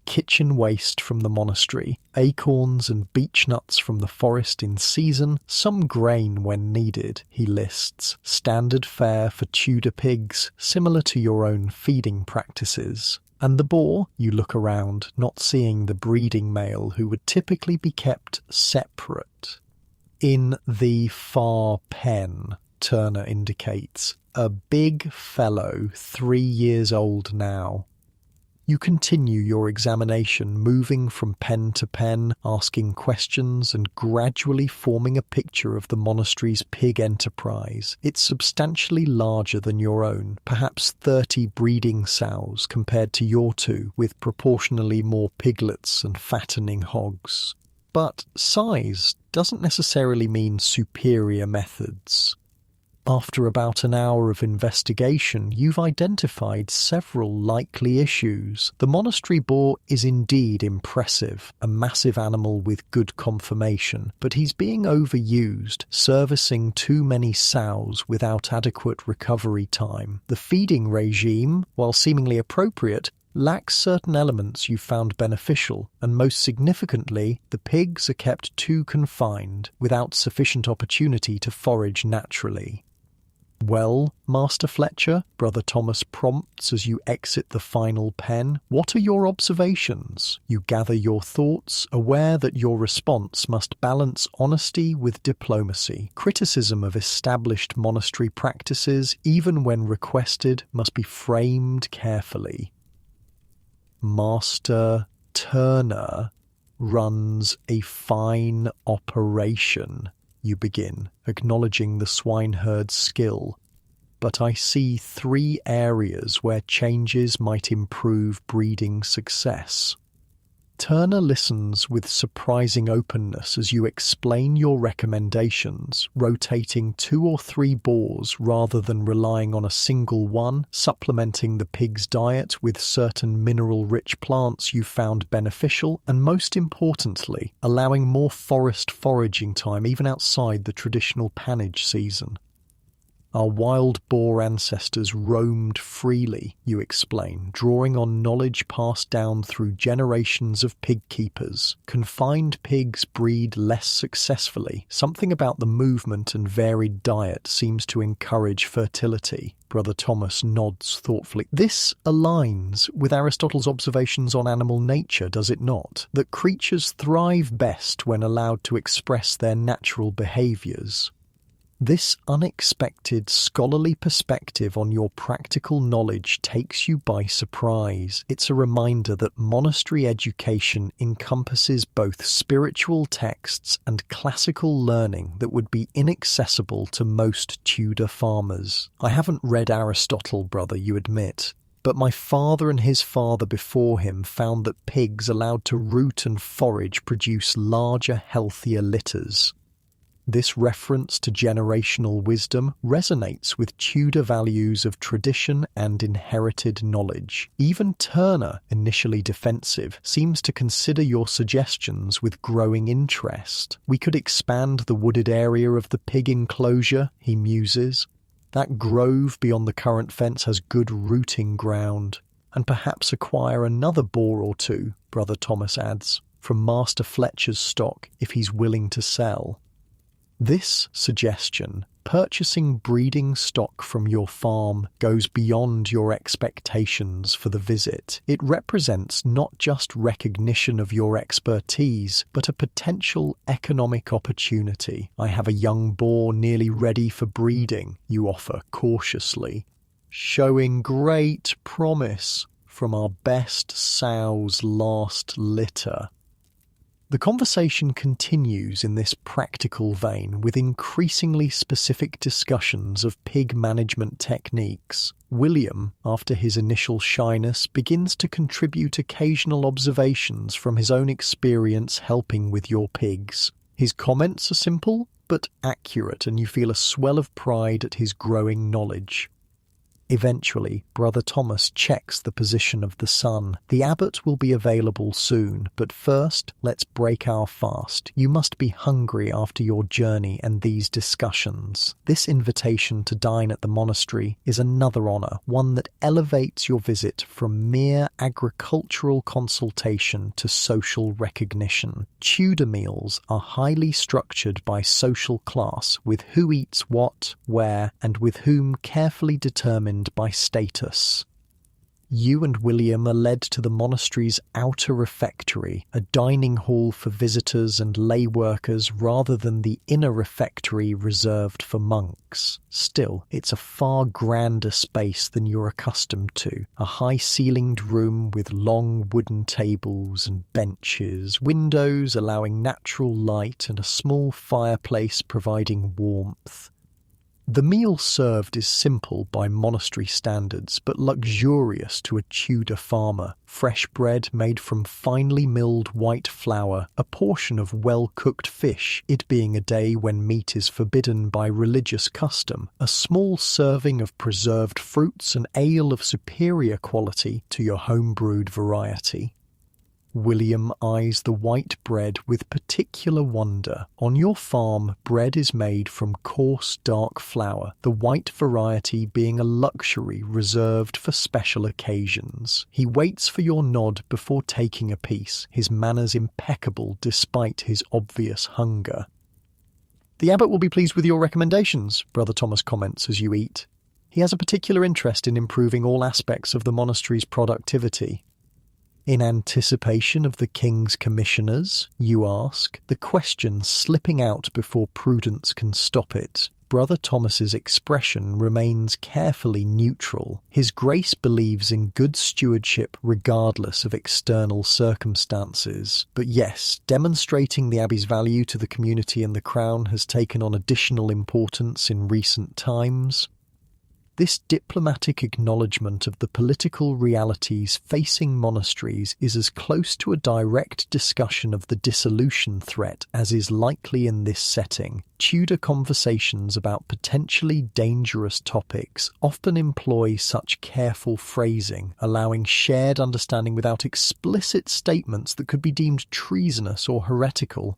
Kitchen waste from the monastery, acorns and beech nuts from the forest in season, some grain when needed, he lists. Standard fare for Tudor pigs, similar to your own feeding practices. And the boar? You look around, not seeing the breeding male who would typically be kept separate. In the far pen, Turner indicates, a big fellow, 3 years old now. You continue your examination, moving from pen to pen, asking questions and gradually forming a picture of the monastery's pig enterprise. It's substantially larger than your own, perhaps 30 breeding sows compared to your 2, with proportionally more piglets and fattening hogs. But size doesn't necessarily mean superior methods. After about an hour of investigation, you've identified several likely issues. The monastery boar is indeed impressive, a massive animal with good conformation, but he's being overused, servicing too many sows without adequate recovery time. The feeding regime, while seemingly appropriate, lacks certain elements you found beneficial, and most significantly, the pigs are kept too confined, without sufficient opportunity to forage naturally. Well, Master Fletcher, Brother Thomas prompts as you exit the final pen, what are your observations? You gather your thoughts, aware that your response must balance honesty with diplomacy. Criticism of established monastery practices, even when requested, must be framed carefully. Master Turner runs a fine operation. You begin, acknowledging the swineherd's skill. But I see 3 areas where changes might improve breeding success. Turner listens with surprising openness as you explain your recommendations, rotating 2 or 3 boars rather than relying on a single one, supplementing the pig's diet with certain mineral-rich plants you found beneficial, and most importantly, allowing more forest foraging time even outside the traditional pannage season. Our wild boar ancestors roamed freely, you explain, drawing on knowledge passed down through generations of pig keepers. Confined pigs breed less successfully. Something about the movement and varied diet seems to encourage fertility. Brother Thomas nods thoughtfully. This aligns with Aristotle's observations on animal nature, does it not? That creatures thrive best when allowed to express their natural behaviours. This unexpected scholarly perspective on your practical knowledge takes you by surprise. It's a reminder that monastery education encompasses both spiritual texts and classical learning that would be inaccessible to most Tudor farmers. I haven't read Aristotle, brother, you admit, but my father and his father before him found that pigs allowed to root and forage produce larger, healthier litters. This reference to generational wisdom resonates with Tudor values of tradition and inherited knowledge. Even Turner, initially defensive, seems to consider your suggestions with growing interest. We could expand the wooded area of the pig enclosure, he muses. That grove beyond the current fence has good rooting ground. And perhaps acquire another boar or 2, Brother Thomas adds, from Master Fletcher's stock if he's willing to sell. This suggestion, purchasing breeding stock from your farm, goes beyond your expectations for the visit. It represents not just recognition of your expertise, but a potential economic opportunity. I have a young boar nearly ready for breeding, you offer cautiously, showing great promise from our best sow's last litter. The conversation continues in this practical vein with increasingly specific discussions of pig management techniques. William, after his initial shyness, begins to contribute occasional observations from his own experience helping with your pigs. His comments are simple but accurate, and you feel a swell of pride at his growing knowledge. Eventually, Brother Thomas checks the position of the sun. The abbot will be available soon, but first, let's break our fast. You must be hungry after your journey and these discussions. This invitation to dine at the monastery is another honour, one that elevates your visit from mere agricultural consultation to social recognition. Tudor meals are highly structured by social class, with who eats what, where, and with whom carefully determined by status. You and William are led to the monastery's outer refectory, a dining hall for visitors and lay workers rather than the inner refectory reserved for monks. Still, it's a far grander space than you're accustomed to. A high-ceilinged room with long wooden tables and benches, windows allowing natural light, and a small fireplace providing warmth. The meal served is simple by monastery standards, but luxurious to a Tudor farmer. Fresh bread made from finely milled white flour, a portion of well-cooked fish, it being a day when meat is forbidden by religious custom, a small serving of preserved fruits, and ale of superior quality to your home-brewed variety. William eyes the white bread with particular wonder. On your farm, bread is made from coarse, dark flour, the white variety being a luxury reserved for special occasions. He waits for your nod before taking a piece, his manners impeccable despite his obvious hunger. The abbot will be pleased with your recommendations, Brother Thomas comments as you eat. He has a particular interest in improving all aspects of the monastery's productivity. In anticipation of the king's commissioners, you ask, the question slipping out before prudence can stop it. Brother Thomas's expression remains carefully neutral. His Grace believes in good stewardship regardless of external circumstances. But yes, demonstrating the abbey's value to the community and the crown has taken on additional importance in recent times. This diplomatic acknowledgement of the political realities facing monasteries is as close to a direct discussion of the dissolution threat as is likely in this setting. Tudor conversations about potentially dangerous topics often employ such careful phrasing, allowing shared understanding without explicit statements that could be deemed treasonous or heretical.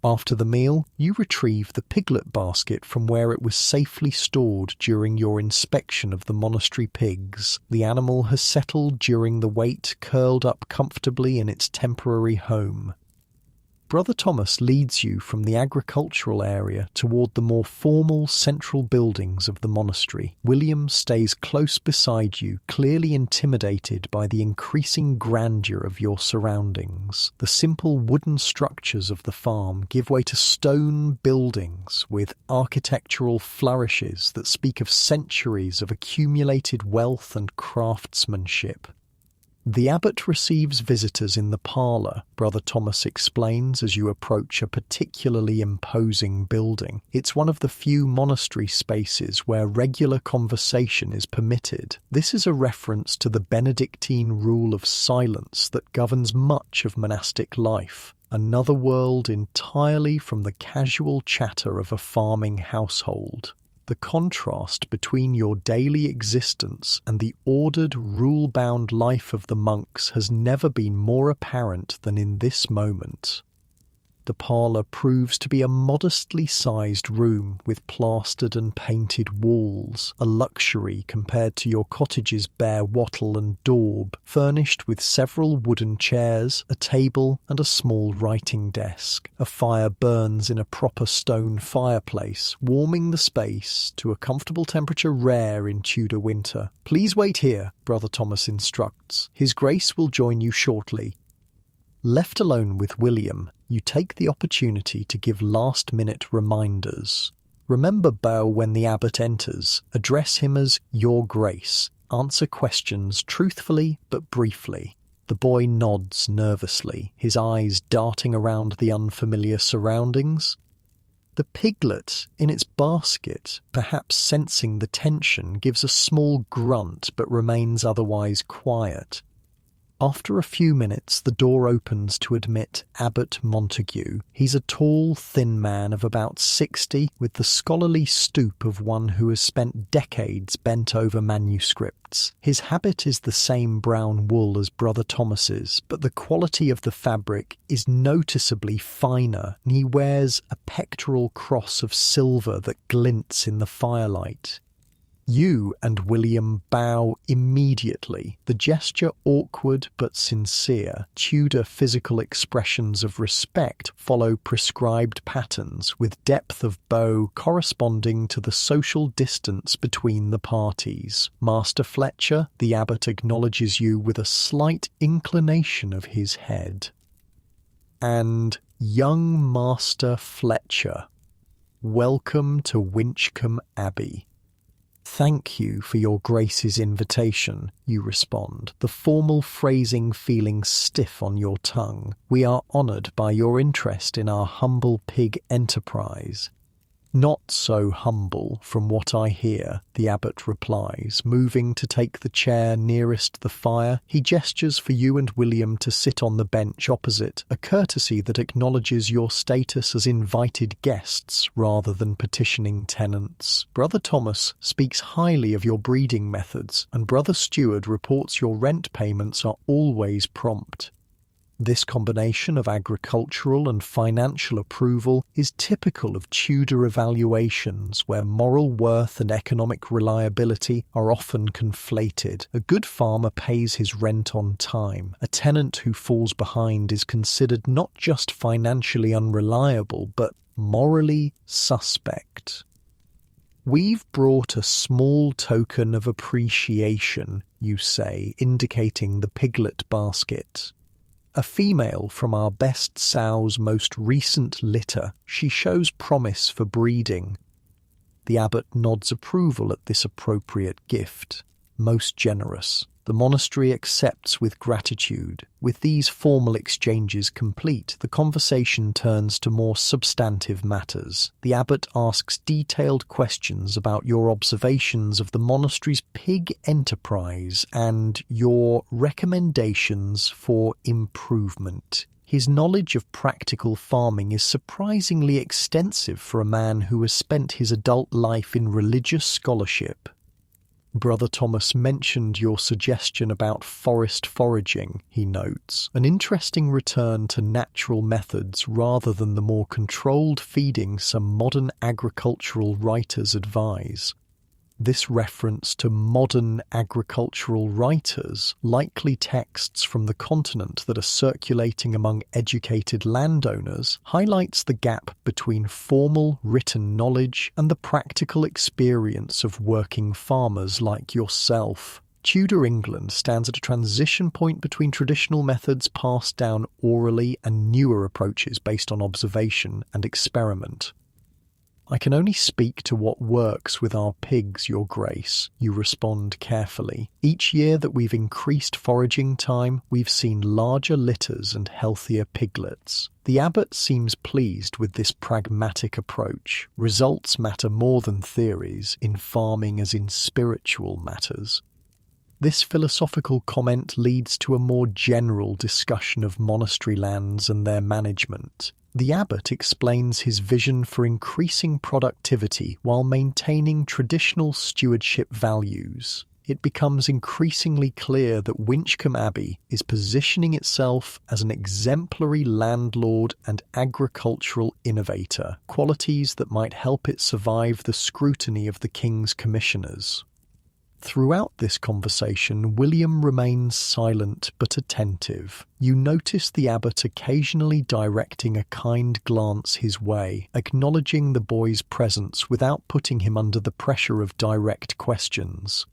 After the meal, you retrieve the piglet basket from where it was safely stored during your inspection of the monastery pigs. The animal has settled during the wait, curled up comfortably in its temporary home. Brother Thomas leads you from the agricultural area toward the more formal central buildings of the monastery. William stays close beside you, clearly intimidated by the increasing grandeur of your surroundings. The simple wooden structures of the farm give way to stone buildings with architectural flourishes that speak of centuries of accumulated wealth and craftsmanship. The abbot receives visitors in the parlour, Brother Thomas explains as you approach a particularly imposing building. It's one of the few monastery spaces where regular conversation is permitted. This is a reference to the Benedictine rule of silence that governs much of monastic life, another world entirely from the casual chatter of a farming household. The contrast between your daily existence and the ordered, rule-bound life of the monks has never been more apparent than in this moment. The parlour proves to be a modestly sized room with plastered and painted walls, a luxury compared to your cottage's bare wattle and daub, furnished with several wooden chairs, a table and a small writing desk. A fire burns in a proper stone fireplace, warming the space to a comfortable temperature rare in Tudor winter. "Please wait here," Brother Thomas instructs. "His Grace will join you shortly." Left alone with William, you take the opportunity to give last-minute reminders. Remember bow when the abbot enters, address him as Your Grace, answer questions truthfully but briefly. The boy nods nervously, his eyes darting around the unfamiliar surroundings. The piglet, in its basket, perhaps sensing the tension, gives a small grunt but remains otherwise quiet. After a few minutes, the door opens to admit Abbot Montague. He's a tall, thin man of about 60, with the scholarly stoop of one who has spent decades bent over manuscripts. His habit is the same brown wool as Brother Thomas's, but the quality of the fabric is noticeably finer, and he wears a pectoral cross of silver that glints in the firelight. You and William bow immediately, the gesture awkward but sincere. Tudor physical expressions of respect follow prescribed patterns, with depth of bow corresponding to the social distance between the parties. Master Fletcher, the abbot acknowledges you with a slight inclination of his head. And young Master Fletcher, welcome to Winchcombe Abbey. "Thank you for your Grace's invitation," you respond, the formal phrasing feeling stiff on your tongue. "We are honoured by your interest in our humble pig enterprise." "Not so humble, from what I hear," the abbot replies, moving to take the chair nearest the fire. He gestures for you and William to sit on the bench opposite, a courtesy that acknowledges your status as invited guests rather than petitioning tenants. Brother Thomas speaks highly of your breeding methods, and Brother Steward reports your rent payments are always prompt. This combination of agricultural and financial approval is typical of Tudor evaluations where moral worth and economic reliability are often conflated. A good farmer pays his rent on time. A tenant who falls behind is considered not just financially unreliable, but morally suspect. "We've brought a small token of appreciation," you say, indicating the piglet basket. "A female from our best sow's most recent litter. She shows promise for breeding." The abbot nods approval at this appropriate gift. most generous. The monastery accepts with gratitude. With these formal exchanges complete, the conversation turns to more substantive matters. The abbot asks detailed questions about your observations of the monastery's pig enterprise and your recommendations for improvement. His knowledge of practical farming is surprisingly extensive for a man who has spent his adult life in religious scholarship. Brother Thomas mentioned your suggestion about forest foraging, he notes, an interesting return to natural methods rather than the more controlled feeding some modern agricultural writers advise. This reference to modern agricultural writers, likely texts from the continent that are circulating among educated landowners, highlights the gap between formal written knowledge and the practical experience of working farmers like yourself. Tudor England stands at a transition point between traditional methods passed down orally and newer approaches based on observation and experiment. "I can only speak to what works with our pigs, Your Grace," you respond carefully. "Each year that we've increased foraging time, we've seen larger litters and healthier piglets." The abbot seems pleased with this pragmatic approach. Results matter more than theories, in farming as in spiritual matters. This philosophical comment leads to a more general discussion of monastery lands and their management. The abbot explains his vision for increasing productivity while maintaining traditional stewardship values. It becomes increasingly clear that Winchcombe Abbey is positioning itself as an exemplary landlord and agricultural innovator, qualities that might help it survive the scrutiny of the King's commissioners. Throughout this conversation, William remains silent but attentive. You notice the abbot occasionally directing a kind glance his way, acknowledging the boy's presence without putting him under the pressure of direct questions.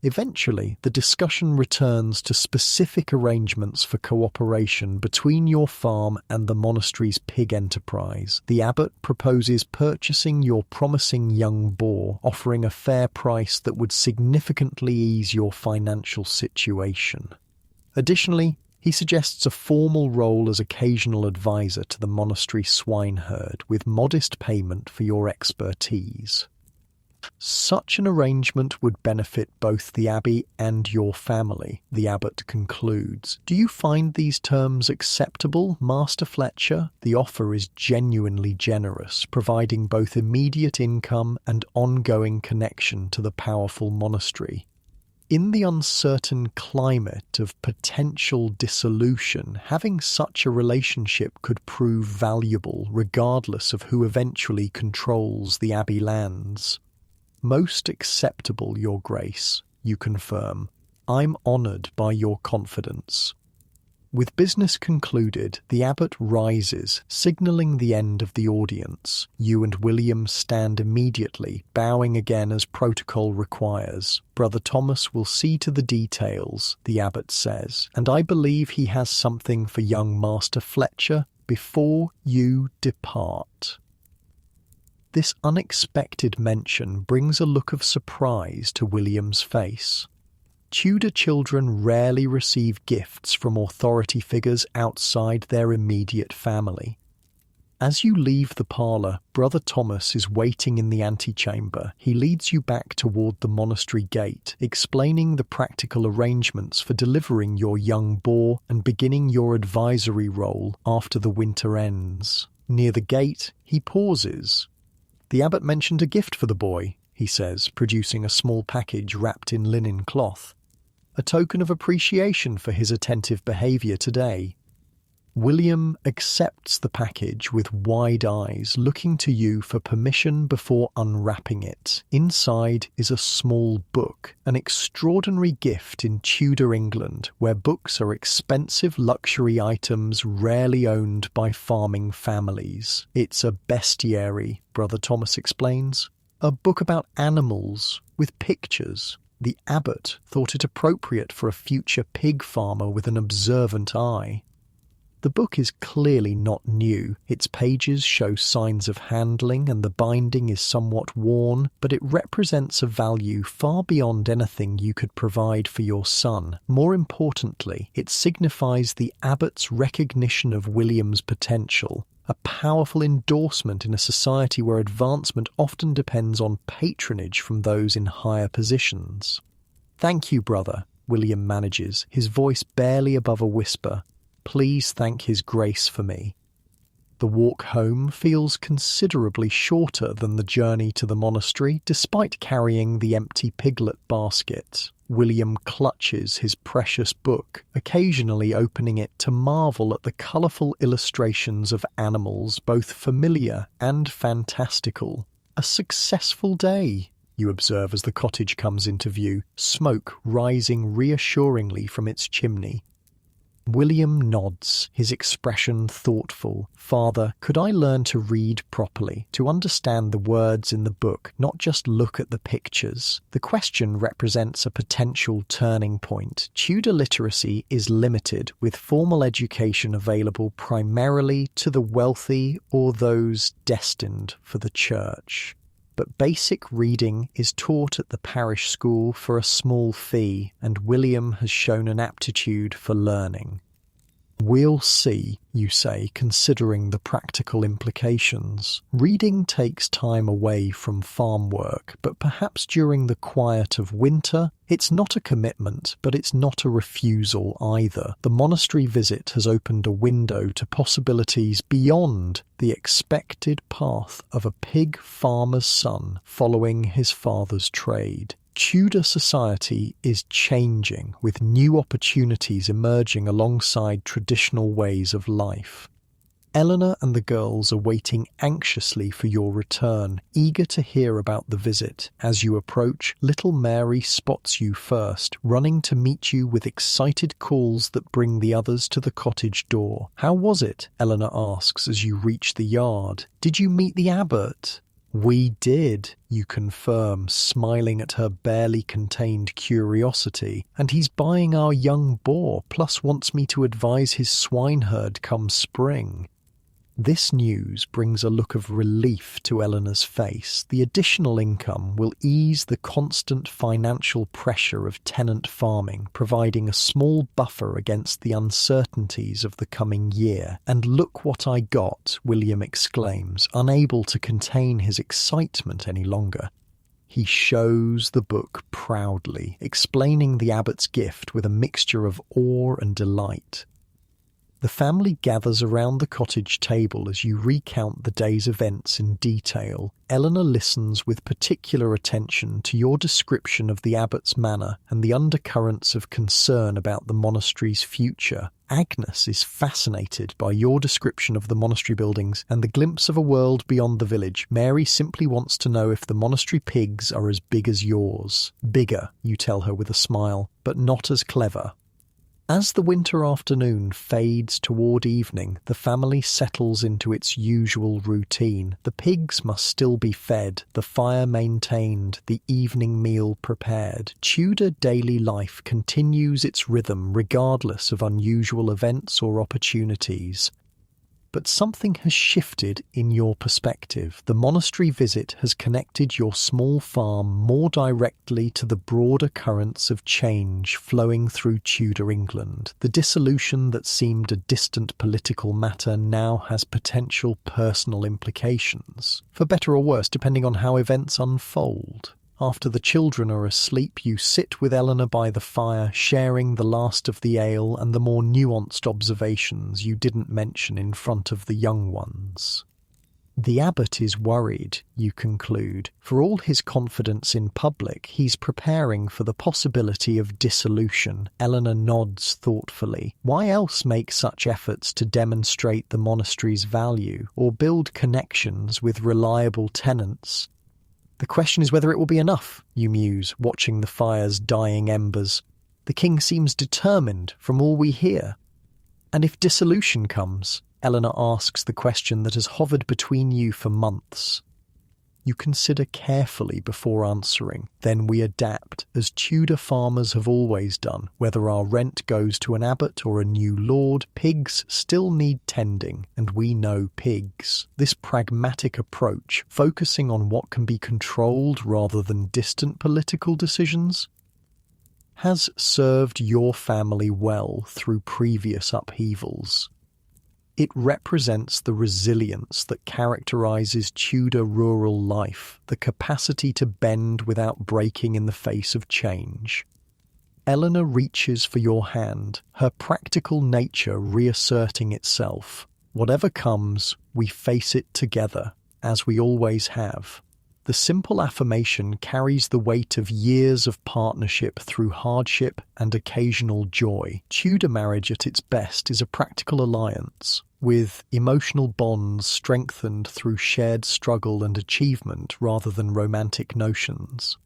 Eventually, the discussion returns to specific arrangements for cooperation between your farm and the monastery's pig enterprise. The abbot proposes purchasing your promising young boar, offering a fair price that would significantly ease your financial situation. Additionally, he suggests a formal role as occasional advisor to the monastery swineherd, with modest payment for your expertise. Such an arrangement would benefit both the abbey and your family, the abbot concludes. Do you find these terms acceptable, Master Fletcher? The offer is genuinely generous, providing both immediate income and ongoing connection to the powerful monastery. In the uncertain climate of potential dissolution, having such a relationship could prove valuable regardless of who eventually controls the abbey lands. "Most acceptable, Your Grace," you confirm. "I'm honoured by your confidence." With business concluded, the abbot rises, signalling the end of the audience. You and William stand immediately, bowing again as protocol requires. "Brother Thomas will see to the details," the abbot says, "and I believe he has something for young Master Fletcher before you depart." This unexpected mention brings a look of surprise to William's face. Tudor children rarely receive gifts from authority figures outside their immediate family. As you leave the parlour, Brother Thomas is waiting in the antechamber. He leads you back toward the monastery gate, explaining the practical arrangements for delivering your young boar and beginning your advisory role after the winter ends. Near the gate, he pauses. "The abbot mentioned a gift for the boy," he says, producing a small package wrapped in linen cloth. "A token of appreciation for his attentive behaviour today." William accepts the package with wide eyes, looking to you for permission before unwrapping it. Inside is a small book, an extraordinary gift in Tudor England, where books are expensive luxury items rarely owned by farming families. "It's a bestiary," Brother Thomas explains. "A book about animals, with pictures." The abbot thought it appropriate for a future pig farmer with an observant eye. The book is clearly not new. Its pages show signs of handling and the binding is somewhat worn, but it represents a value far beyond anything you could provide for your son. More importantly, it signifies the abbot's recognition of William's potential, a powerful endorsement in a society where advancement often depends on patronage from those in higher positions. "Thank you, brother," William manages, his voice barely above a whisper. "Please thank His Grace for me." The walk home feels considerably shorter than the journey to the monastery, despite carrying the empty piglet basket. William clutches his precious book, occasionally opening it to marvel at the colourful illustrations of animals, both familiar and fantastical. A successful day, you observe as the cottage comes into view, smoke rising reassuringly from its chimney. William nods, his expression thoughtful. "Father, could I learn to read properly, to understand the words in the book, not just look at the pictures?" The question represents a potential turning point. Tudor literacy is limited, with formal education available primarily to the wealthy or those destined for the church. But basic reading is taught at the parish school for a small fee, and William has shown an aptitude for learning. "We'll see," you say, considering the practical implications. Reading takes time away from farm work, but perhaps during the quiet of winter, it's not a commitment, but it's not a refusal either. The monastery visit has opened a window to possibilities beyond the expected path of a pig farmer's son following his father's trade. Tudor society is changing, with new opportunities emerging alongside traditional ways of life. Eleanor and the girls are waiting anxiously for your return, eager to hear about the visit. As you approach, little Mary spots you first, running to meet you with excited calls that bring the others to the cottage door. "How was it?" Eleanor asks as you reach the yard. "Did you meet the abbot?" "We did," you confirm, smiling at her barely contained curiosity. "And he's buying our young boar, plus wants me to advise his swineherd come spring." This news brings a look of relief to Eleanor's face. The additional income will ease the constant financial pressure of tenant farming, providing a small buffer against the uncertainties of the coming year. "And look what I got," William exclaims, unable to contain his excitement any longer. He shows the book proudly, explaining the abbot's gift with a mixture of awe and delight. The family gathers around the cottage table as you recount the day's events in detail. Eleanor listens with particular attention to your description of the abbot's manor and the undercurrents of concern about the monastery's future. Agnes is fascinated by your description of the monastery buildings and the glimpse of a world beyond the village. Mary simply wants to know if the monastery pigs are as big as yours. "Bigger," you tell her with a smile, "but not as clever." As the winter afternoon fades toward evening, the family settles into its usual routine. The pigs must still be fed, the fire maintained, the evening meal prepared. Tudor daily life continues its rhythm regardless of unusual events or opportunities. But something has shifted in your perspective. The monastery visit has connected your small farm more directly to the broader currents of change flowing through Tudor England. The dissolution that seemed a distant political matter now has potential personal implications, for better or worse, depending on how events unfold. After the children are asleep, you sit with Eleanor by the fire, sharing the last of the ale and the more nuanced observations you didn't mention in front of the young ones. "The abbot is worried," you conclude. "For all his confidence in public, he's preparing for the possibility of dissolution." Eleanor nods thoughtfully. "Why else make such efforts to demonstrate the monastery's value, or build connections with reliable tenants? The question is whether it will be enough," you muse, watching the fire's dying embers. "The king seems determined from all we hear." "And if dissolution comes?" Eleanor asks the question that has hovered between you for months. You consider carefully before answering. Then we adapt, as Tudor farmers have always done. Whether our rent goes to an abbot or a new lord, pigs still need tending, and we know pigs. This pragmatic approach, focusing on what can be controlled rather than distant political decisions, has served your family well through previous upheavals. It represents the resilience that characterizes Tudor rural life, the capacity to bend without breaking in the face of change. Eleanor reaches for your hand, her practical nature reasserting itself. Whatever comes, we face it together, as we always have. The simple affirmation carries the weight of years of partnership through hardship and occasional joy. Tudor marriage at its best is a practical alliance, with emotional bonds strengthened through shared struggle and achievement rather than romantic notions.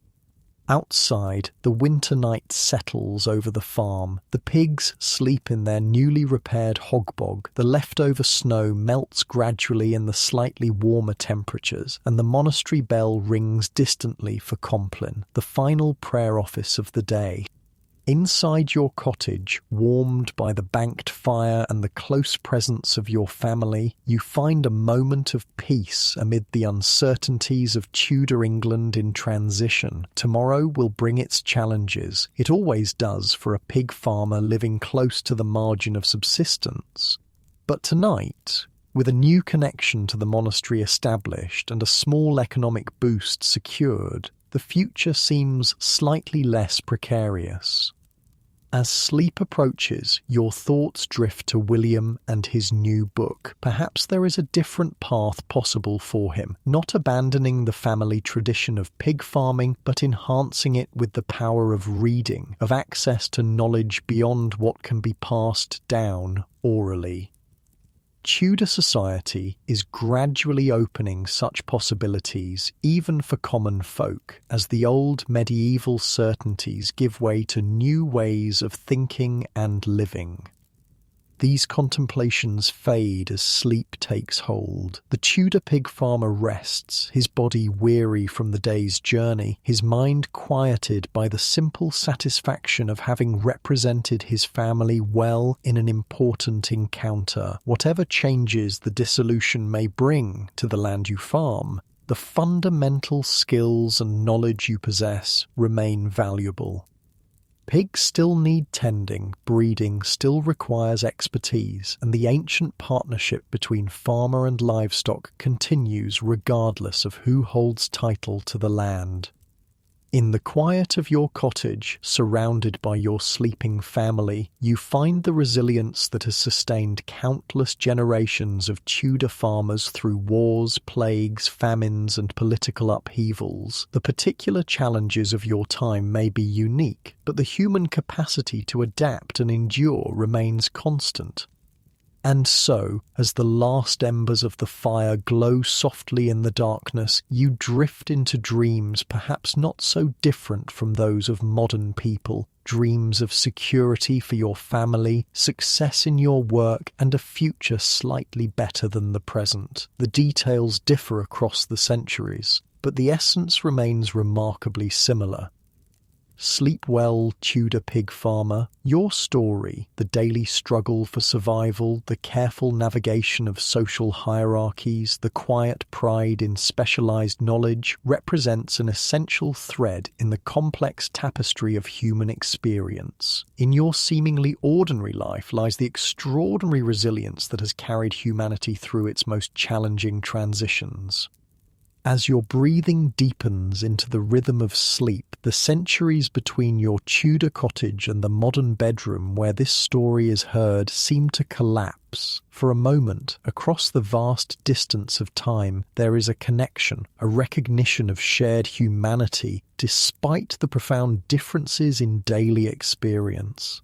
Outside, the winter night settles over the farm. The pigs sleep in their newly repaired hog bog. The leftover snow melts gradually in the slightly warmer temperatures, and the monastery bell rings distantly for Compline, the final prayer office of the day. Inside your cottage, warmed by the banked fire and the close presence of your family, you find a moment of peace amid the uncertainties of Tudor England in transition. Tomorrow will bring its challenges. It always does for a pig farmer living close to the margin of subsistence. But tonight, with a new connection to the monastery established and a small economic boost secured, the future seems slightly less precarious. As sleep approaches, your thoughts drift to William and his new book. Perhaps there is a different path possible for him, not abandoning the family tradition of pig farming, but enhancing it with the power of reading, of access to knowledge beyond what can be passed down orally. Tudor society is gradually opening such possibilities even for common folk, as the old medieval certainties give way to new ways of thinking and living. These contemplations fade as sleep takes hold. The Tudor pig farmer rests, his body weary from the day's journey, his mind quieted by the simple satisfaction of having represented his family well in an important encounter. Whatever changes the dissolution may bring to the land you farm, the fundamental skills and knowledge you possess remain valuable. Pigs still need tending, breeding still requires expertise, and the ancient partnership between farmer and livestock continues regardless of who holds title to the land. In the quiet of your cottage, surrounded by your sleeping family, you find the resilience that has sustained countless generations of Tudor farmers through wars, plagues, famines, and political upheavals. The particular challenges of your time may be unique, but the human capacity to adapt and endure remains constant. And so, as the last embers of the fire glow softly in the darkness, you drift into dreams perhaps not so different from those of modern people, dreams of security for your family, success in your work, and a future slightly better than the present. The details differ across the centuries, but the essence remains remarkably similar. Sleep well, Tudor pig farmer. Your story, the daily struggle for survival, the careful navigation of social hierarchies, the quiet pride in specialized knowledge, represents an essential thread in the complex tapestry of human experience. In your seemingly ordinary life lies the extraordinary resilience that has carried humanity through its most challenging transitions. As your breathing deepens into the rhythm of sleep, the centuries between your Tudor cottage and the modern bedroom where this story is heard seem to collapse. For a moment, across the vast distance of time, there is a connection, a recognition of shared humanity, despite the profound differences in daily experience.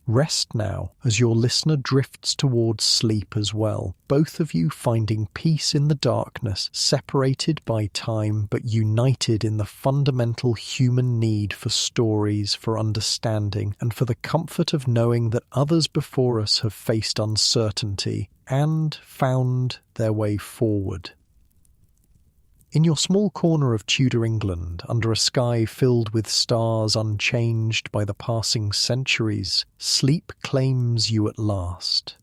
Rest now as your listener drifts towards sleep as well, both of you finding peace in the darkness, separated by time but united in the fundamental human need for stories, for understanding, and for the comfort of knowing that others before us have faced uncertainty and found their way forward. In your small corner of Tudor England, under a sky filled with stars unchanged by the passing centuries, sleep claims you at last.